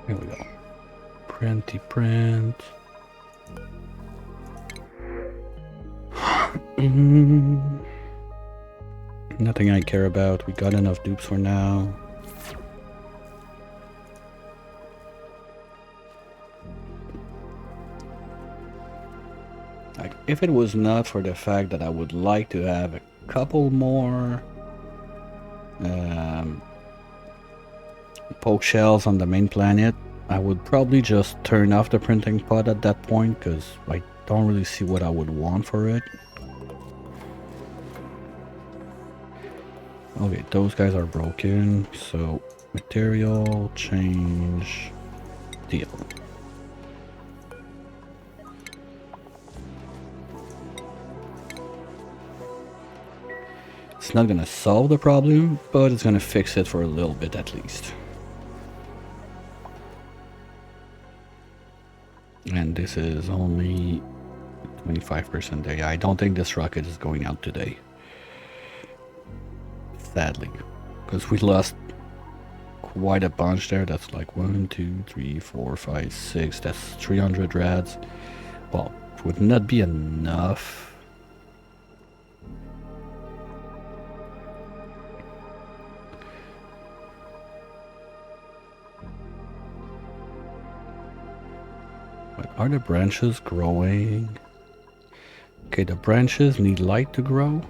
[SPEAKER 1] Here we go. Printy print. Nothing I care about. We got enough dupes for now. Like, if it was not for the fact that I would like to have a couple more poke shells on the main planet, I would probably just turn off the printing pod at that point, because I don't really see what I would want for it. Okay, those guys are broken, so material, change, deal. It's not gonna solve the problem, but it's gonna fix it for a little bit at least. And this is only 25% day. I don't think this rocket is going out today. Sadly. Because we lost quite a bunch there. That's like 1, 2, 3, 4, 5, 6. That's 300 rads. Well, it would not be enough. But are the branches growing? Okay, the branches need light to grow.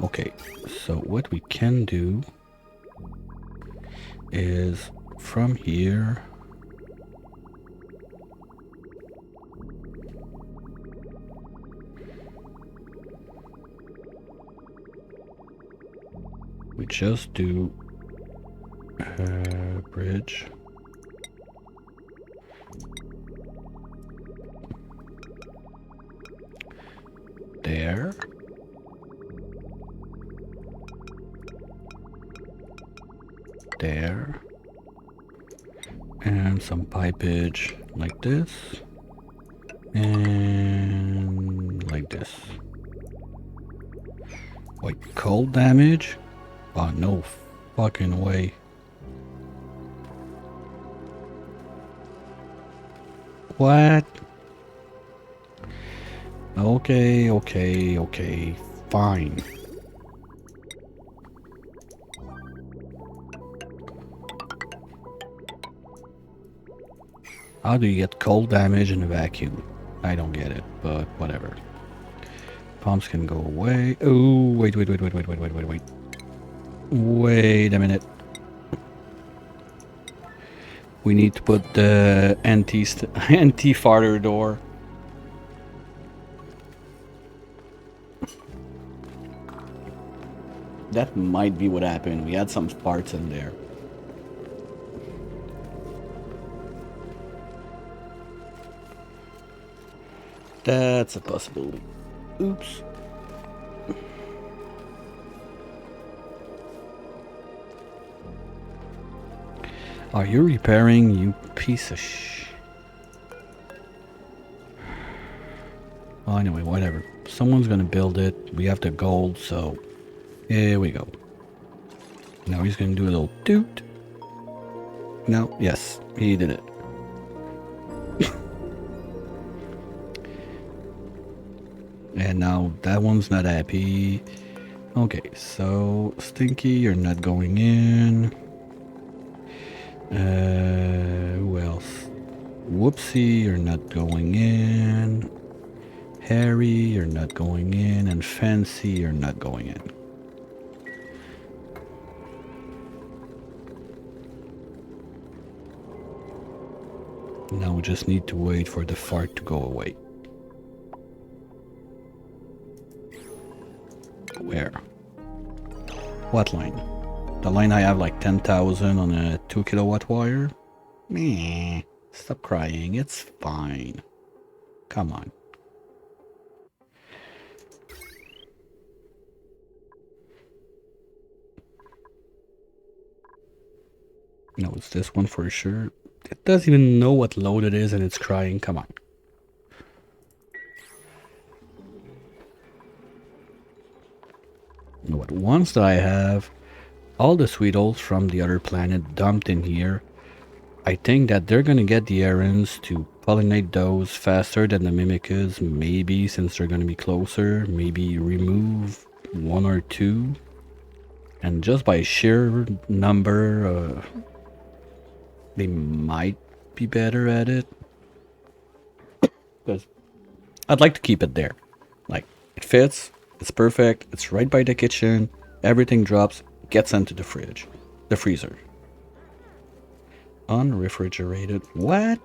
[SPEAKER 1] Okay, so what we can do is from here we just do a bridge. There. There. And some pipage like this. And like this. Wait, cold damage? Oh, no fucking way. What? Okay, fine. How do you get cold damage in a vacuum? I don't get it, but whatever. Pumps can go away. Oh, wait. Wait a minute. We need to put the anti-farther door. That might be what happened. We had some farts in there. That's a possibility. Oops. Are you repairing, you piece of sh... Well, anyway, whatever. Someone's gonna build it. We have the gold, so... Here we go. Now he's gonna do a little toot. No, yes, he did it. And now that one's not happy. Okay, so Stinky, you're not going in. Who else? Whoopsie, you're not going in. Harry, you're not going in. And Fancy, you're not going in. Now we just need to wait for the fart to go away. Where? What line? The line I have like 10,000 on a 2 kilowatt wire? Meh. Stop crying. It's fine. Come on. No, it's this one for sure. It doesn't even know what load it is and it's crying. Come on. But once that I have all the sweet holes from the other planet dumped in here, I think that they're gonna get the errands to pollinate those faster than the Mimikas, maybe, since they're gonna be closer. Maybe remove one or two. And just by sheer number, they might be better at it. Because I'd like to keep it there. Like, it fits, it's perfect, it's right by the kitchen, everything drops, gets into the fridge. The freezer. Unrefrigerated. What?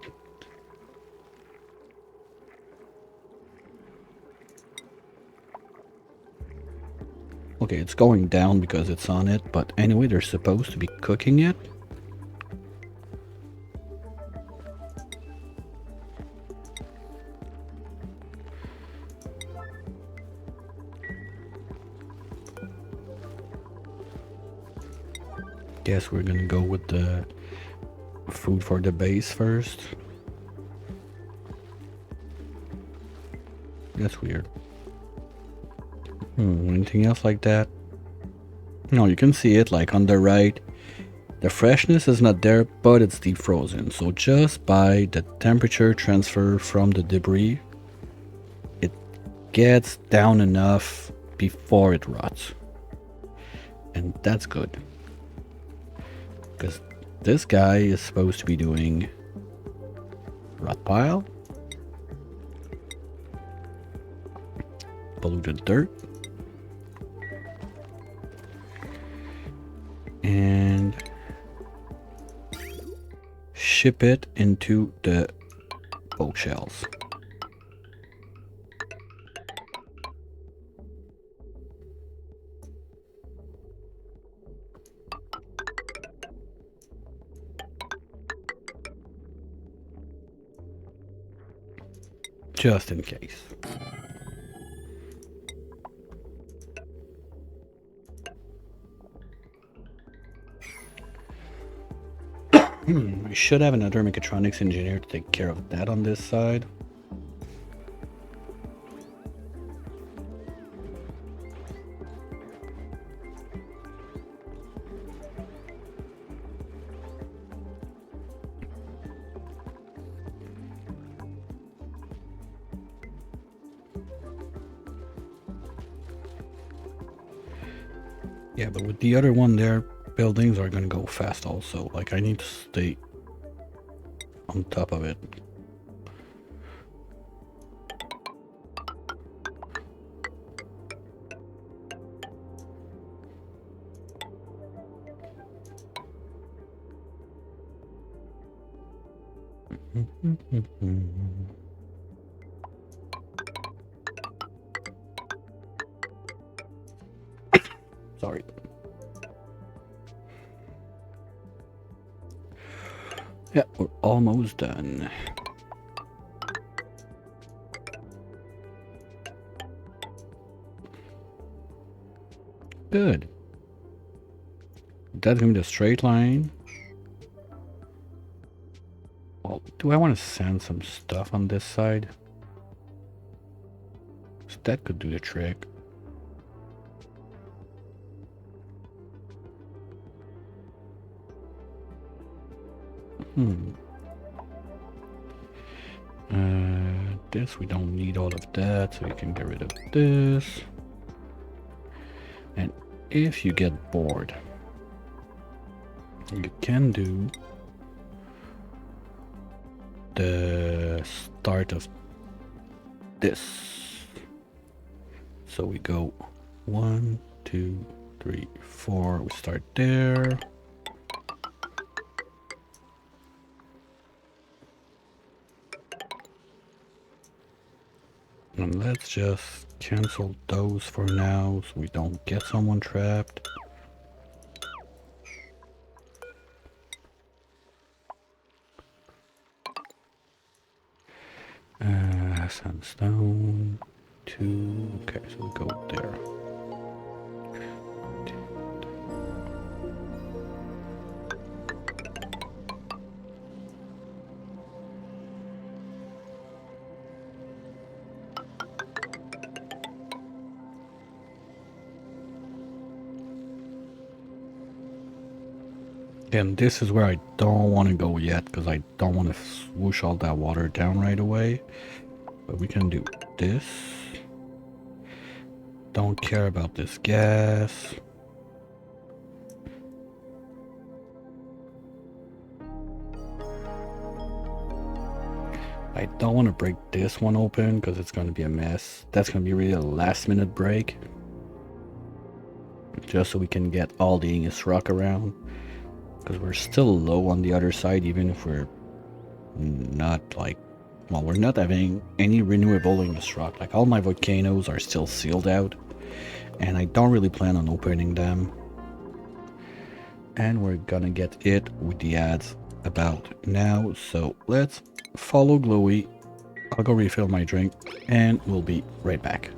[SPEAKER 1] Okay, it's going down because it's on it, but anyway, they're supposed to be cooking it. Guess we're gonna go with the food for the base first. That's weird. Anything else like that? No, you can see it like on the right. The freshness is not there, but it's deep frozen. So just by the temperature transfer from the debris, it gets down enough before it rots. And that's good. Because this guy is supposed to be doing rot pile, polluted dirt, and ship it into the boat shells. Just in case. We should have another mechatronics engineer to take care of that on this side. Yeah, but with the other one there, buildings are gonna go fast also. Like, I need to stay on top of it. Sorry. Yeah, we're almost done. Good. That's gonna be the straight line. Well, do I want to sand some stuff on this side? So that could do the trick. This, we don't need all of that, so we can get rid of this. And if you get bored, you can do the start of this. So we go 1, 2, 3, 4. We start there. And let's just cancel those for now so we don't get someone trapped. Sandstone. 2. Okay, so we go there. And this is where I don't want to go yet, because I don't want to swoosh all that water down right away. But we can do this. Don't care about this gas. I don't want to break this one open because it's going to be a mess. That's going to be really a last minute break. Just so we can get all the Igneous rock around. Because we're still low on the other side, even if we're not like... Well, we're not having any renewable Igneous rock. Like, all my volcanoes are still sealed out. And I don't really plan on opening them. And we're gonna get it with the ads about now. So let's follow Glowy. I'll go refill my drink and we'll be right back.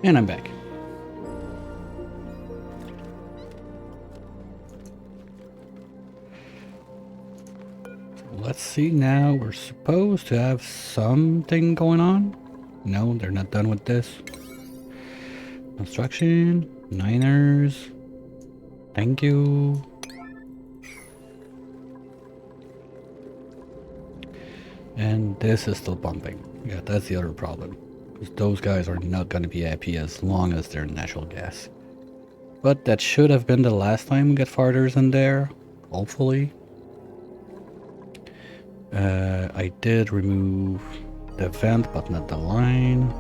[SPEAKER 1] And I'm back. Let's see now. We're supposed to have something going on. No, they're not done with this. Construction. Niners. Thank you. And this is still pumping. Yeah, that's the other problem. Because those guys are not going to be happy as long as they're natural gas. But that should have been the last time we get farters in there. Hopefully. I did remove the vent, but not the line.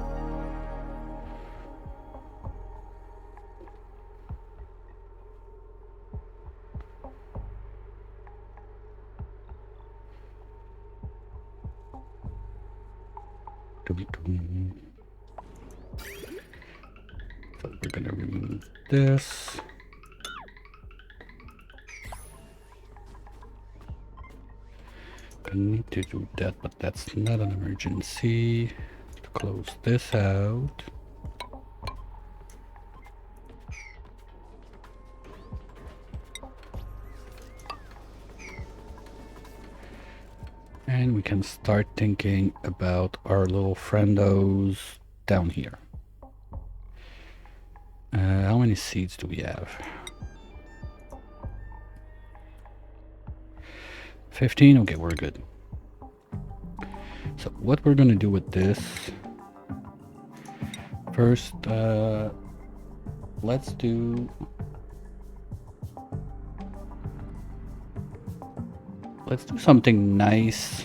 [SPEAKER 1] So we're gonna remove this. I need to do that, but that's not an emergency. To close this out. And we can start thinking about our little friendos down here. How many seeds do we have? 15? Okay, we're good. So what we're gonna do with this, first, let's do something nice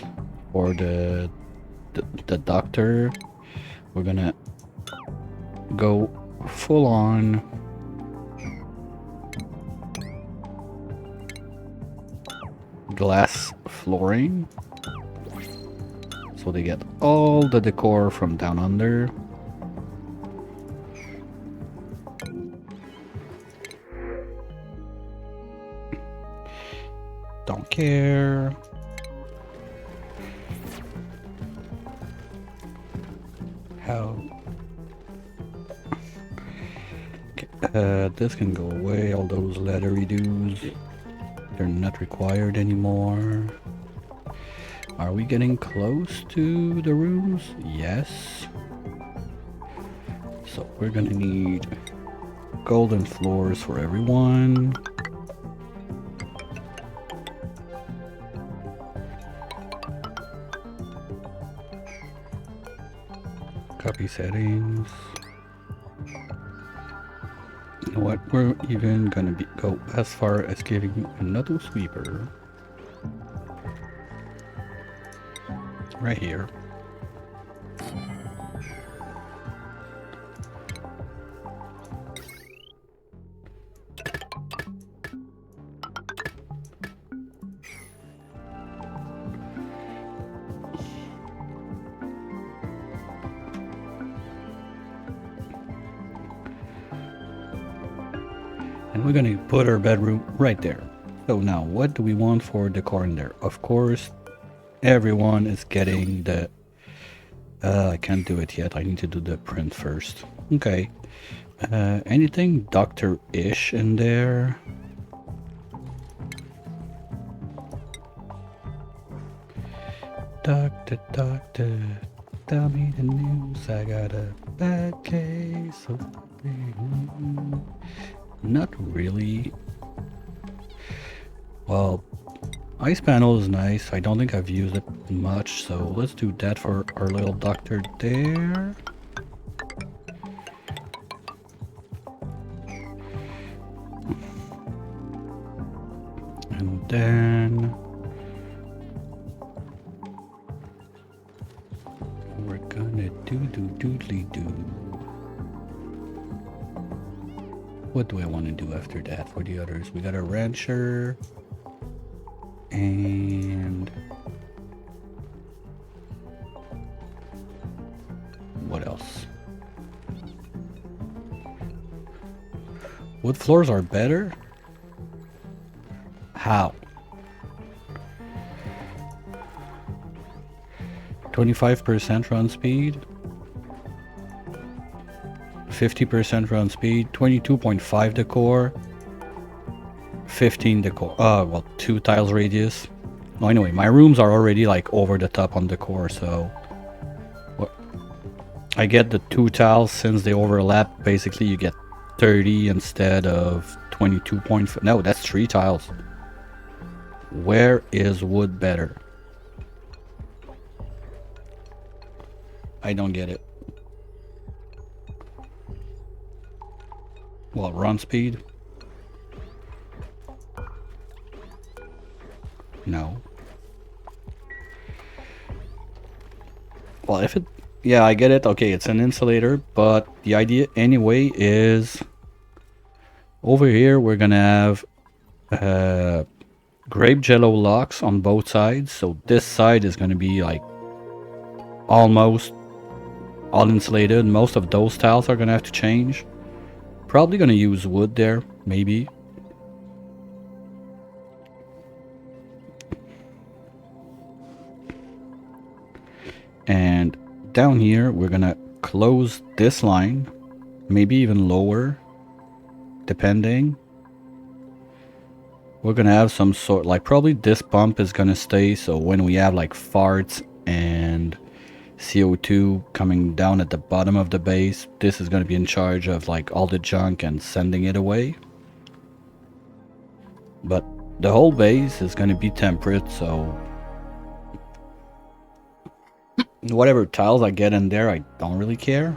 [SPEAKER 1] for the doctor. We're gonna go full on glass flooring, so they get all the decor from down under. Don't care. How? Okay, this can go away. All those leathery dudes, they're not required anymore. Are we getting close to the rooms? Yes. So we're gonna need golden floors for everyone. Copy settings. You know what? We're even gonna go as far as giving another sweeper right here. And we're gonna put our bedroom right there. So now, what do we want for decor in there? Of course, everyone is getting the... I can't do it yet. I need to do the print first. Okay. Anything doctor-ish in there? Doctor, doctor, tell me the news. I got a bad case of... Not really. Well, ice panel is nice. I don't think I've used it much, so let's do that for our little doctor there. And then we're gonna do. What do I want to do after that for the others? We got a rancher and what else? Wood floors are better? How? 25% run speed? 50% run speed, 22.5 decor, 15 decor. Well, 2 tiles radius. No, anyway, my rooms are already like over the top on decor, so I get the 2 tiles since they overlap. Basically, you get 30 instead of 22.5. No, that's 3 tiles. Where is wood better? I don't get it. Well, run speed? No. Well, if it... Yeah, I get it. Okay, it's an insulator, but the idea anyway is... Over here, we're gonna have grape jello locks on both sides. So this side is gonna be like almost all insulated. Most of those tiles are gonna have to change. Probably gonna use wood there, maybe. And down here, we're gonna close this line, maybe even lower, depending. We're gonna have some sort, like probably this pump is gonna stay, so when we have like farts and CO2 coming down at the bottom of the base, this is gonna be in charge of like all the junk and sending it away. But the whole base is gonna be temperate, so whatever tiles I get in there, I don't really care.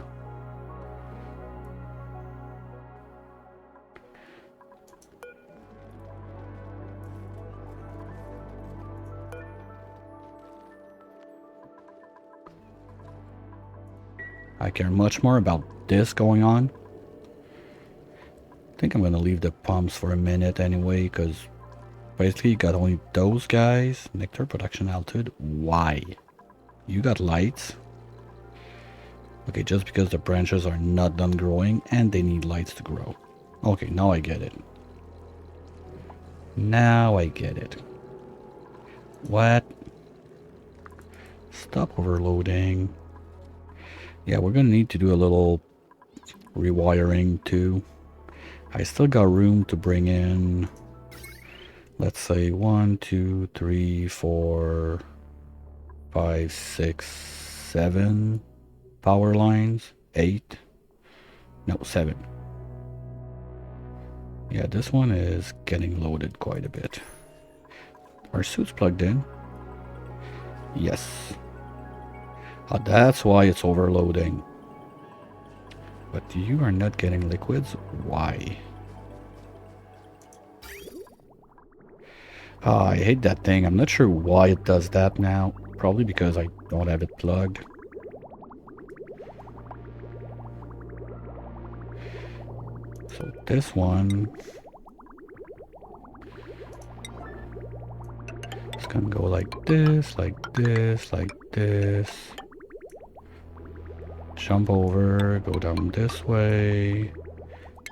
[SPEAKER 1] I care much more about this going on. I think I'm gonna leave the pumps for a minute anyway, because basically you got only those guys. Nectar production altitude. Why? You got lights. Okay, just because the branches are not done growing and they need lights to grow. Okay, now I get it. Now I get it. What? Stop overloading. Yeah, we're gonna need to do a little rewiring too. I still got room to bring in, let's say 1, 2, 3, 4, 5, 6, 7 power lines. 8. No, 7. Yeah, this one is getting loaded quite a bit. Are suits plugged in? Yes. That's why it's overloading. But you are not getting liquids. Why? I hate that thing. I'm not sure why it does that now. Probably because I don't have it plugged. So this one... it's gonna go like this, like this, like this. Jump over, go down this way.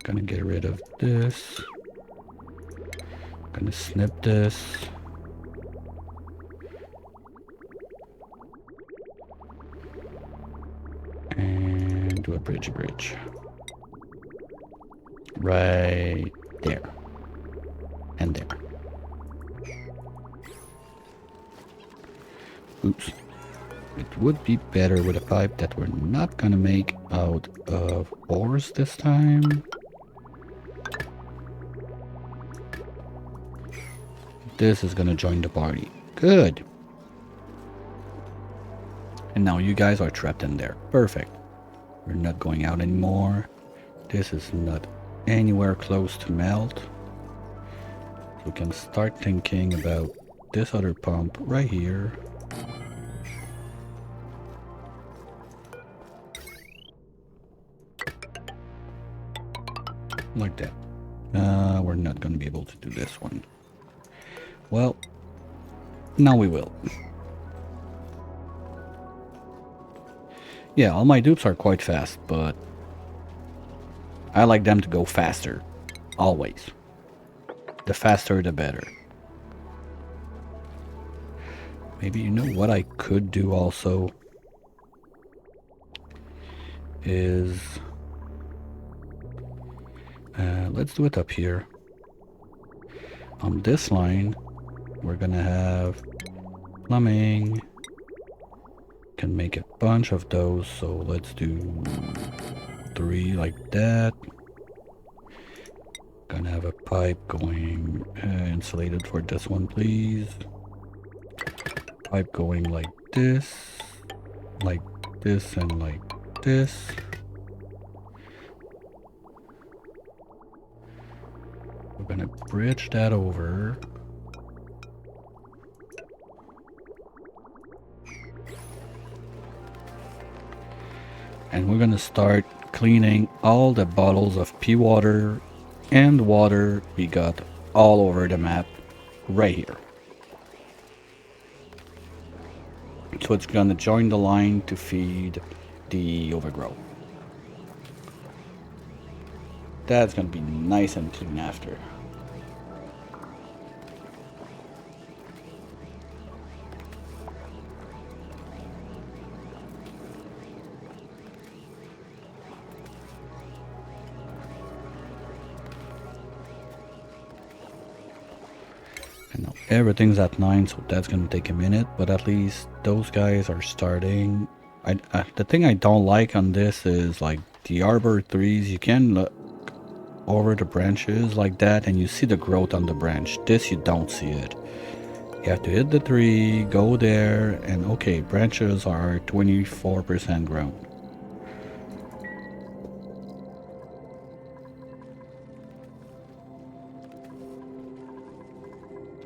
[SPEAKER 1] Gonna get rid of this. Gonna snip this. And do a bridge. Right there. And there. Oops. It would be better with a pipe that we're not gonna make out of ores this time. This is gonna join the party. Good. And now you guys are trapped in there. Perfect. We're not going out anymore. This is not anywhere close to melt. So we can start thinking about this other pump right here. Like that. We're not going to be able to do this one. Well, now we will. Yeah, all my dupes are quite fast, but I like them to go faster. Always. The faster, the better. Maybe you know what I could do also is... Let's do it up here. On this line, we're gonna have plumbing. Can make a bunch of those, so let's do 3 like that. Gonna have a pipe going insulated for this one, please. Pipe going like this, and like this. We're gonna bridge that over. And we're gonna start cleaning all the bottles of pea water and water we got all over the map right here. So it's gonna join the line to feed the overgrowth. That's gonna be nice and clean after. And now everything's at 9, so that's gonna take a minute, but at least those guys are starting. The thing I don't like on this is like the arbor trees, you can look over the branches like that and you see the growth on the branch. This, you don't see it. You have to hit the tree, go there, and okay, branches are 24% grown.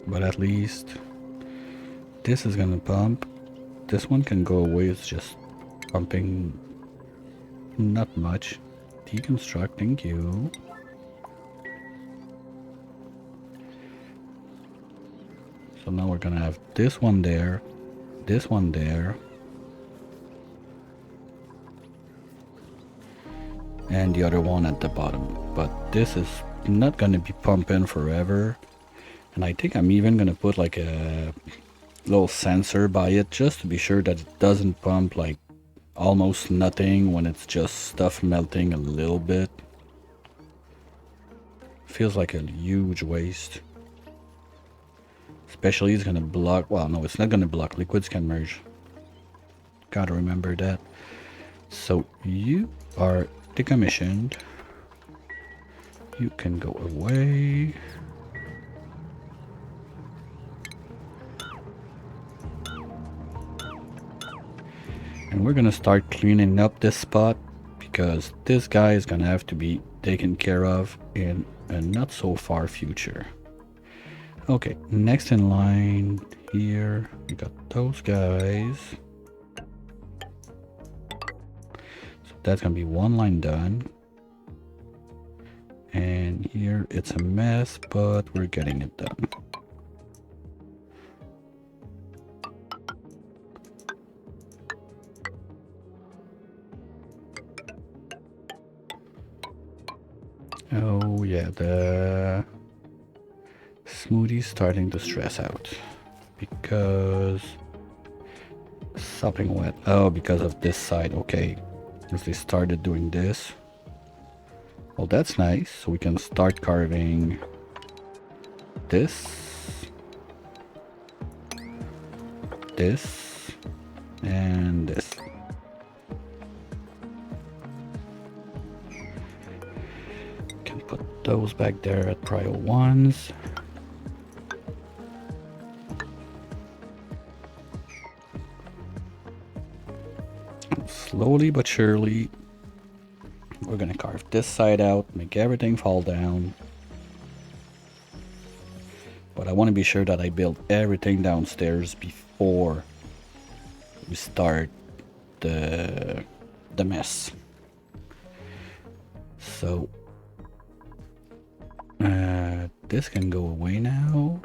[SPEAKER 1] But at least this is gonna pump. This one can go away, it's just pumping not much. Deconstruct, thank you. So now we're gonna have this one there, and the other one at the bottom. But this is not gonna be pumping forever. And I think I'm even gonna put like a little sensor by it just to be sure that it doesn't pump like almost nothing when it's just stuff melting a little bit. Feels like a huge waste. Especially it's gonna block, well no, it's not gonna block, liquids can merge. Gotta remember that. So you are decommissioned. You can go away. And we're gonna start cleaning up this spot because this guy is gonna have to be taken care of in a not so far future. Okay, next in line here, we got those guys. So that's gonna be one line done. And here it's a mess, but we're getting it done. Oh yeah, the smoothie's starting to stress out because something wet. Oh, because of this side. Okay, because they started doing this. Well, that's nice. So we can start carving this, and this. Can put those back there at prio 1s. Slowly but surely, we're gonna carve this side out, make everything fall down. But I want to be sure that I build everything downstairs before we start the mess. So this can go away now.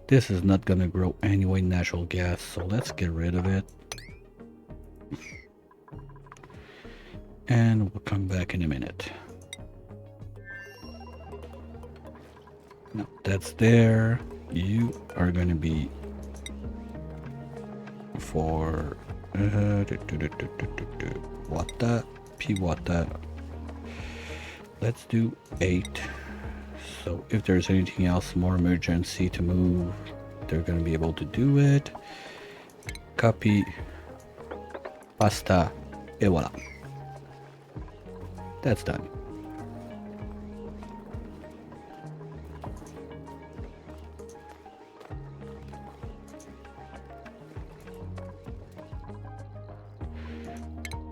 [SPEAKER 1] This is not gonna grow anyway, natural gas, so let's get rid of it. And we'll come back in a minute. No, that's there. You are gonna be for Water, P water. Let's do 8. So if there's anything else more emergency to move, they're gonna be able to do it. Copy, pasta, et voila. That's done.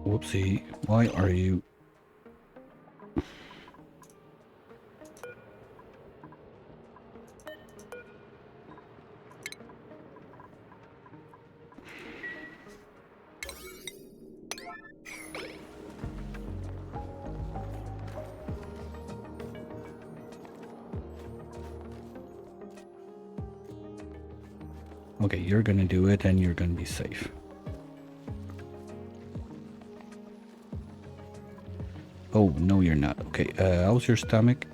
[SPEAKER 1] Whoopsie, why are you... Okay, you're gonna do it and you're gonna be safe. Oh, no you're not. Okay, how's your stomach?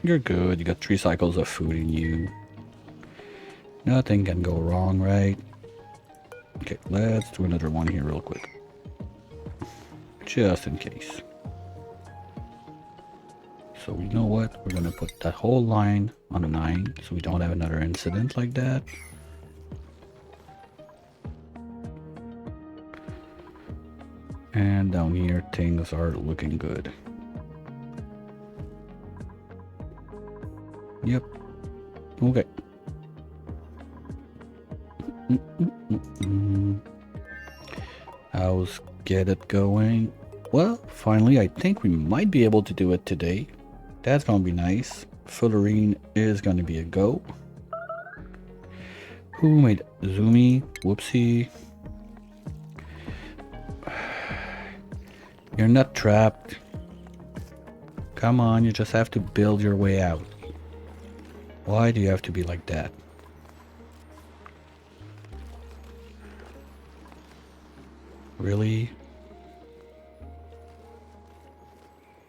[SPEAKER 1] You're good, you got 3 cycles of food in you. Nothing can go wrong, right? Okay, let's do another one here real quick. Just in case. So you know what? We're gonna put that whole line on a 9 so we don't have another incident like that. And down here things are looking good. Yep. Okay. How's get it going? Well, finally I think we might be able to do it today. That's gonna be nice. Fullerene is gonna be a go. Who made Zoomy? Whoopsie. You're not trapped. Come on, you just have to build your way out. Why do you have to be like that? Really?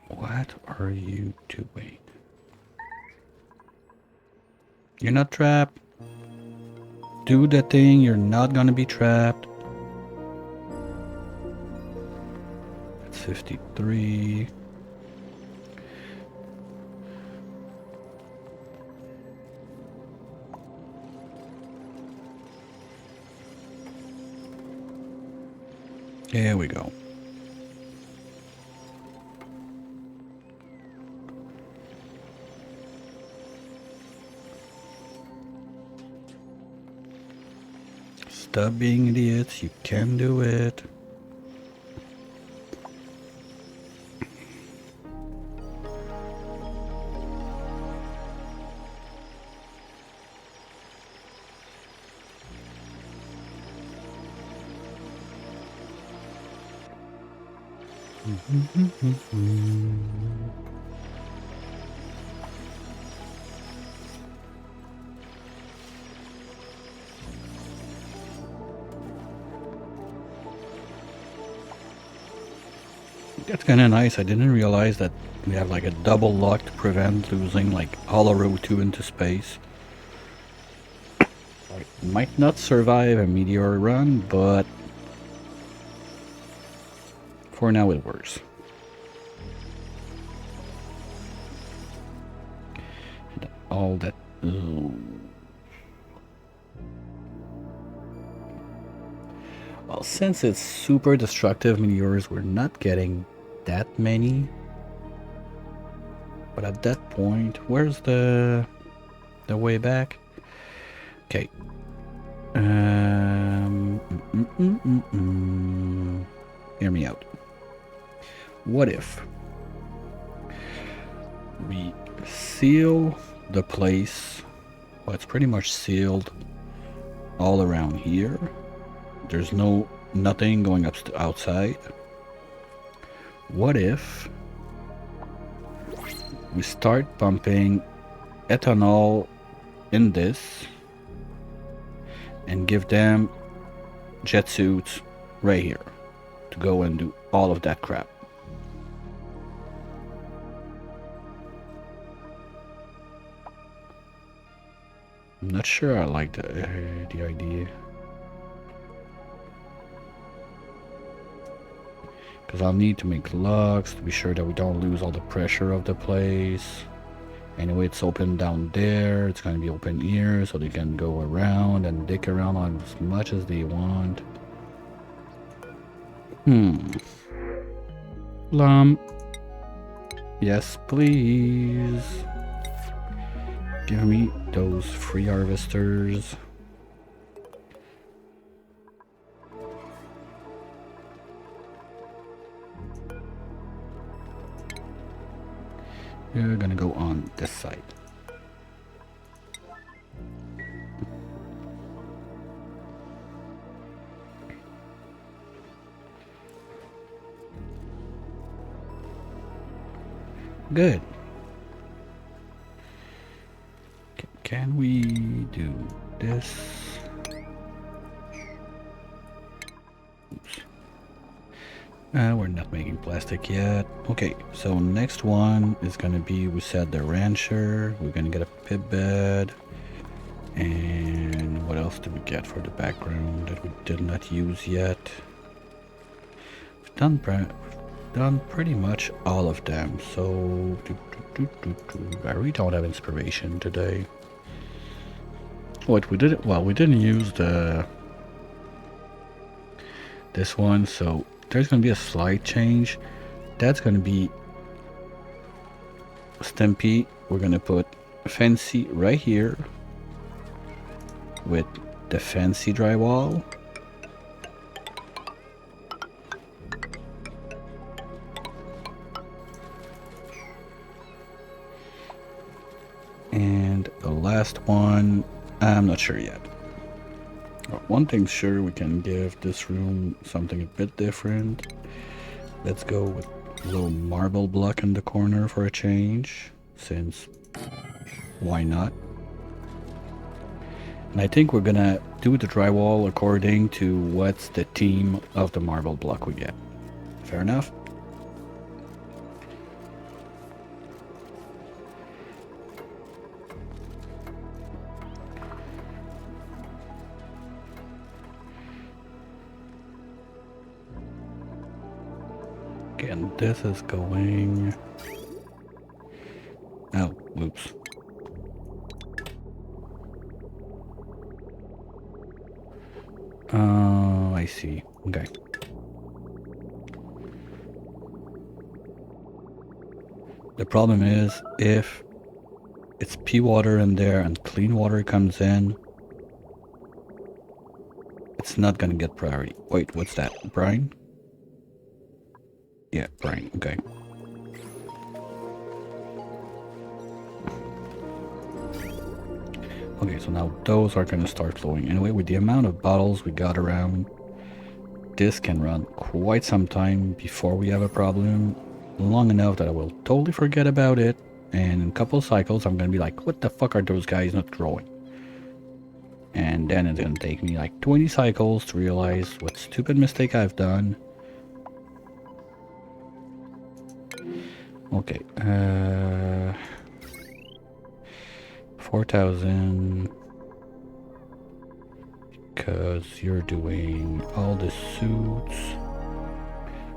[SPEAKER 1] What are you doing? You're not trapped. Do the thing, you're not gonna be trapped. It's 53. There we go. Stop being idiots, you can do it. That's kind of nice. I didn't realize that we have like a double lock to prevent losing like Hollow Road 2 into space. I might not survive a meteor run, but for now it works. And all that... Well, since it's super destructive meteors, we're not getting that many. But at that point, where's the way back? Okay. Hear me out. What if we seal the place? Well, it's pretty much sealed all around here. There's nothing going up outside. What if we start pumping ethanol in this and give them jet suits right here to go and do all of that crap? I'm not sure I like the idea. because I'll need to make locks to be sure that we don't lose all the pressure of the place. Anyway, it's open down there. It's going to be open here, so they can go around and dick around on as much as they want. Lump. Yes, please. Give me those free harvesters. You're gonna go on this side. Good. Can we do this? Oops. We're not making plastic yet. Okay, so next one is gonna be, we said the rancher. We're gonna get a pit bed. And what else did we get for the background that we did not use yet? We've done pretty much all of them, so I really don't have inspiration today. What we did, well, we didn't use this one, so there's gonna be a slight change. That's gonna be Stampy. We're gonna put Fancy right here with the Fancy drywall. And the last one, I'm not sure yet. One thing's sure, we can give this room something a bit different. Let's go with a little marble block in the corner for a change, since why not? And I think we're gonna do the drywall according to what's the theme of the marble block we get. Fair enough? And this is going... Oh, oops. I see. Okay. The problem is, if it's pea water in there and clean water comes in, it's not gonna get priority. Wait, what's that? Brine? Yeah, brine. Okay. Okay, so now those are gonna start flowing. Anyway, with the amount of bottles we got around, this can run quite some time before we have a problem. Long enough that I will totally forget about it, and in a couple of cycles I'm gonna be like, what the fuck are those guys not growing? And then it's gonna take me like 20 cycles to realize what stupid mistake I've done. Okay, 4,000, because you're doing all the suits.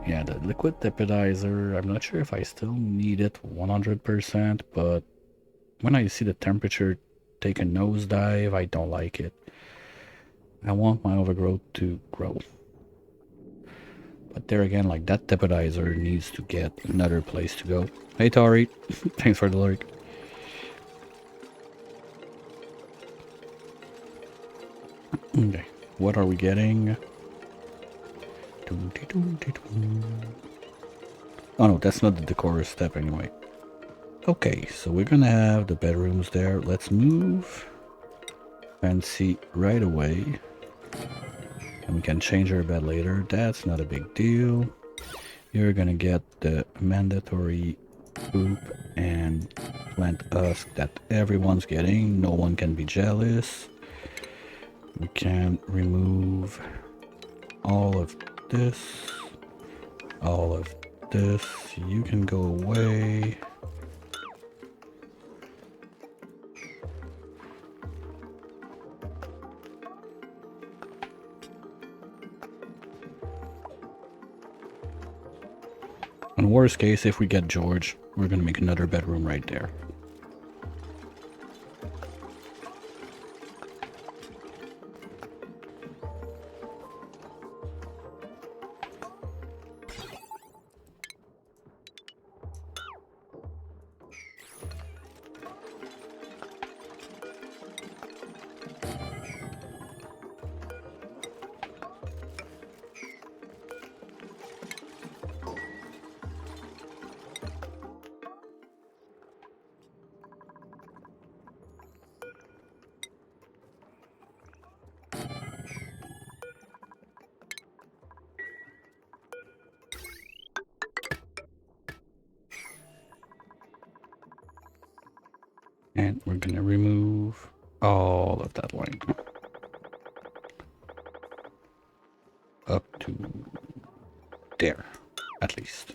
[SPEAKER 1] Yeah, the liquid lipidizer, I'm not sure if I still need it 100%, but when I see the temperature take a nosedive, I don't like it. I want my overgrowth to grow. But there again, like, that lipidizer needs to get another place to go. Hey Tori, thanks for the lurk. Okay, what are we getting? Oh no, that's not the decor step anyway. Okay, so we're gonna have the bedrooms there. Let's move Fancy right away. And we can change our bed later. That's not a big deal. You're gonna get the mandatory poop and plant husk that everyone's getting. No one can be jealous. We can remove all of this. All of this. You can go away. In worst case, if we get George, we're gonna make another bedroom right there. And we're gonna remove all of that line. Up to there, at least.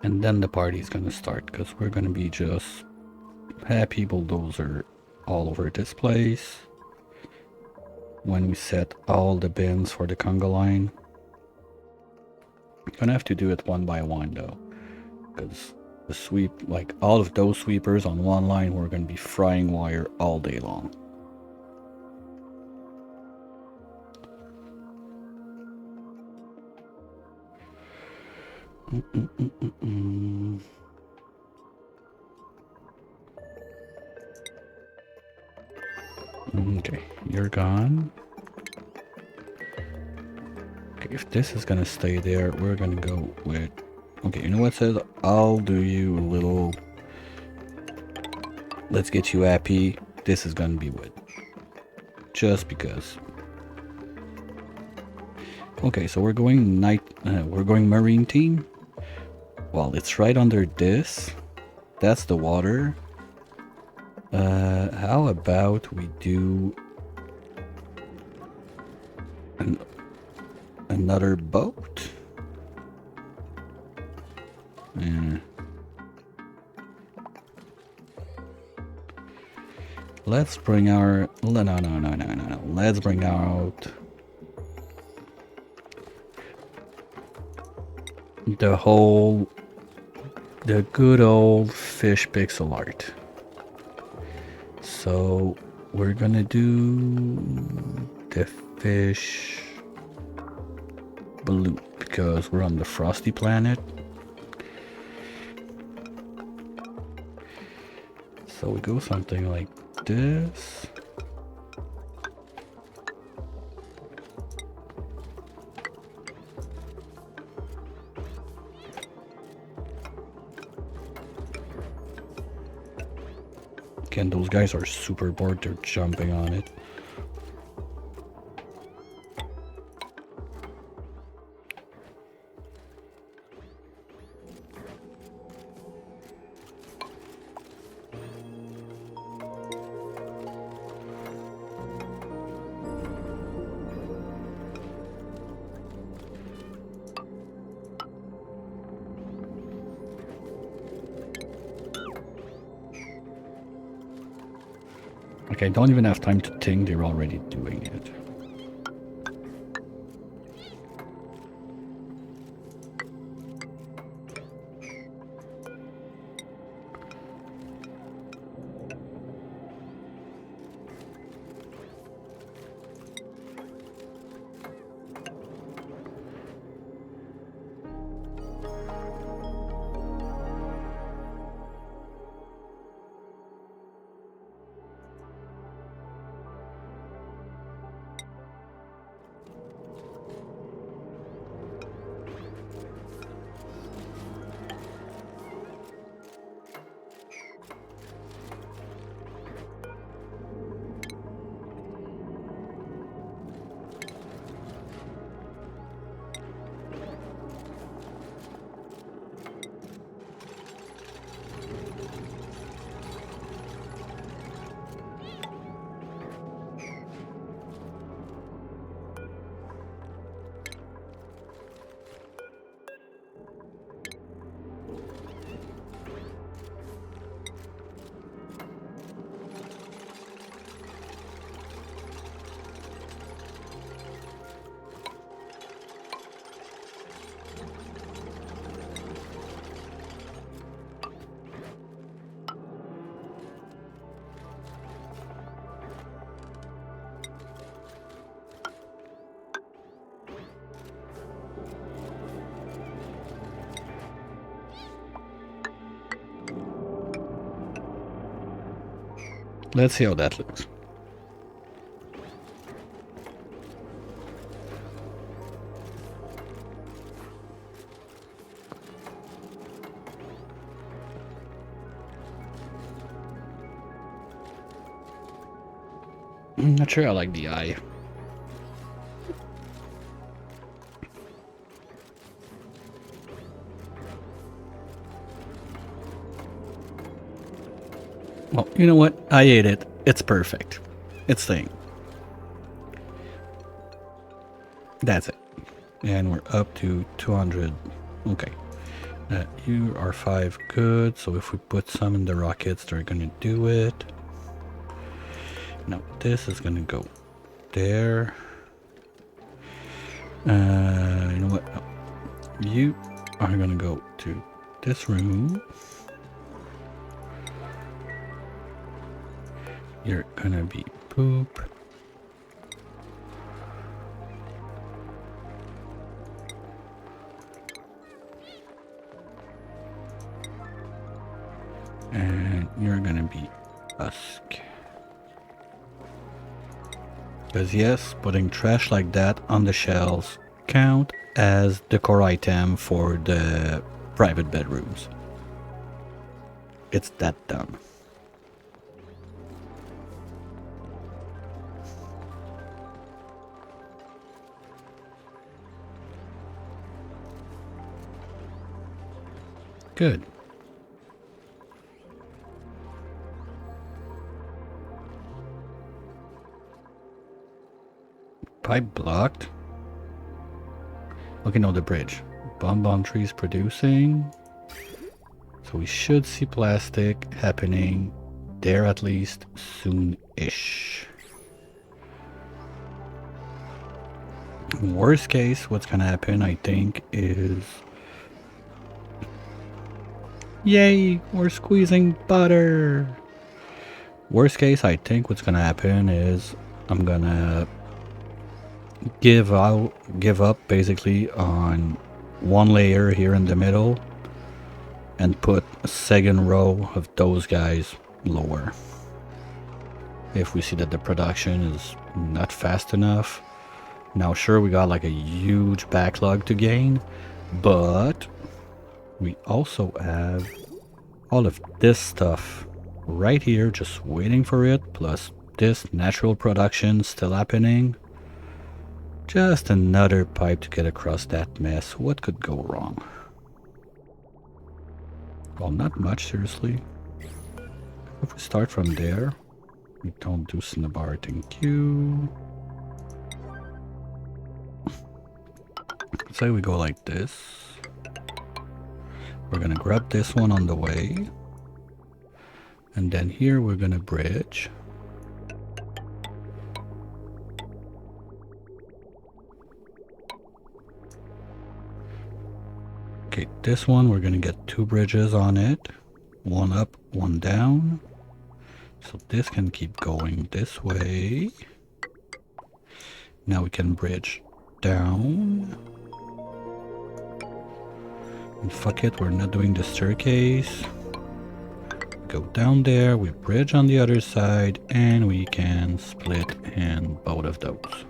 [SPEAKER 1] And then the party's gonna start, because we're gonna be just happy bulldozer all over this place. When we set all the bins for the conga line. I'm gonna have to do it one by one though, because the sweep, like all of those sweepers on one line, we're gonna be frying wire all day long. Okay, you're gone. Okay, if this is gonna stay there, we're gonna go with... Okay, you know what says? I'll do you a little... Let's get you happy. This is gonna be wood. Just because. Okay, so we're going we're going marine team. Well, it's right under this. That's the water. How about we do another boat? Let's bring our... No. Let's bring out the good old fish pixel art. So we're gonna do the fish blue because we're on the frosty planet. So we go something like this. Again, those guys are super bored, they're jumping on it. Okay, I don't even have time to think, they're already doing it. Let's see how that looks. I'm not sure I like the eye. Well, you know what? I ate it. It's perfect. It's staying. That's it. And we're up to 200. Okay. You are 5 good, so if we put some in the rockets, they're gonna do it. Now this is gonna go there. You know what? No. You are gonna go to this room. You're gonna be poop. And you're gonna be husk. Because yes, putting trash like that on the shelves count as decor item for the private bedrooms. It's that dumb. Good. Pipe blocked. Okay, no, the bridge. Bonbon trees producing. So we should see plastic happening there at least soon-ish. Worst case, what's gonna happen, I think, is... Yay! We're squeezing butter! Worst case, I think what's gonna happen is I'm gonna give up basically on one layer here in the middle and put a second row of those guys lower. If we see that the production is not fast enough. Now sure, we got like a huge backlog to gain, but we also have all of this stuff right here just waiting for it, plus this natural production still happening. Just another pipe to get across that mess. What could go wrong? Well, not much, seriously. If we start from there, we don't do Cinnabar, thank you. Say we go like this. We're gonna grab this one on the way. And then here we're gonna bridge. Okay, this one we're gonna get 2 bridges on it. One up, one down. So this can keep going this way. Now we can bridge down. And fuck it, we're not doing the staircase. Go down there, we bridge on the other side, and we can split in both of those.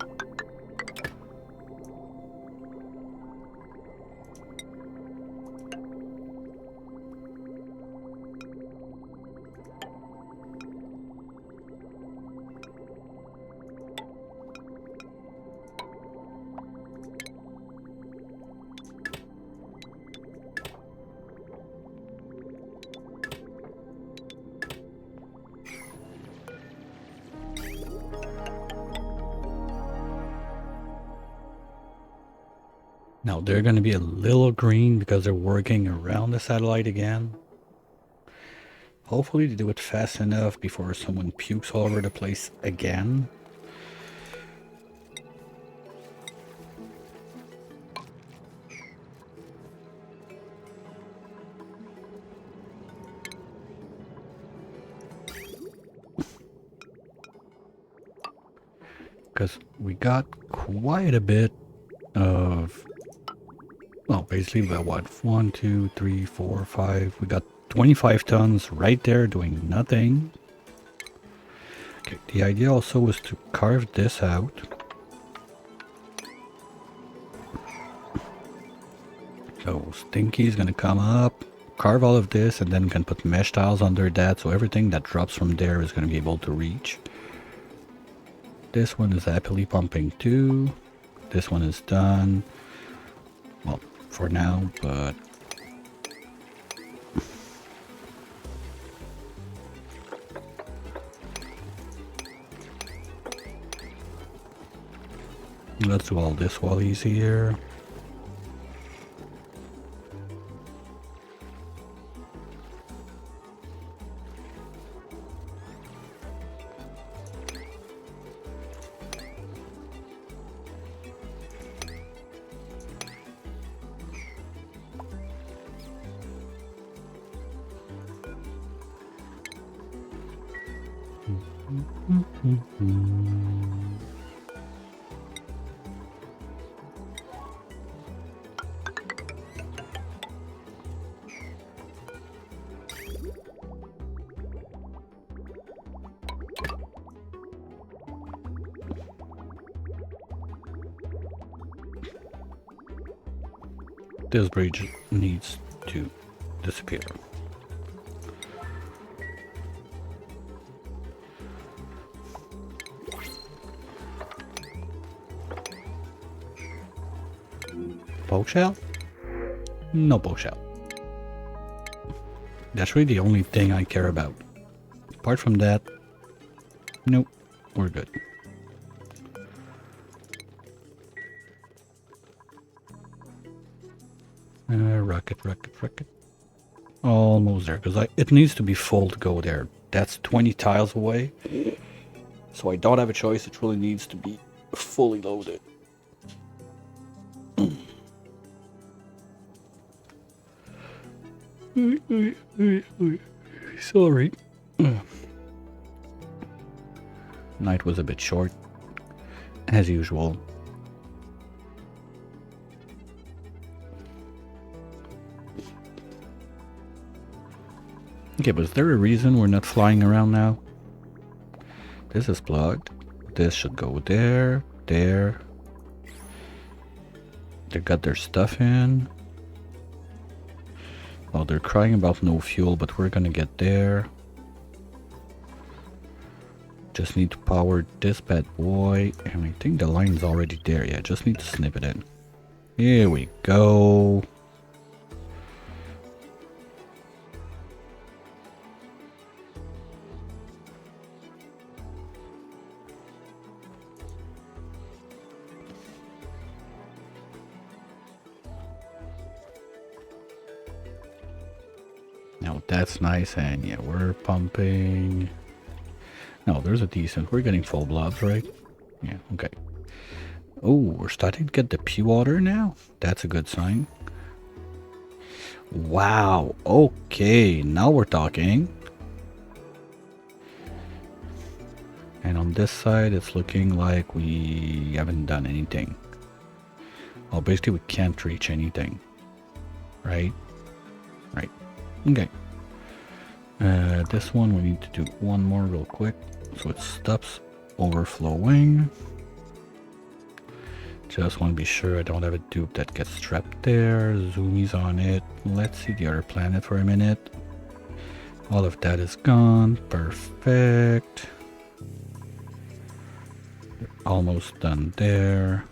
[SPEAKER 1] Now they're going to be a little green because they're working around the satellite again. Hopefully they do it fast enough before someone pukes all over the place again. Because we got quite a bit of... Well, basically about what? 1, 2, 3, 4, 5. We got 25 tons right there doing nothing. Okay, the idea also was to carve this out. So Stinky's gonna come up, carve all of this, and then can put mesh tiles under that, so everything that drops from there is gonna be able to reach. This one is happily pumping too. This one is done. Well, for now, but let's do all this while he's here. This bridge needs to disappear. Poke shell? No poke shell. That's really the only thing I care about. Apart from that, nope, we're good. Rocket. Almost there, because it needs to be full to go there. That's 20 tiles away. So I don't have a choice, it really needs to be fully loaded. Sorry. Night was a bit short, as usual. Okay, but is there a reason we're not flying around now? This is plugged. This should go there, there. They got their stuff in. Well, they're crying about no fuel, but we're gonna get there. Just need to power this bad boy. And I think the line's already there. Yeah, just need to snip it in. Here we go. Now that's nice, and yeah, we're pumping. No, there's a decent. We're getting full blobs, right? Yeah, okay. Oh, we're starting to get the pea water now. That's a good sign. Wow, okay, now we're talking. And on this side, it's looking like we haven't done anything. Well, basically, we can't reach anything. Right? Right. Okay. This one, we need to do one more real quick. So it stops overflowing. Just want to be sure I don't have a dupe that gets trapped there. Zoomies on it. Let's see the other planet for a minute. All of that is gone. Perfect. Almost done there.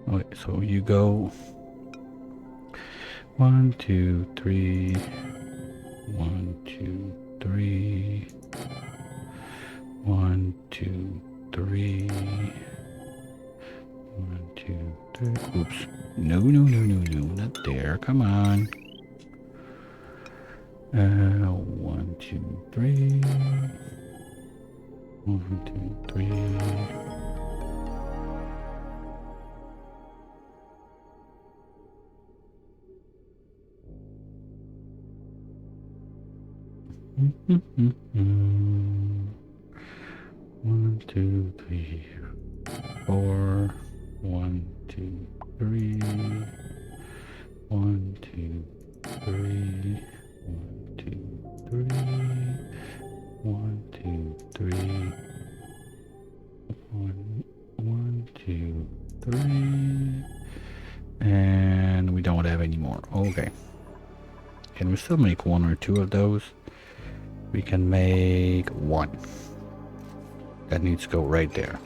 [SPEAKER 1] Okay, so you go 1, 2, 3, 1, 2, 3, 1, 2, 3, 1, 2, 3. Oops. No, not there. Come on. 1, 2, 3. 1, 2, 3. 1, 2, 3, 4. 1, 2, 3. 1, 2, 3. 1, 2, 3. 1, 2, 3. 1, 2, 3. And we don't have any more. Okay. Can we still make 1 or 2 of those? We can make 1. That needs to go right there.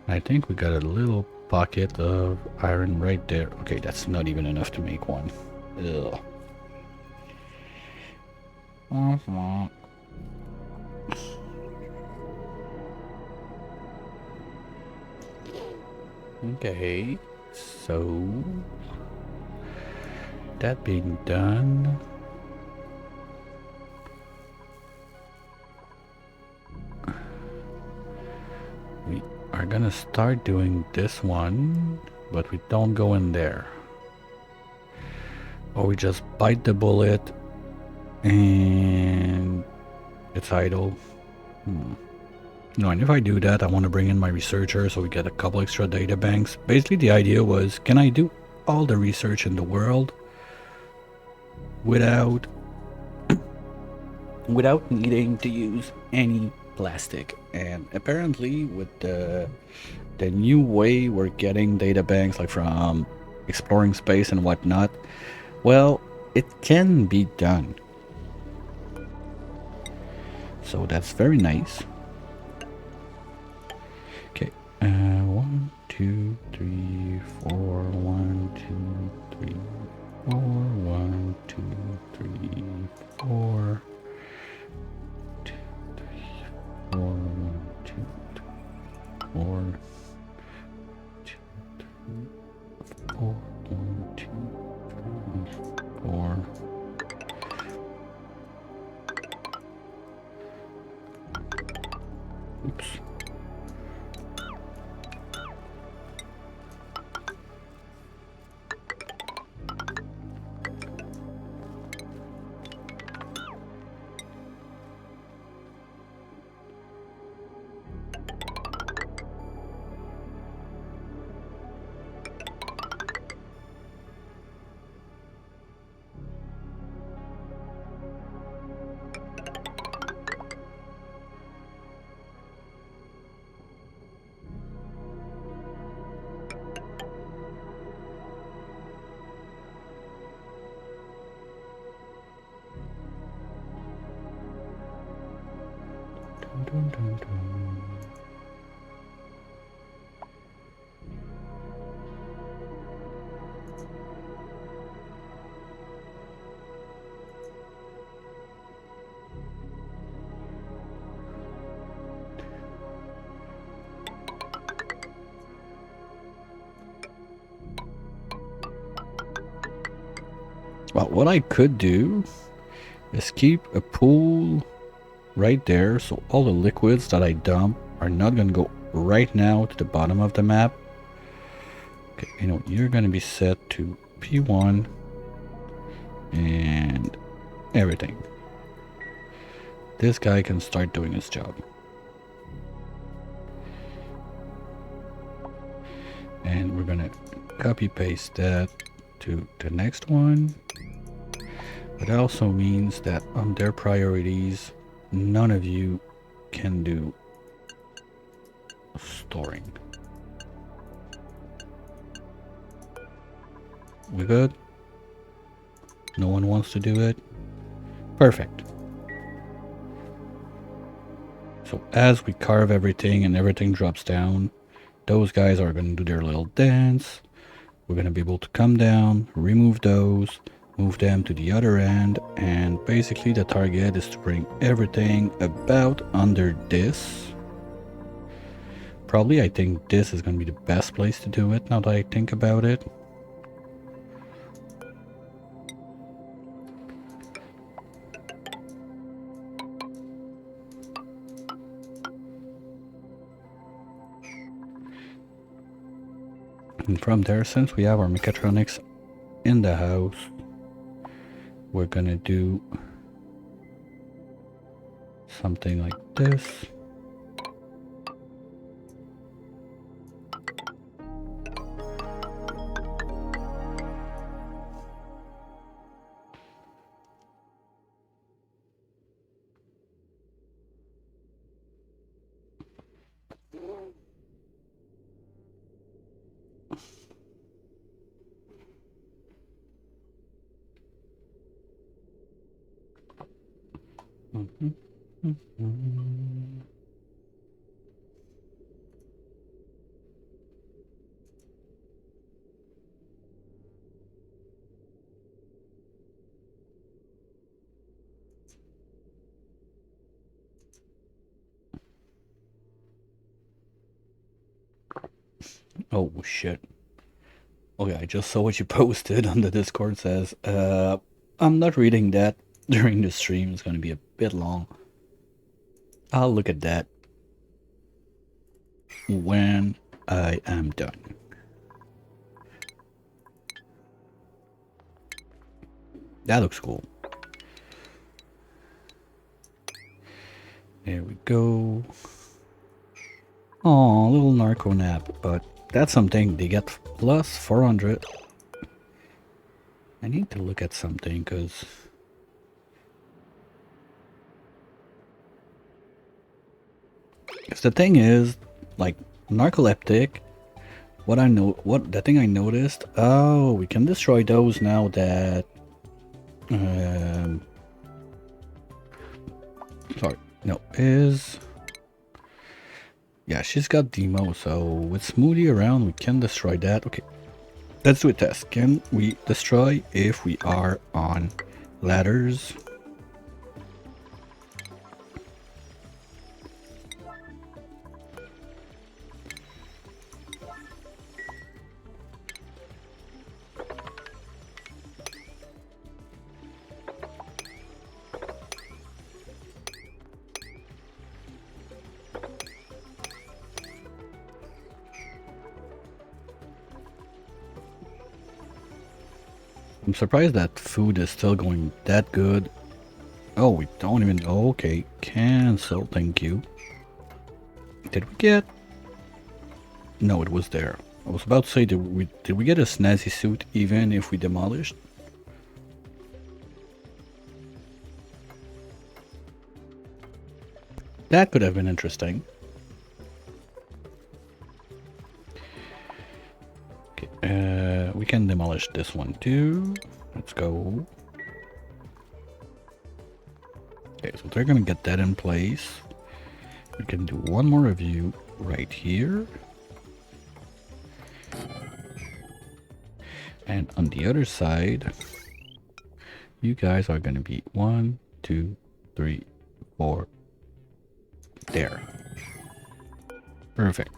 [SPEAKER 1] I think we got a little pocket of iron right there. Okay, that's not even enough to make 1. Ugh. Okay, so that being done, we are gonna start doing this one, but we don't go in there. Or we just bite the bullet and it's idle. No, and if I do that, I want to bring in my researcher so we get a couple extra data banks. Basically, the idea was, can I do all the research in the world without needing to use any plastic? And apparently, with the new way we're getting data banks, like from exploring space and whatnot, well, it can be done. So that's very nice. Okay, 1, 2, 3, 4. 1, 2, 3, 4. 1, 2, 3, 4. 2, 3, 4. 1, 2, 3, 4. 2, 3, 4. 1, 2, 3, 4. Oops. Dun, dun, dun. Well, what I could do is keep a pool right there, so all the liquids that I dump are not gonna go right now to the bottom of the map. Okay, you know, you're gonna be set to P1 and everything. This guy can start doing his job. And we're gonna copy paste that to the next one. But it also means that on their priorities, none of you can do storing. We good? No one wants to do it? Perfect. So as we carve everything and everything drops down, those guys are going to do their little dance. We're going to be able to come down, remove those, move them to the other end, and basically the target is to bring everything about under this. Probably I think this is going to be the best place to do it now that I think about it. And from there, since we have our mechatronics in the house, we're gonna do something like this. Oh shit. Okay, I just saw what you posted on the Discord. Says, I'm not reading that during the stream. It's gonna be a bit long. I'll look at that when I am done. That looks cool. There we go. Oh, little narco nap, but that's something. They get plus 400. I need to look at something because the thing is, like narcoleptic. What the thing I noticed. Oh, we can destroy those now that. Sorry, no is. Yeah, she's got demo, so with Smoothie around, we can destroy that. Okay, let's do a test. Can we destroy if we are on ladders? I'm surprised that food is still going that good. Oh, we don't even know. Okay, cancel. Thank you. Did we get? No, it was there. I was about to say, did we get a snazzy suit even if we demolished? That could have been interesting. Okay, we can demolish this one too. Let's go. Okay, so they're gonna get that in place. We can do one more review right here. And on the other side, you guys are gonna be 1, 2, 3, 4. There. Perfect.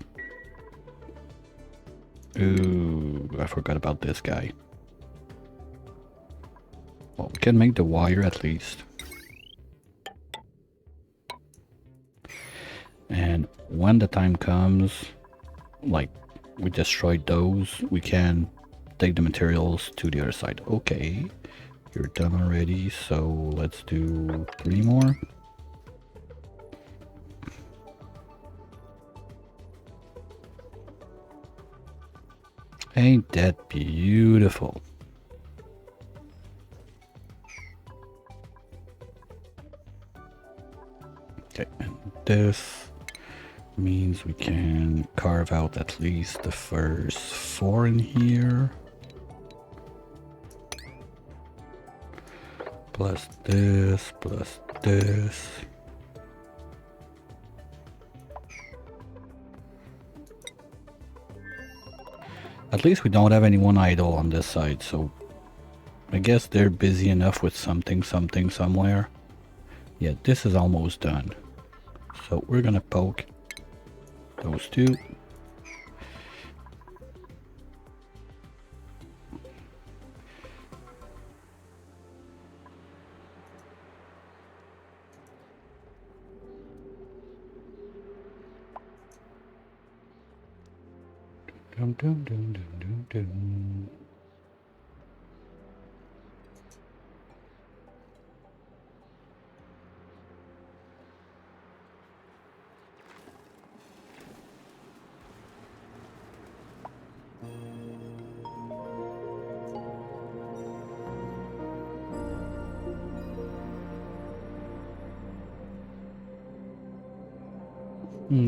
[SPEAKER 1] Ooh, I forgot about this guy. Well, we can make the wire at least. And when the time comes, like we destroyed those, we can take the materials to the other side. Okay, you're done already, so let's do 3 more. Ain't that beautiful? Okay, and this means we can carve out at least the first 4 in here. Plus this, plus this. At least we don't have anyone idle on this side, so I guess they're busy enough with something somewhere. Yeah, this is almost done. So we're gonna poke those two. Dum, dum, dum, dum, dum, dum.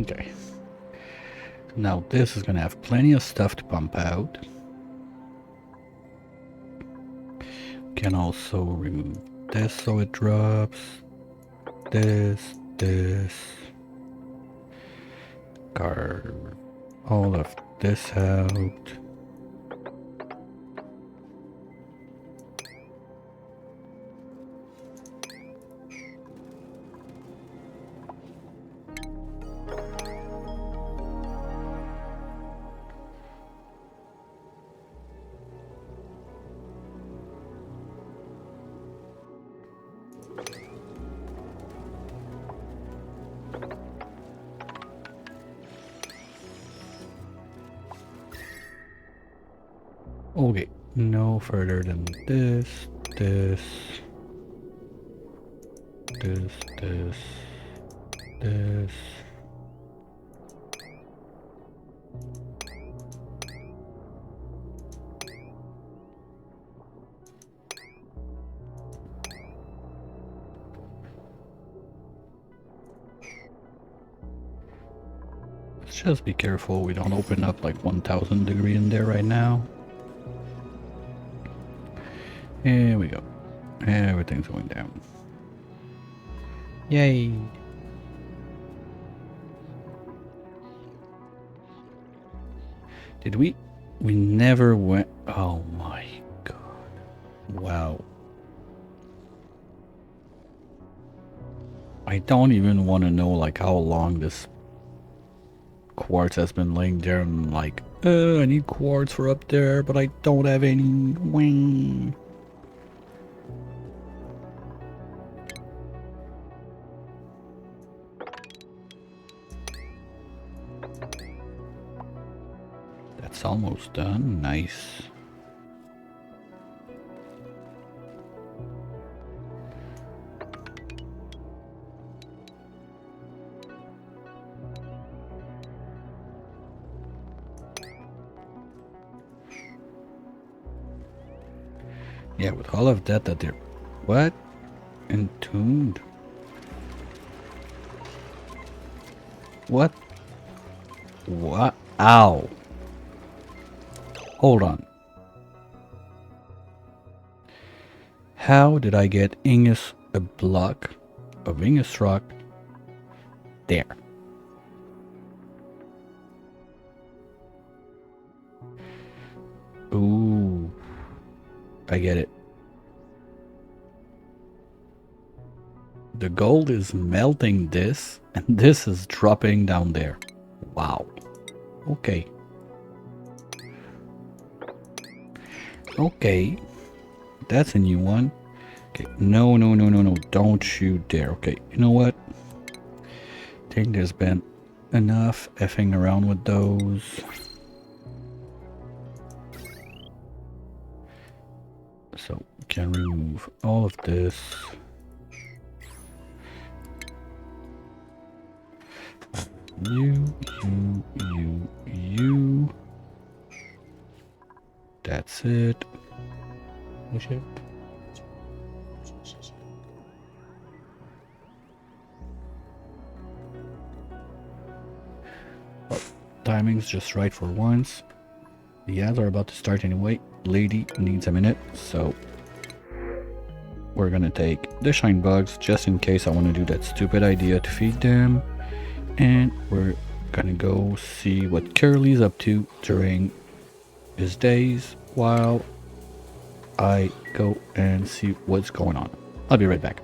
[SPEAKER 1] Okay. Now this is gonna have plenty of stuff to pump out. Can also remove this so it drops. This. Carve all of this out. Okay, no further than this, this, this, this, this. Let's just be careful we don't open up like 1000 degree in there right now. Here we go. Everything's going down. Yay! Did we? We never went. Oh my god. Wow. I don't even want to know like how long this quartz has been laying there and like, I need quartz for up there, but I don't have any. Wing. That's almost done. Nice. Yeah, with all of that they're... What? Entombed? What? What? Ow. Hold on. How did I get Ingus a block of Ingus rock there? Ooh. I get it. The gold is melting this, and this is dropping down there. Wow. Okay. Okay. That's a new one. Okay. No. Don't you dare. Okay. You know what? I think there's been enough effing around with those. So, can remove all of this. You. That's it. Well, timing's just right for once. The ads are about to start anyway. Lady needs a minute, so we're gonna take the shine bugs just in case I want to do that stupid idea to feed them. And we're gonna go see what Curly's up to during his days while I go and see what's going on. I'll be right back.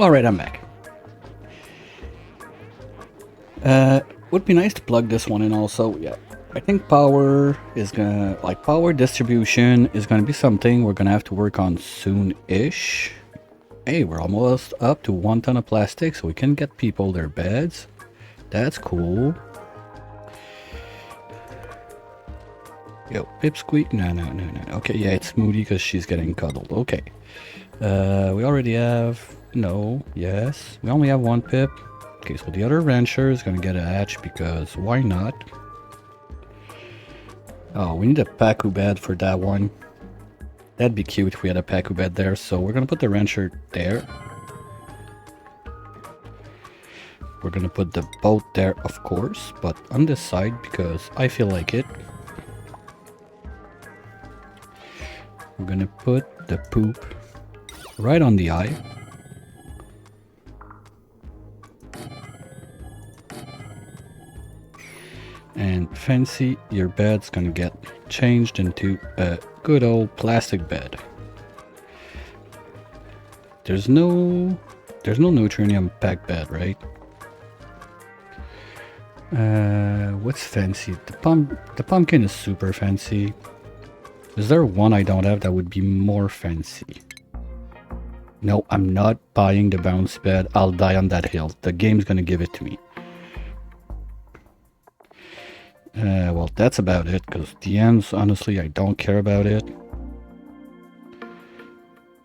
[SPEAKER 1] Alright, I'm back. Would be nice to plug this one in also. Yeah, I think power is gonna, like, power distribution is gonna be something we're gonna have to work on soon-ish. Hey, we're almost up to 1 ton of plastic, so we can get people their beds. That's cool. Yo, Pipsqueak? No. Okay, yeah, it's Moody because she's getting cuddled. Okay. We already have... No, yes. We only have 1 Pip. Okay, so the other rancher is gonna get a hatch because why not? Oh, we need a Pacu bed for that one. That'd be cute if we had a Pacu bed there, so we're gonna put the rancher there. We're gonna put the boat there, of course, but on this side because I feel like it. We're gonna put the poop right on the eye. And Fancy, your bed's gonna get changed into a good old plastic bed. There's no neutronium pack bed, right? What's fancy? The pumpkin is super fancy. Is there one I don't have that would be more fancy? No, I'm not buying the bounce bed. I'll die on that hill. The game's gonna give it to me. Well, that's about it, because the ends, honestly, I don't care about it.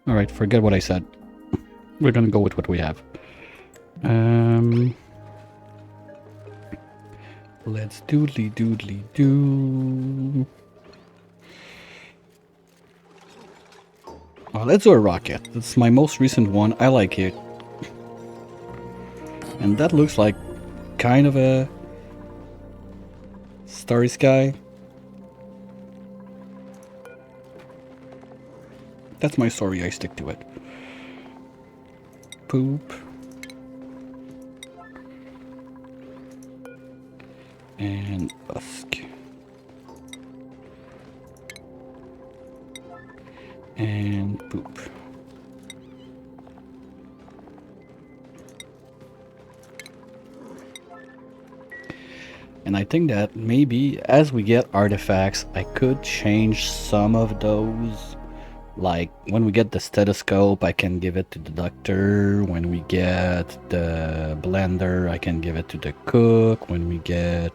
[SPEAKER 1] Alright, forget what I said. We're gonna go with what we have. Let's doodly do. Well, let's do a rocket. That's my most recent one. I like it. And that looks like kind of a starry sky. That's my story, I stick to it. Poop. And busk. And poop. And I think that maybe as we get artifacts, I could change some of those. Like when we get the stethoscope, I can give it to the doctor. When we get the blender, I can give it to the cook. When we get...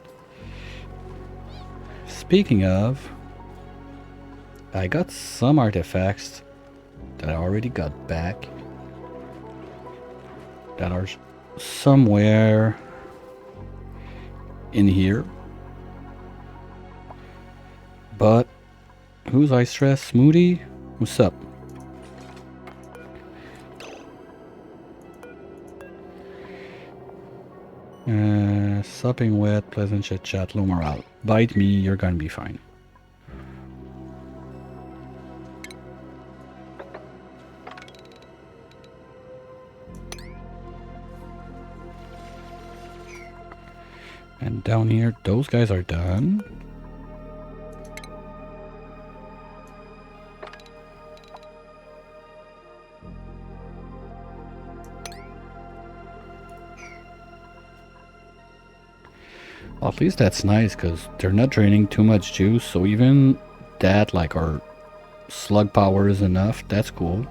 [SPEAKER 1] Speaking of, I got some artifacts that I already got back that are somewhere in here. But who's I stress? Smoothie? What's up? Supping wet, pleasant chit chat, low morale. Bite me, you're gonna be fine. And down here, those guys are done. Well, at least that's nice, because they're not draining too much juice, so even that, like, our slug power is enough. That's cool.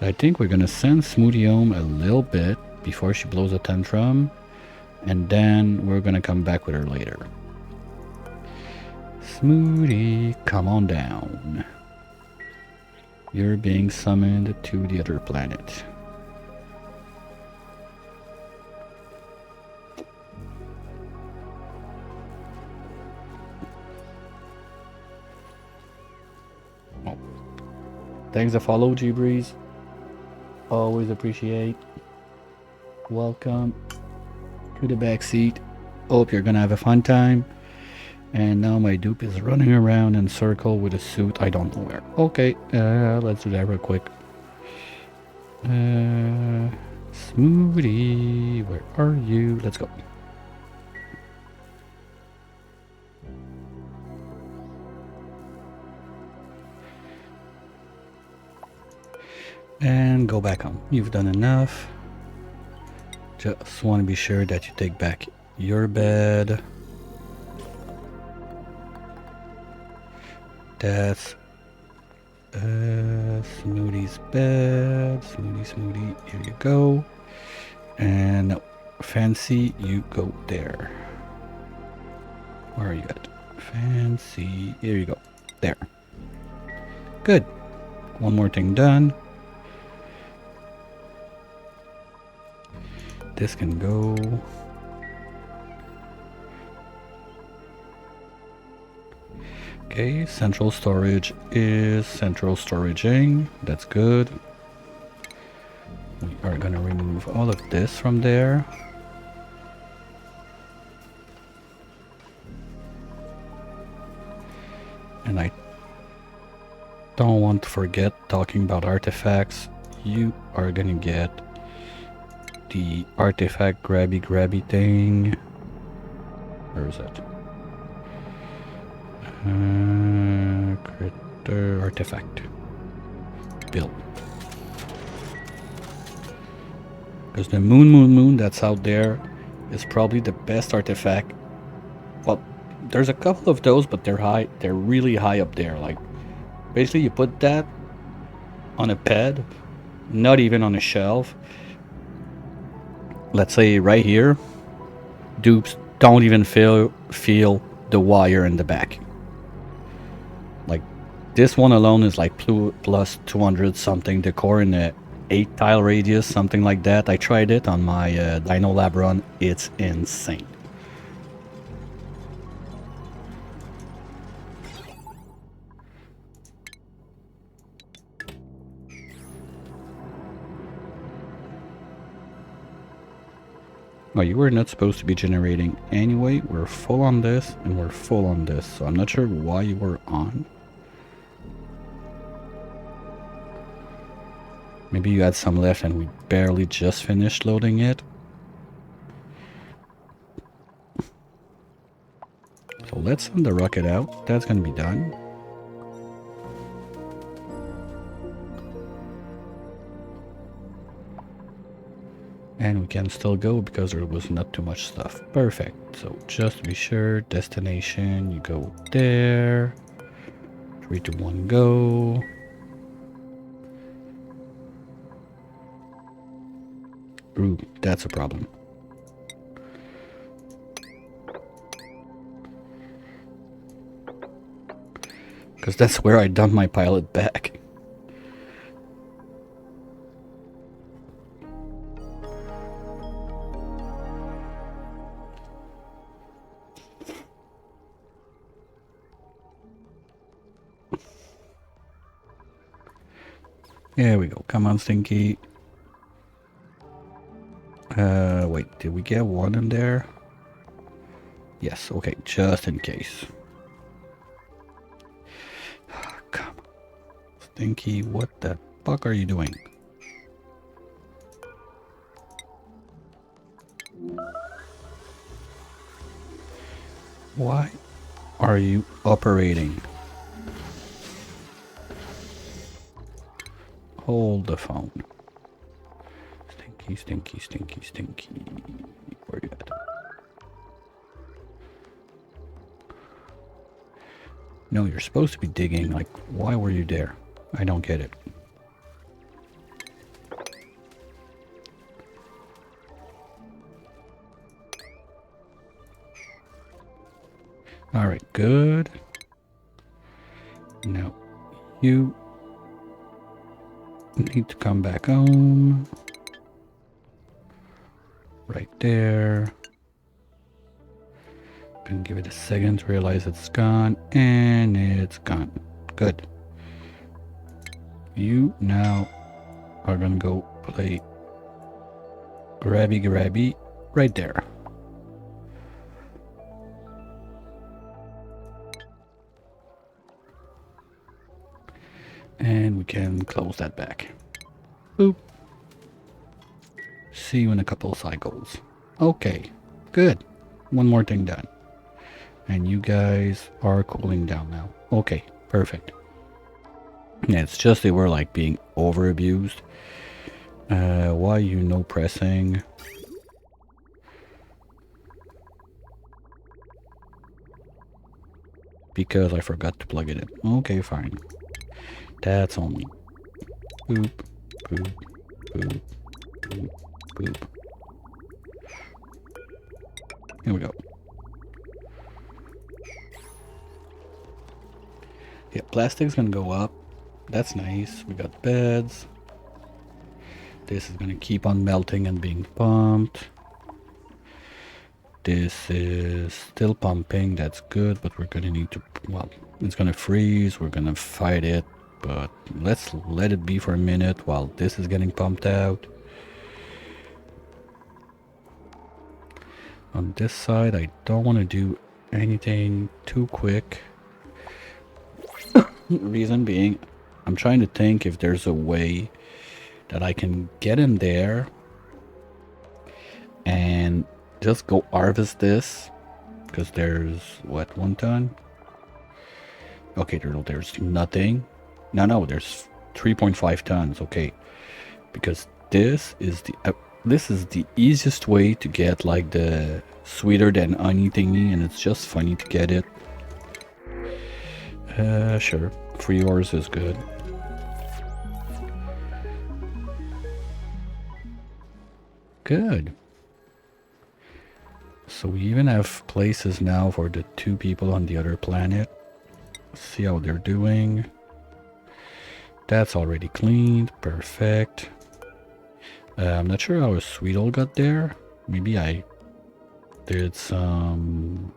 [SPEAKER 1] I think we're gonna send Smoothie home a little bit before she blows a tantrum, and then we're gonna come back with her later. Smoothie, come on down. You're being summoned to the other planet. Oh. Thanks for follow, G-Breeze. Always appreciate. Welcome to the back seat. Hope you're gonna have a fun time. And now my dupe is running around in a circle with a suit I don't know where. Okay, let's do that real quick. Smoothie, where are you? Let's go. And go back home. You've done enough. Just want to be sure that you take back your bed. That's Smoothie's bed. Smoothie, here you go. And Fancy, you go there. Where are you at? Fancy, here you go. There. Good. One more thing done. This can go. Okay, central storage is central storaging. That's good. We are gonna remove all of this from there. And I don't want to forget talking about artifacts. You are gonna get the artifact grabby thing. Where is it? Critter artifact. Build. Because the moon that's out there is probably the best artifact. Well, there's a couple of those, but they're high. They're really high up there. Like, basically, you put that on a pad, not even on a shelf. Let's say right here. Dupes don't even feel the wire in the back. Like, this one alone is like plus 200 something. The core in the 8 tile radius, something like that. I tried it on my Dino Lab run. It's insane. Oh, you were not supposed to be generating anyway. We're full on this and we're full on this. So I'm not sure why you were on. Maybe you had some left and we barely just finished loading it. So let's send the rocket out. That's going to be done. And we can still go because there was not too much stuff. Perfect. So just to be sure, destination, you go there. 3, 2, 1, go. Ooh, that's a problem. Because that's where I dumped my pilot back. There we go. Come on, Stinky. Wait, did we get one in there? Yes, okay, just in case. Come on. Stinky, what the fuck are you doing? Why are you operating? Hold the phone. Stinky. Where you at? No, you're supposed to be digging. Like, why were you there? I don't get it. Alright, good. Now, you need to come back home. Right there. Gonna give it a second to realize it's gone, and it's gone. Good. You now are gonna go play grabby right there. And we can close that back. Boop. See you in a couple of cycles. Okay, good. One more thing done. And you guys are cooling down now. Okay, perfect. Yeah, it's just they were like being over abused. Why you no pressing? Because I forgot to plug it in. Okay, fine. That's on me. Boop, boop, boop, boop, boop. Here we go. Yeah, plastic's gonna go up. That's nice. We got beds. This is gonna keep on melting and being pumped. This is still pumping. That's good, but we're gonna need to... Well, it's gonna freeze. We're gonna fight it. But let's let it be for a minute while this is getting pumped out. On this side, I don't want to do anything too quick. Reason being, I'm trying to think if there's a way that I can get in there and just go harvest this. Because there's, what, 1 ton? Okay, there's nothing. No, there's 3.5 tons. Okay, because this is the easiest way to get like the sweeter than honey thingy, and it's just funny to get it. Sure, 3 ores is good. Good. So we even have places now for the 2 people on the other planet. See how they're doing. That's already cleaned. Perfect. I'm not sure how a Sweetle got there. Maybe I did some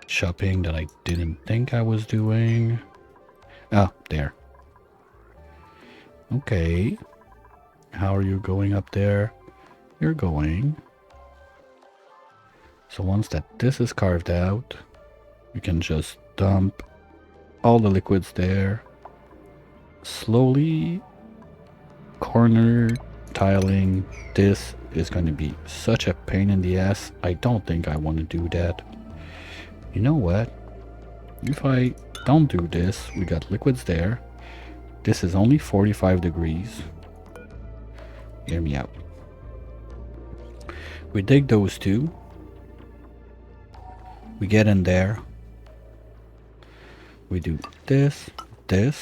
[SPEAKER 1] shopping that I didn't think I was doing. Ah, there. Okay. How are you going up there? You're going. So once this is carved out, you can just dump all the liquids there. Slowly corner tiling. This is going to be such a pain in the ass. I don't think I want to do that. You know what? If I don't do this, we got liquids there. This is only 45 degrees. Hear me out. We dig those 2. We get in there. We do this. Do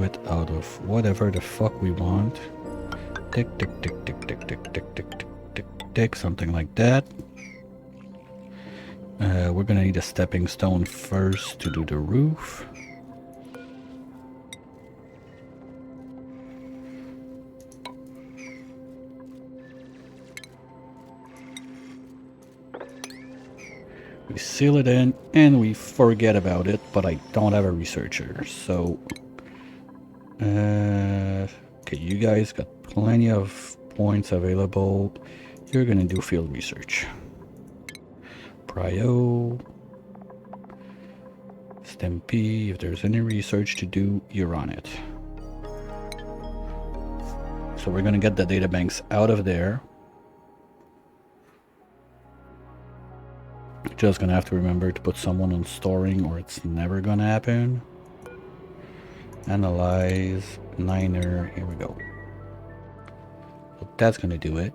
[SPEAKER 1] it out of whatever the fuck we want. Tick, tick, tick, tick, tick, tick, tick, tick, tick, tick, tick, something like that. We're gonna need a stepping stone first to do the roof. We seal it in and we forget about it, but I don't have a researcher, so okay, you guys got plenty of points available. You're gonna do field research. Prio, Stempy, if there's any research to do, you're on it. So we're gonna get the data banks out of there. Just gonna have to remember to put someone on storing or it's never gonna happen. Analyze, Niner, here we go. So that's gonna do it.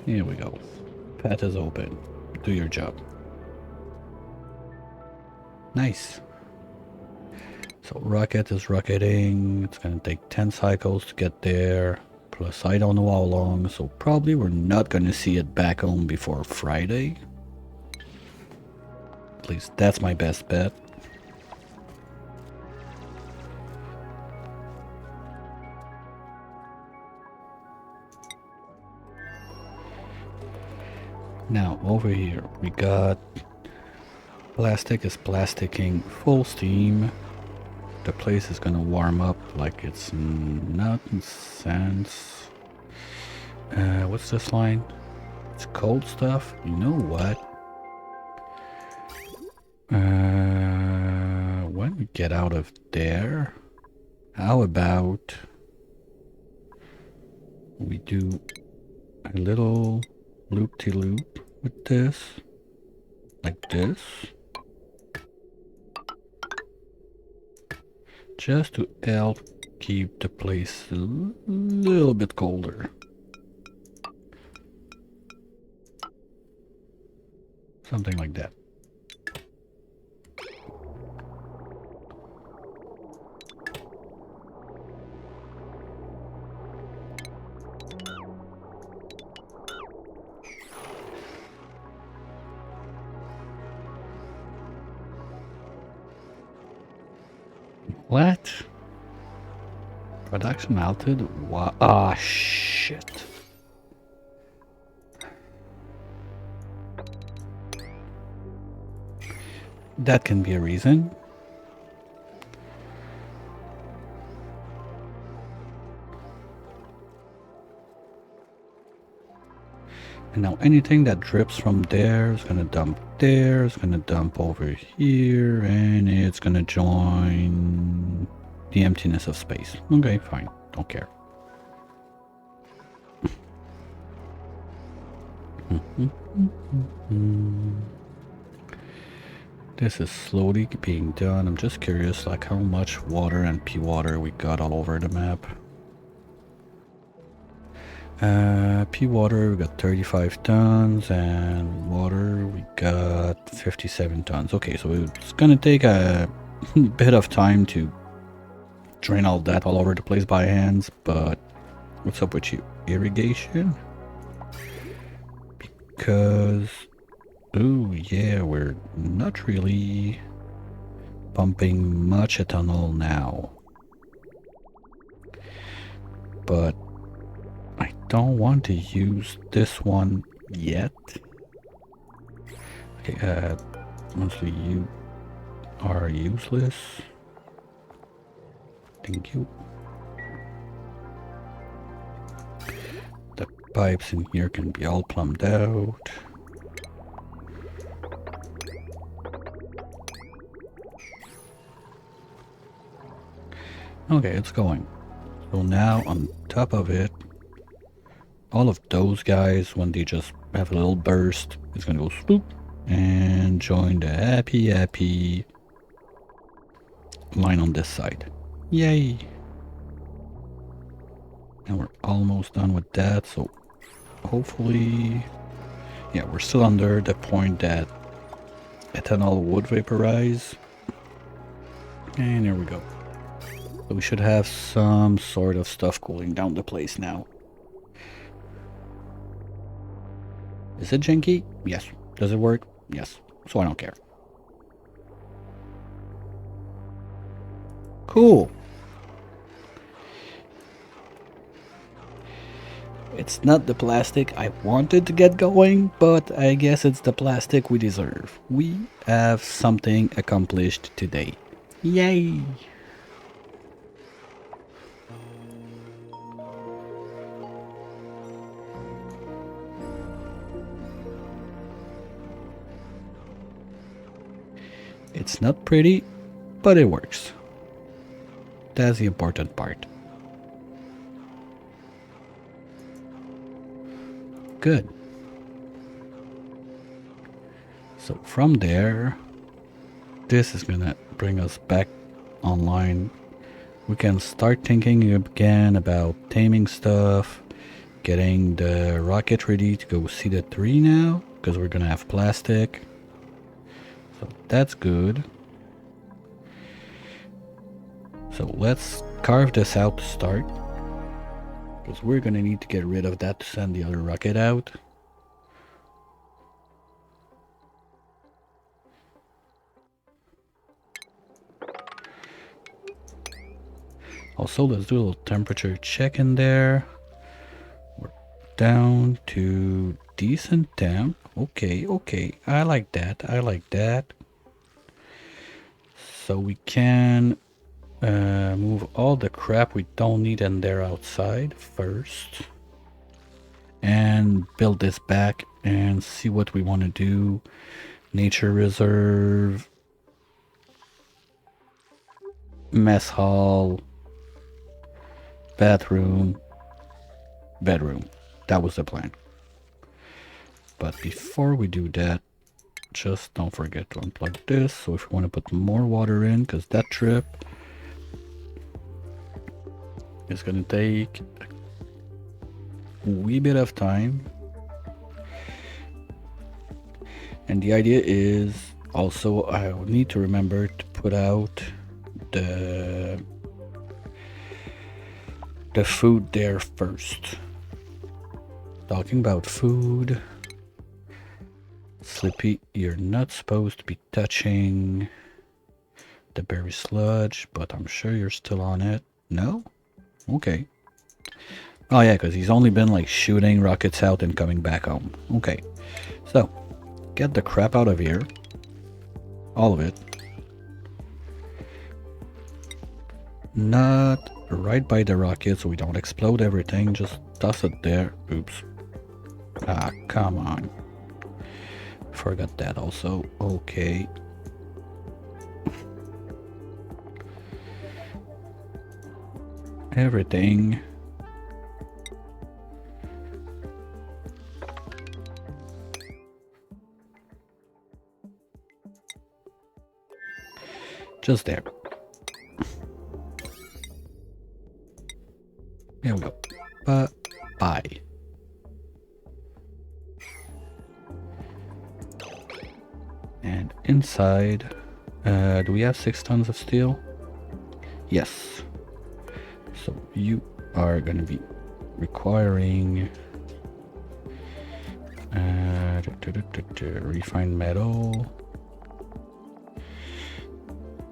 [SPEAKER 1] Here we go. Path is open. Do your job. Nice. So rocket is rocketing. It's gonna take 10 cycles to get there. Plus I don't know how long, so probably we're not gonna see it back home before Friday. At least that's my best bet. Now over here we got plastic is plasticking full steam. The place is gonna warm up like it's nonsense. What's this line? It's cold stuff. You know what? When we get out of there, how about we do a little loop-de-loop with this, like this, just to help keep the place a little bit colder. Something like that. What? Production melted? What? Ah, shit. That can be a reason. And now anything that drips from there is gonna dump there, it's gonna dump over here, and it's gonna join the emptiness of space. Okay, fine. Don't care. This is slowly being done. I'm just curious, like how much water and pea water we got all over the map. Pea water, we got 35 tons, and water, we got 57 tons. Okay, so it's gonna take a bit of time to drain all that all over the place by hands, but what's up with you? Irrigation? Because, oh yeah, we're not really pumping much ethanol now. But I don't want to use this one yet. Okay, mostly you are useless. Thank you. The pipes in here can be all plumbed out. Okay, it's going. So now on top of it, all of those guys, when they just have a little burst, it's gonna go swoop and join the happy line on this side. Yay! And we're almost done with that, so hopefully, yeah, we're still under the point that ethanol would vaporize. And there we go. So we should have some sort of stuff cooling down the place now. Is it janky? Yes. Does it work? Yes. So I don't care. Cool. It's not the plastic I wanted to get going, but I guess it's the plastic we deserve. We have something accomplished today. Yay! It's not pretty, but it works. That's the important part. Good. So from there, this is gonna bring us back online. We can start thinking again about taming stuff, getting the rocket ready to go C-3 now, because we're gonna have plastic. So that's good. So let's carve this out to start, because we're gonna need to get rid of that to send the other rocket out. Also, let's do a little temperature check in there. We're down to decent temp. Okay, okay. I like that. I like that. So we can move all the crap we don't need in there outside first. And build this back and see what we want to do. Nature reserve. Mess hall. Bathroom. Bedroom. That was the plan. But before we do that, just don't forget to unplug this. So if you want to put more water in, because that trip is going to take a wee bit of time. And the idea is also I need to remember to put out the food there first. Talking about food, Slippy, you're not supposed to be touching the berry sludge, but I'm sure you're still on it. No? Okay. Oh yeah, because he's only been like shooting rockets out and coming back home. Okay. So, get the crap out of here. All of it. Not right by the rocket so we don't explode everything. Just toss it there. Oops. Ah, come on. Forgot that also. Okay. Everything. Just there. There we go. Bye. And inside, do we have 6 tons of steel? Yes. So you are going to be requiring refined metal.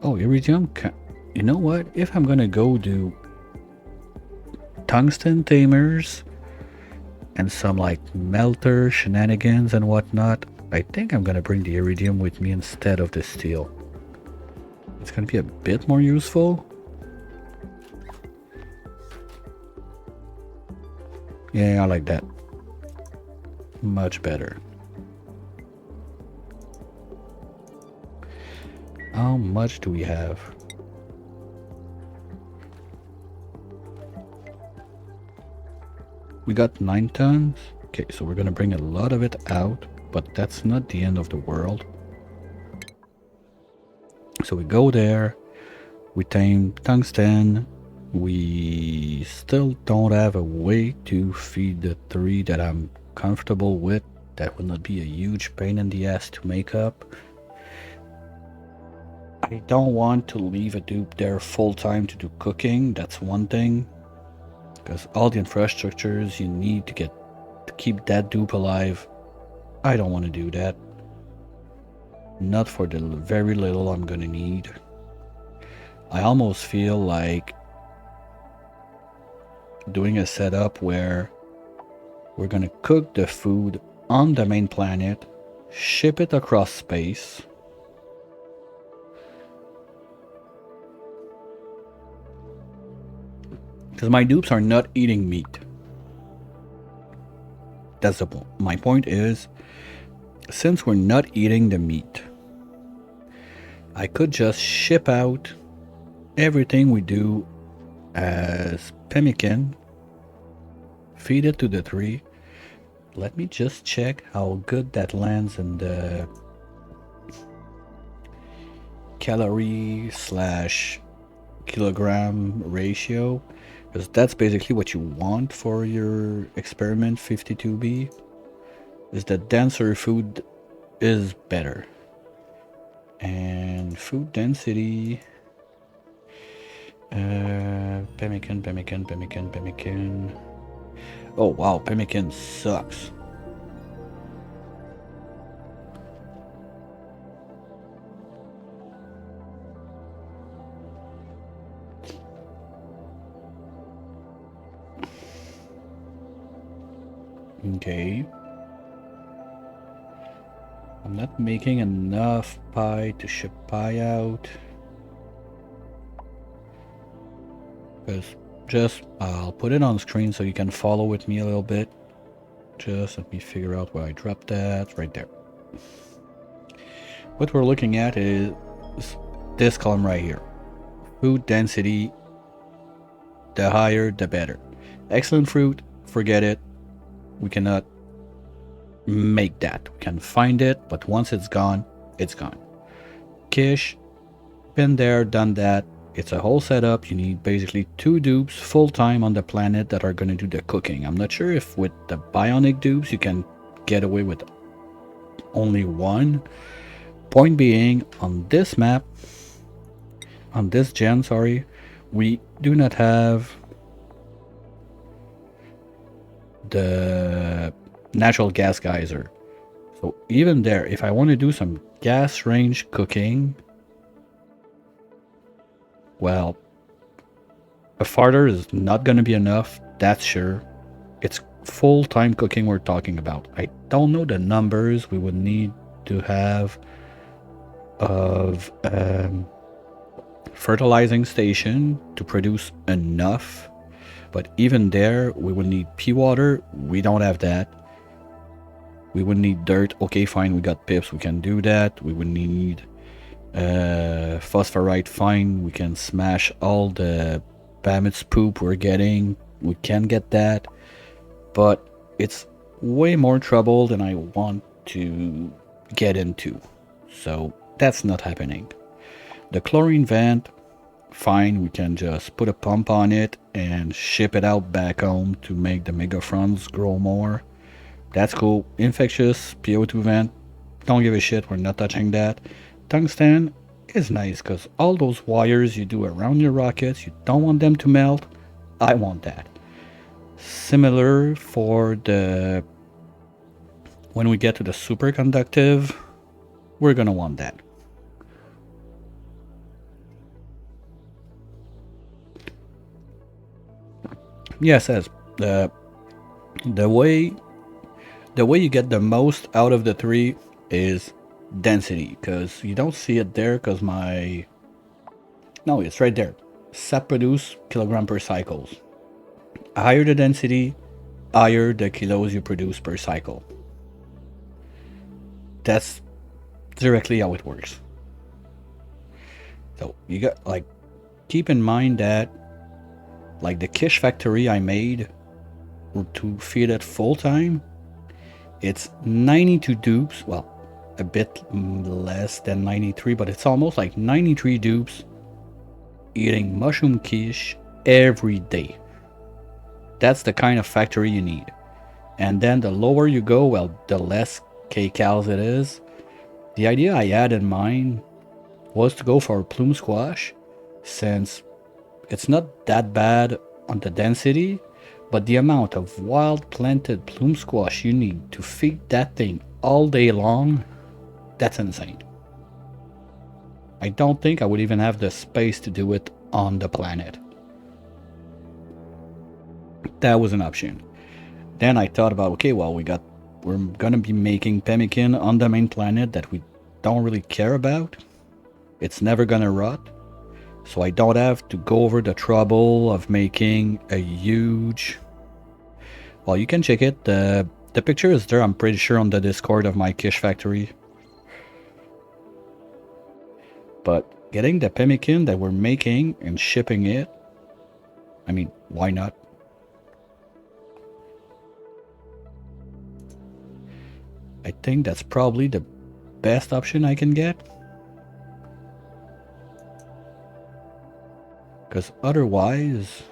[SPEAKER 1] Oh, iridium. You know what? If I'm going to go do tungsten tamers and some like melter shenanigans and whatnot, I think I'm gonna bring the iridium with me instead of the steel. It's gonna be a bit more useful. Yeah, I like that. Much better. How much do we have? We got 9 tons. Okay, so we're gonna bring a lot of it out, but that's not the end of the world. So we go there, we tame tungsten, we still don't have a way to feed the 3 that I'm comfortable with. That will not be a huge pain in the ass to make up. I don't want to leave a dupe there full time to do cooking, that's one thing. Because all the infrastructures you need to keep that dupe alive, I don't want to do that. Not for the very little I'm gonna need. I almost feel like doing a setup where we're gonna cook the food on the main planet, ship it across space, because my dupes are not eating meat. That's the point. My point is, since we're not eating the meat, I could just ship out everything we do as pemmican, feed it to the 3. Let me just check how good that lands in the calorie / kilogram ratio, because that's basically what you want for your experiment 52B, is that denser food is better. And food density, pemmican. Oh wow, pemmican sucks. Okay. I'm not making enough pie to ship pie out. Because I'll put it on screen so you can follow with me a little bit. Just let me figure out where I dropped that. Right there. What we're looking at is this column right here. Food density, the higher, the better. Excellent fruit, forget it. We cannot make that. We can find it, but once it's gone, it's gone. Quiche, been there, done that. It's a whole setup. You need basically 2 dupes full-time on the planet that are going to do the cooking. I'm not sure if with the bionic dupes you can get away with only 1. Point being, on this map, on this gen, sorry, we do not have the natural gas geyser. So even there, if I want to do some gas range cooking, well, a farther is not going to be enough, that's sure. It's full-time cooking we're talking about. I don't know the numbers we would need to have of fertilizing station to produce enough, but even there we would need pea water. We don't have that. We would need dirt. Okay, fine, we got pips, we can do that. We would need phosphorite. Fine, we can smash all the Bamit's poop we're getting. We can get that, but it's way more trouble than I want to get into, so that's not happening. The chlorine vent, fine, we can just put a pump on it and ship it out back home to make the megafronts grow more. That's cool. Infectious PO2 vent, don't give a shit, we're not touching that. Tungsten is nice because all those wires you do around your rockets, you don't want them to melt. I want that. Similar for the when we get to the superconductive, we're gonna want that. Yes, as the way you get the most out of the 3 is density, because you don't see it there because no, it's right there. Sap produce kilogram per cycles. Higher the density, higher the kilos you produce per cycle. That's directly how it works. So you got, like, keep in mind that, like, the quiche factory I made to feed it full time, it's 92 dupes. Well, a bit less than 93, but it's almost like 93 dupes eating mushroom quiche every day. That's the kind of factory you need. And then the lower you go, well, the less kcals it is. The idea I had in mind was to go for a plume squash, since it's not that bad on the density, but the amount of wild planted plume squash you need to feed that thing all day long, that's insane. I don't think I would even have the space to do it on the planet. That was an option. Then I thought about, okay, well, we're gonna be making pemmican on the main planet that we don't really care about. It's never gonna rot, so I don't have to go over the trouble of making a huge... Well, you can check it. The picture is there, I'm pretty sure, on the Discord of my quiche factory. But getting the pemmican that we're making and shipping it, I mean, why not? I think that's probably the best option I can get. Because otherwise,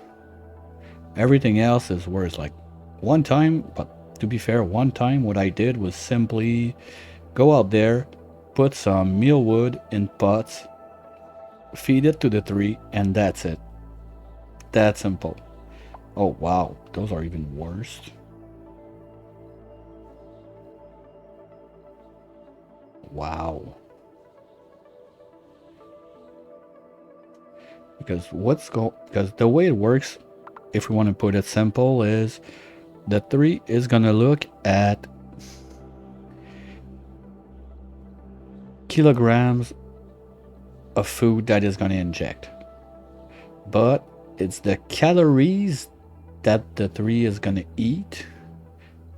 [SPEAKER 1] everything else is worse. Like, one time, but to be fair, one time what I did was simply go out there, put some mealwood in pots, feed it to the 3, and that's it. That simple. Oh wow, those are even worse. Wow. Because the way it works, if we want to put it simple, is the 3 is gonna look at kilograms of food that is going to inject. But it's the calories that the tree is going to eat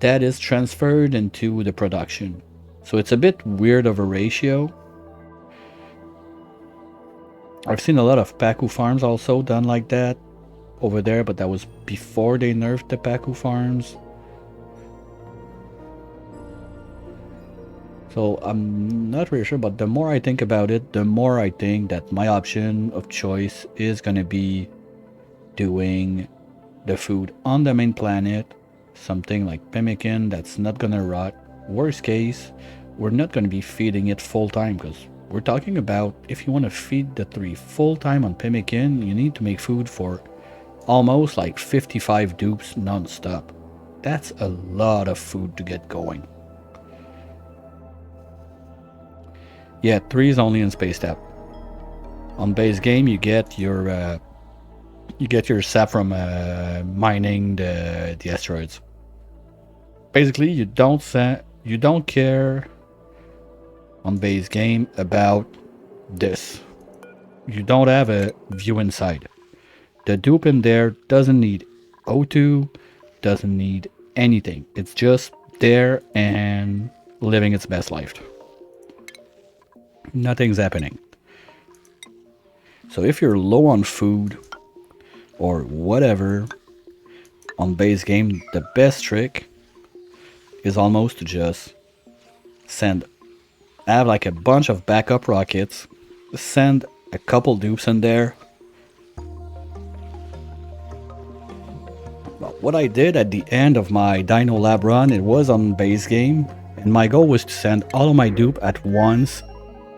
[SPEAKER 1] that is transferred into the production. So it's a bit weird of a ratio. I've seen a lot of Pacu farms also done like that over there, but that was before they nerfed the Pacu farms. So I'm not really sure, but the more I think about it, the more I think that my option of choice is going to be doing the food on the main planet, something like pemmican that's not going to rot. Worst case, we're not going to be feeding it full time, because we're talking about if you want to feed the tree full time on pemmican, you need to make food for almost like 55 dupes non-stop. That's a lot of food to get going. Yeah, 3 is only in Space Tap. On base game, you get your sap from mining the asteroids. Basically, you don't care on base game about this. You don't have a view inside. The dupe in there doesn't need O2, doesn't need anything. It's just there and living its best life. Nothing's happening. So if you're low on food or whatever on base game, the best trick is almost to just have like a bunch of backup rockets, send a couple dupes in there. What I did at the end of my Dino Lab run, it was on base game, and my goal was to send all of my dupe at once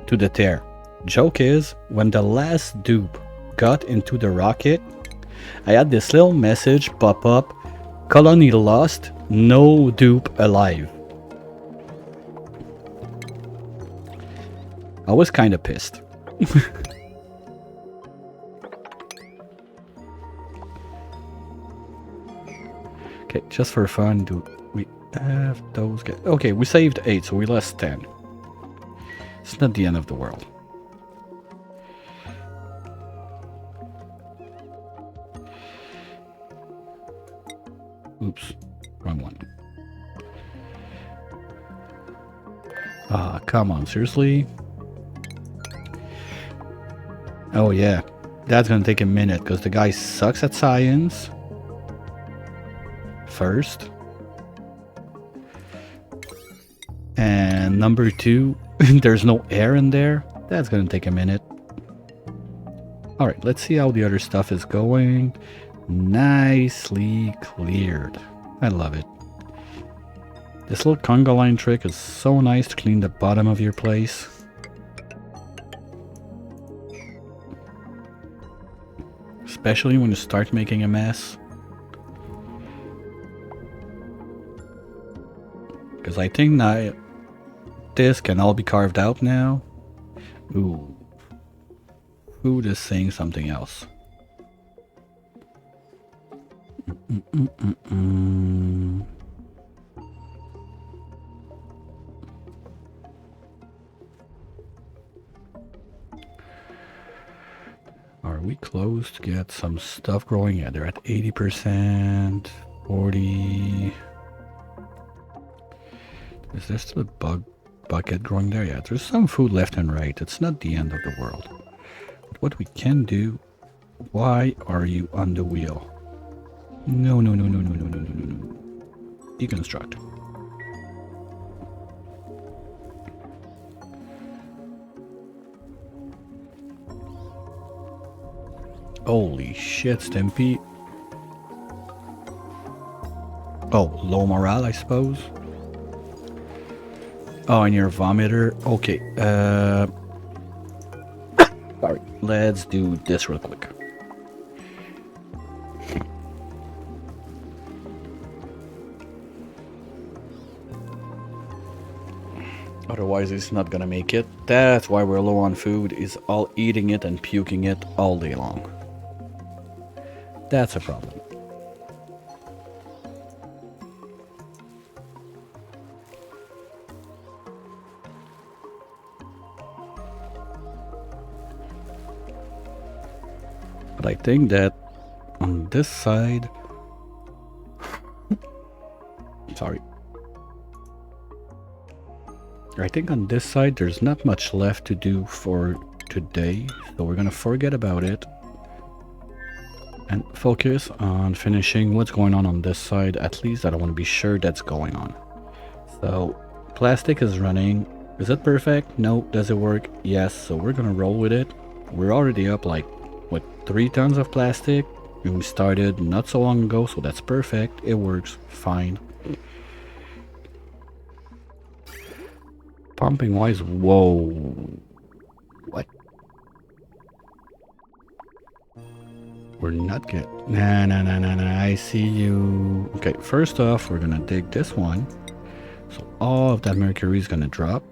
[SPEAKER 1] to the tear. Joke is, when the last dupe got into the rocket, I had this little message pop up: colony lost, no dupe alive. I was kind of pissed. Okay, just for fun, do we have those guys? Okay, we saved 8, so we lost 10. It's not the end of the world. Oops, wrong one. Ah, come on, seriously? Oh yeah, that's gonna take a minute because the guy sucks at science. First. And number 2, there's no air in there. That's gonna take a minute. Alright, let's see how the other stuff is going. Nicely cleared. I love it. This little conga line trick is so nice to clean the bottom of your place. Especially when you start making a mess. Because I think now this can all be carved out now. Ooh. Food is saying something else. Are we close to get some stuff growing? Yeah, they're at 80%, 40. Is there still a bucket growing there? Yeah, there's some food left and right. It's not the end of the world. But what we can do... Why are you on the wheel? No. Deconstruct. Holy shit, Stimpy. Oh, low morale, I suppose. Oh, and your vomiter. Okay, sorry, let's do this real quick. Otherwise, it's not gonna make it. That's why we're low on food, is all eating it and puking it all day long. That's a problem. But I think that on this side, sorry. I think on this side there's not much left to do for today, so we're gonna forget about it and focus on finishing what's going on this side. At least I don't want to be sure that's going on. So plastic is running. Is it perfect? No. Does it work? Yes. So we're gonna roll with it. We're already up like what, 3 tons of plastic, and we started not so long ago, so that's perfect. It works fine. Pumping wise, whoa, what? We're not good. Nah, I see you. Okay, first off, we're gonna dig this one. So all of that mercury is gonna drop.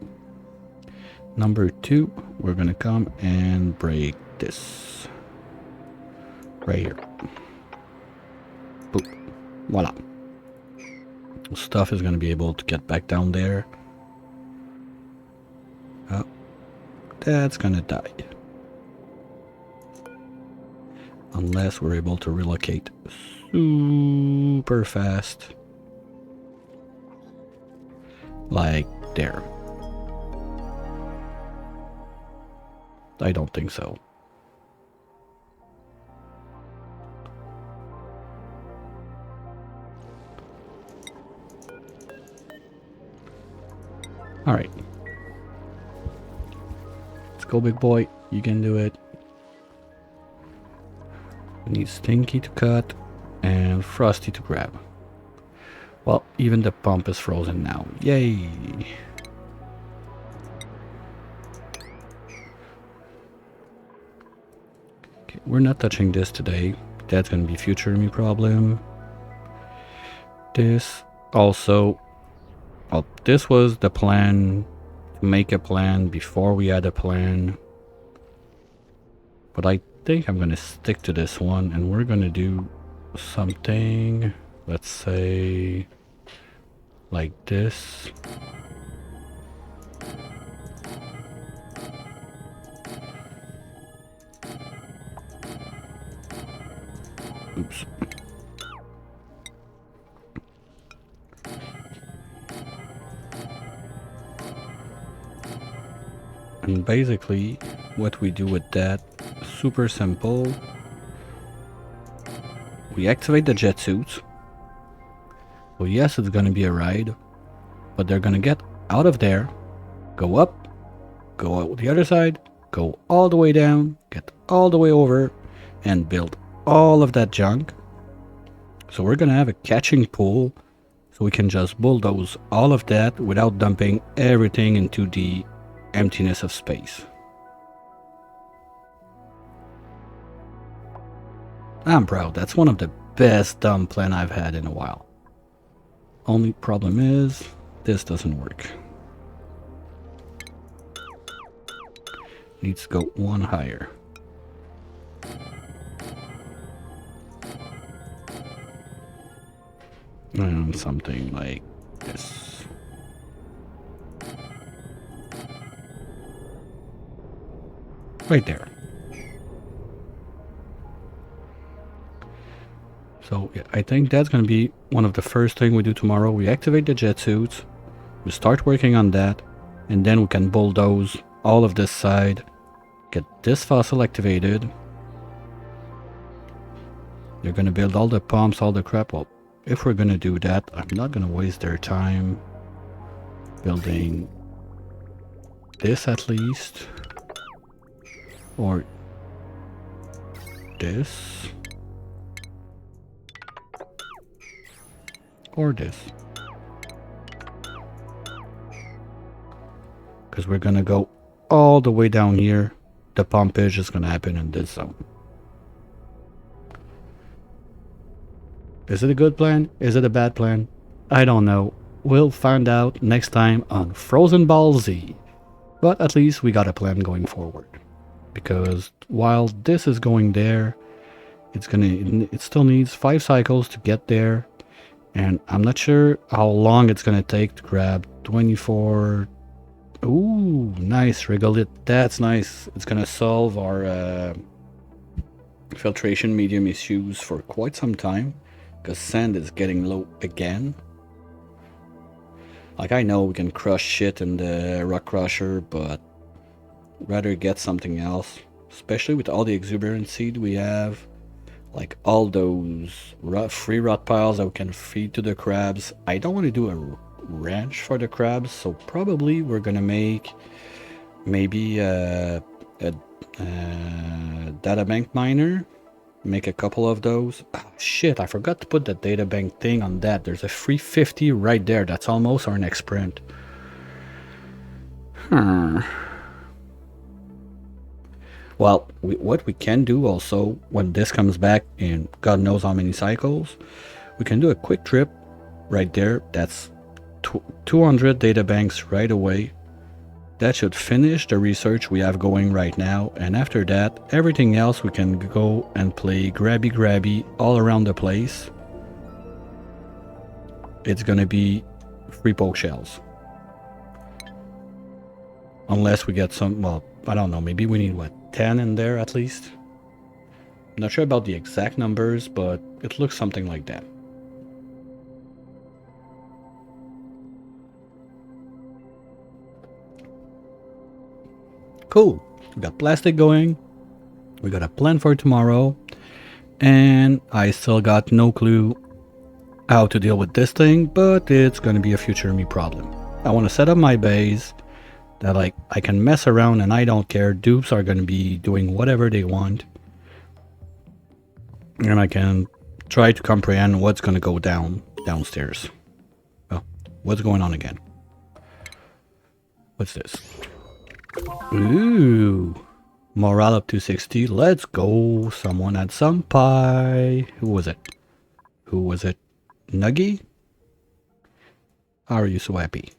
[SPEAKER 1] Number 2, we're gonna come and break this. Right here. Boop. Voila. Stuff is gonna be able to get back down there. Oh, that's gonna die. Unless we're able to relocate super fast. Like there. I don't think so. Alright. Let's go, big boy. You can do it. We need Stinky to cut and Frosty to grab. Well, even the pump is frozen now. Yay! Okay, we're not touching this today. That's gonna be future me problem. This also... Well, this was the plan. To make a plan before we had a plan. But I think I'm gonna stick to this one, and we're gonna do something, let's say, like this. Oops. And basically, what we do with that, super simple. We activate the jet suits. So yes, it's gonna be a ride, but they're gonna get out of there, go up, go out the other side, go all the way down, get all the way over, and build all of that junk. So we're gonna have a catching pool, so we can just bulldoze all of that without dumping everything into the emptiness of space. I'm proud. That's one of the best dump plan I've had in a while. Only problem is, this doesn't work. Needs to go one higher. And something like this. Right there. So yeah, I think that's going to be one of the first things we do tomorrow. We activate the jet suits, we start working on that, and then we can bulldoze all of this side, get this fossil activated. They're going to build all the pumps, all the crap. Well, if we're going to do that, I'm not going to waste their time building this at least. Or this. Or this. Because we're gonna go all the way down here. The pumpage is gonna happen in this zone. Is it a good plan? Is it a bad plan? I don't know. We'll find out next time on Frozen Ball Z. But at least we got a plan going forward. Because while this is going there, it still needs 5 cycles to get there, and I'm not sure how long it's gonna take to grab 24. Ooh, nice regolith. That's nice. It's gonna solve our filtration medium issues for quite some time because sand is getting low again. Like, I know we can crush shit in the rock crusher, but rather get something else, especially with all the exuberant seed we have, like all those free rot piles that we can feed to the crabs. I don't want to do a ranch for the crabs, so probably we're gonna make maybe a databank miner, make a couple of those. Oh, shit, I forgot to put the databank thing on that. There's a free 50 right there. That's almost our next sprint. Well, what we can do also, when this comes back in God knows how many cycles, we can do a quick trip right there. That's 200 databanks right away. That should finish the research we have going right now, and after that, everything else we can go and play grabby all around the place. It's gonna be free poke shells. Unless we get some, well, I don't know, maybe we need, what, 10 in there at least? I'm not sure about the exact numbers, but it looks something like that. Cool. We got plastic going. We got a plan for tomorrow. And I still got no clue how to deal with this thing, but it's going to be a future me problem. I want to set up my base that, like, I can mess around and I don't care. Dupes are going to be doing whatever they want. And I can try to comprehend what's going to go downstairs. Well, what's going on again? What's this? Ooh. Morale up to 60. Let's go. Someone had some pie. Who was it? Who was it? Nuggy? How are you so happy?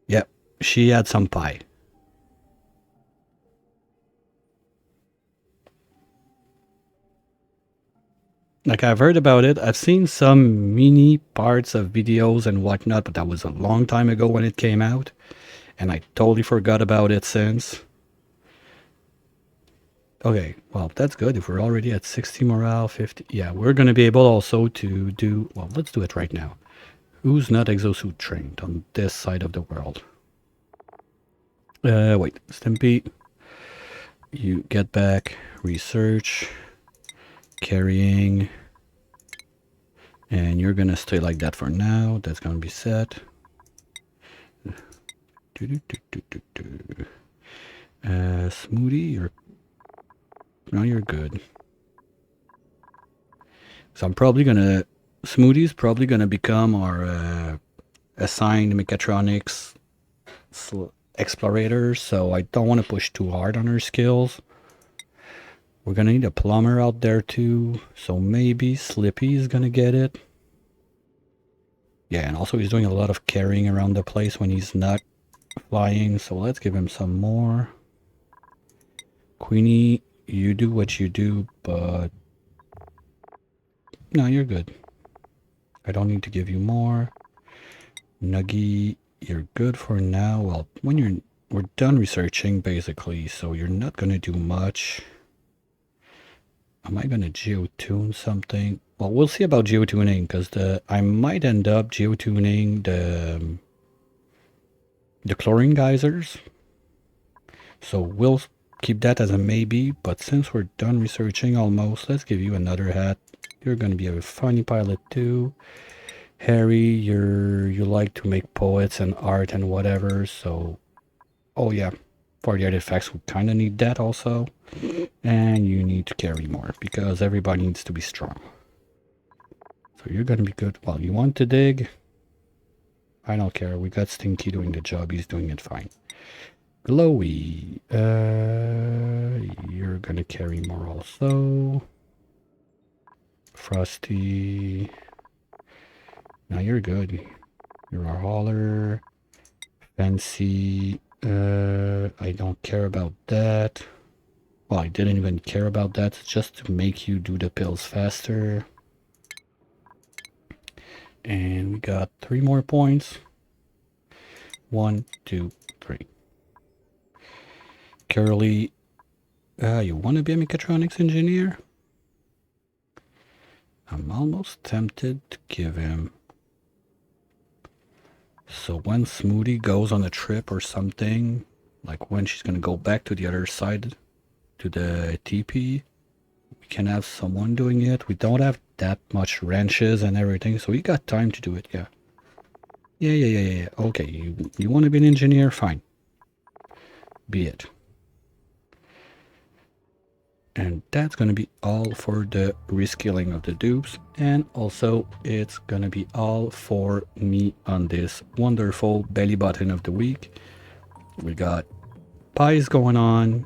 [SPEAKER 1] Yep, she had some pie. Like, I've heard about it. I've seen some mini parts of videos and whatnot, but that was a long time ago when it came out. And I totally forgot about it since. Okay, well, that's good. If we're already at 60 morale, 50... Yeah, we're going to be able also to do... Well, let's do it right now. Who's not exosuit trained on this side of the world? Wait. Stimpy. You get back. Research. Carrying. And you're going to stay like that for now. That's going to be set. Smoothie, you're... No, you're good. So I'm probably gonna... Smoothie's probably gonna become our assigned mechatronics explorator, so I don't want to push too hard on her skills. We're gonna need a plumber out there too, so maybe Slippy is gonna get it. Yeah, and also he's doing a lot of carrying around the place when he's not flying, so let's give him some more. Queenie, you do what you do, but... No, you're good. I don't need to give you more. Nuggy, you're good for now. Well, when we're done researching, basically, so you're not gonna do much. Am I gonna geotune something? Well, we'll see about geotuning, because I might end up geotuning the chlorine geysers. So we'll keep that as a maybe, but since we're done researching almost, let's give you another hat. You're gonna be a funny pilot too. Harry, you like to make poets and art and whatever, so... Oh yeah, for the artifacts we kinda need that also. And you need to carry more, because everybody needs to be strong. So you're gonna be good. Well, you want to dig? I don't care, we got Stinky doing the job, he's doing it fine. Glowy, you're gonna carry more also. Frosty, now you're good. You're our hauler. Fancy, I don't care about that. Well, I didn't even care about that, just to make you do the pills faster. And we got 3 more points. 1, 2, 3. Curly, You want to be a mechatronics engineer? I'm almost tempted to give him. So when Smoothie goes on a trip or something, like when she's gonna go back to the other side, to the TP, we can have someone doing it. We don't have that much wrenches and everything, so we got time to do it, yeah. Yeah. Okay, you want to be an engineer? Fine. Be it. And that's going to be all for the reskilling of the dupes. And also, it's going to be all for me on this wonderful belly button of the week. We got pies going on.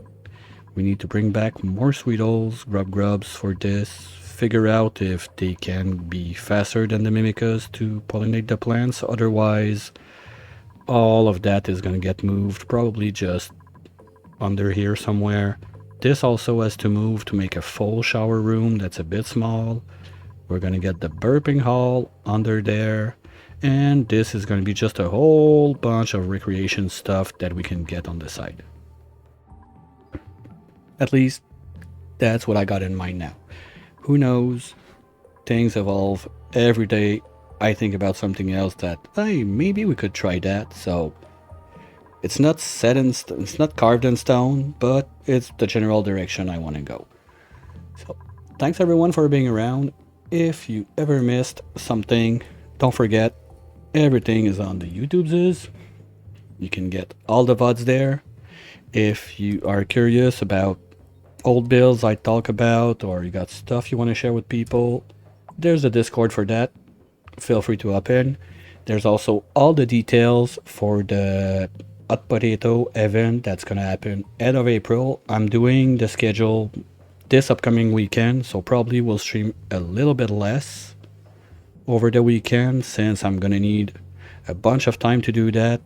[SPEAKER 1] We need to bring back more Sweetles, grubs for this. Figure out if they can be faster than the Mimicas to pollinate the plants. Otherwise, all of that is going to get moved, probably just under here somewhere. This also has to move to make a full shower room that's a bit small. We're going to get the burping hall under there. And this is going to be just a whole bunch of recreation stuff that we can get on the side. At least, that's what I got in mind now. Who knows? Things evolve every day. I think about something else that, hey, maybe we could try that. So it's not set in it's not carved in stone, but it's the general direction I want to go. So thanks everyone for being around. If you ever missed something, don't forget, everything is on the YouTubes. You can get all the VODs there. If you are curious about old builds I talk about, or you got stuff you want to share with people, there's a Discord for that. Feel free to hop in. There's also all the details for the Hot Potato event that's gonna happen end of April. I'm doing the schedule this upcoming weekend, so probably we'll stream a little bit less over the weekend since I'm gonna need a bunch of time to do that.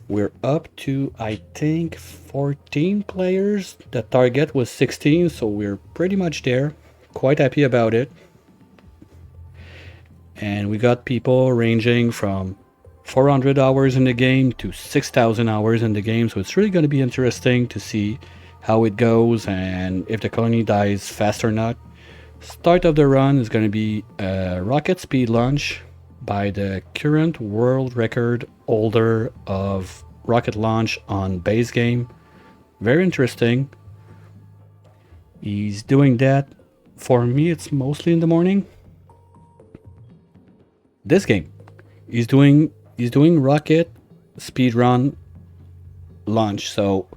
[SPEAKER 1] We're up to, I think, 14 players. The target was 16, so we're pretty much there. Quite happy about it. And we got people ranging from 400 hours in the game to 6,000 hours in the game, so it's really going to be interesting to see how it goes and if the colony dies fast or not. Start of the run is going to be a rocket speed launch by the current world record holder of rocket launch on base game. Very interesting. He's doing that. For me, it's mostly in the morning. This game, he's doing rocket speed run launch. So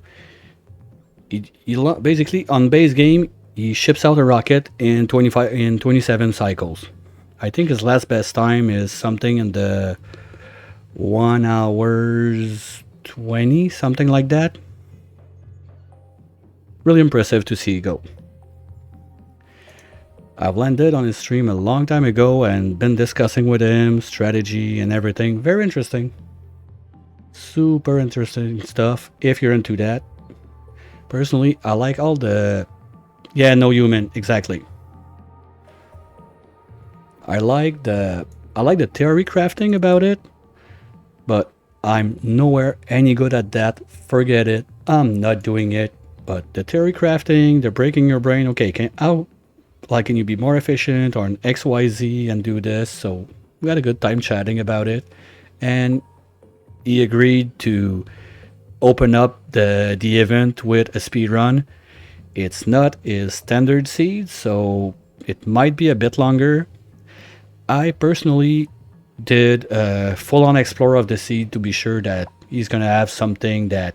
[SPEAKER 1] he basically on base game he ships out a rocket in 27 cycles. I think his last best time is something in the 1 hours 20, something like that. Really impressive to see go. I've landed on his stream a long time ago and been discussing with him strategy and everything. Very interesting. Super interesting stuff if you're into that. Personally, I like all the... Yeah, no human, exactly. I like the theory crafting about it, but I'm nowhere any good at that. Forget it. I'm not doing it. But the theory crafting, the breaking your brain, okay, can you be more efficient or an XYZ and do this? So we had a good time chatting about it. And he agreed to open up the event with a speed run. It's not his standard seed, so it might be a bit longer. I personally did a full-on explore of the seed to be sure that he's going to have something that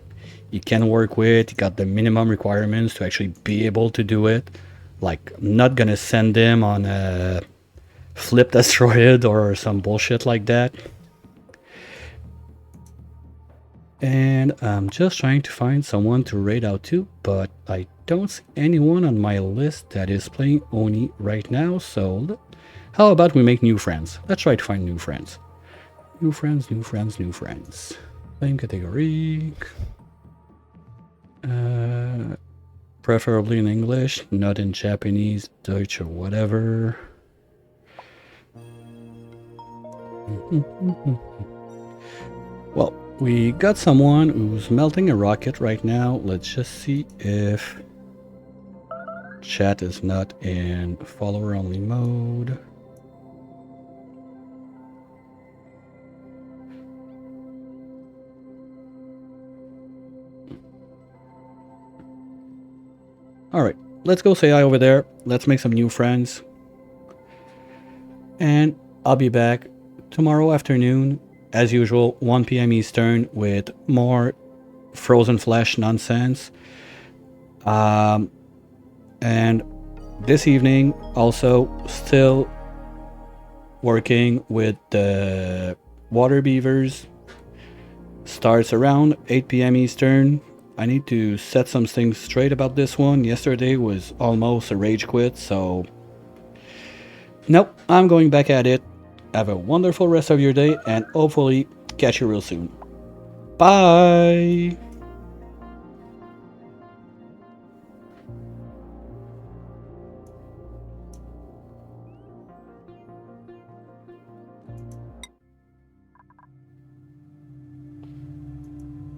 [SPEAKER 1] he can work with. He got the minimum requirements to actually be able to do it. Like, I'm not going to send him on a flipped asteroid or some bullshit like that. And I'm just trying to find someone to raid out to, but I don't see anyone on my list that is playing Oni right now, so how about we make new friends? Let's try to find new friends. New friends. Same category. Preferably in English, not in Japanese, Dutch, or whatever. Well, we got someone who's melting a rocket right now. Let's just see if chat is not in follower only mode. Alright, let's go say hi over there. Let's make some new friends. And I'll be back tomorrow afternoon, as usual, 1 p.m. Eastern, with more Frozen Flesh nonsense. And this evening, also, still working with the water beavers. Starts around 8 p.m. Eastern. I need to set some things straight about this one. Yesterday was almost a rage quit, so... Nope, I'm going back at it. Have a wonderful rest of your day, and hopefully catch you real soon. Bye!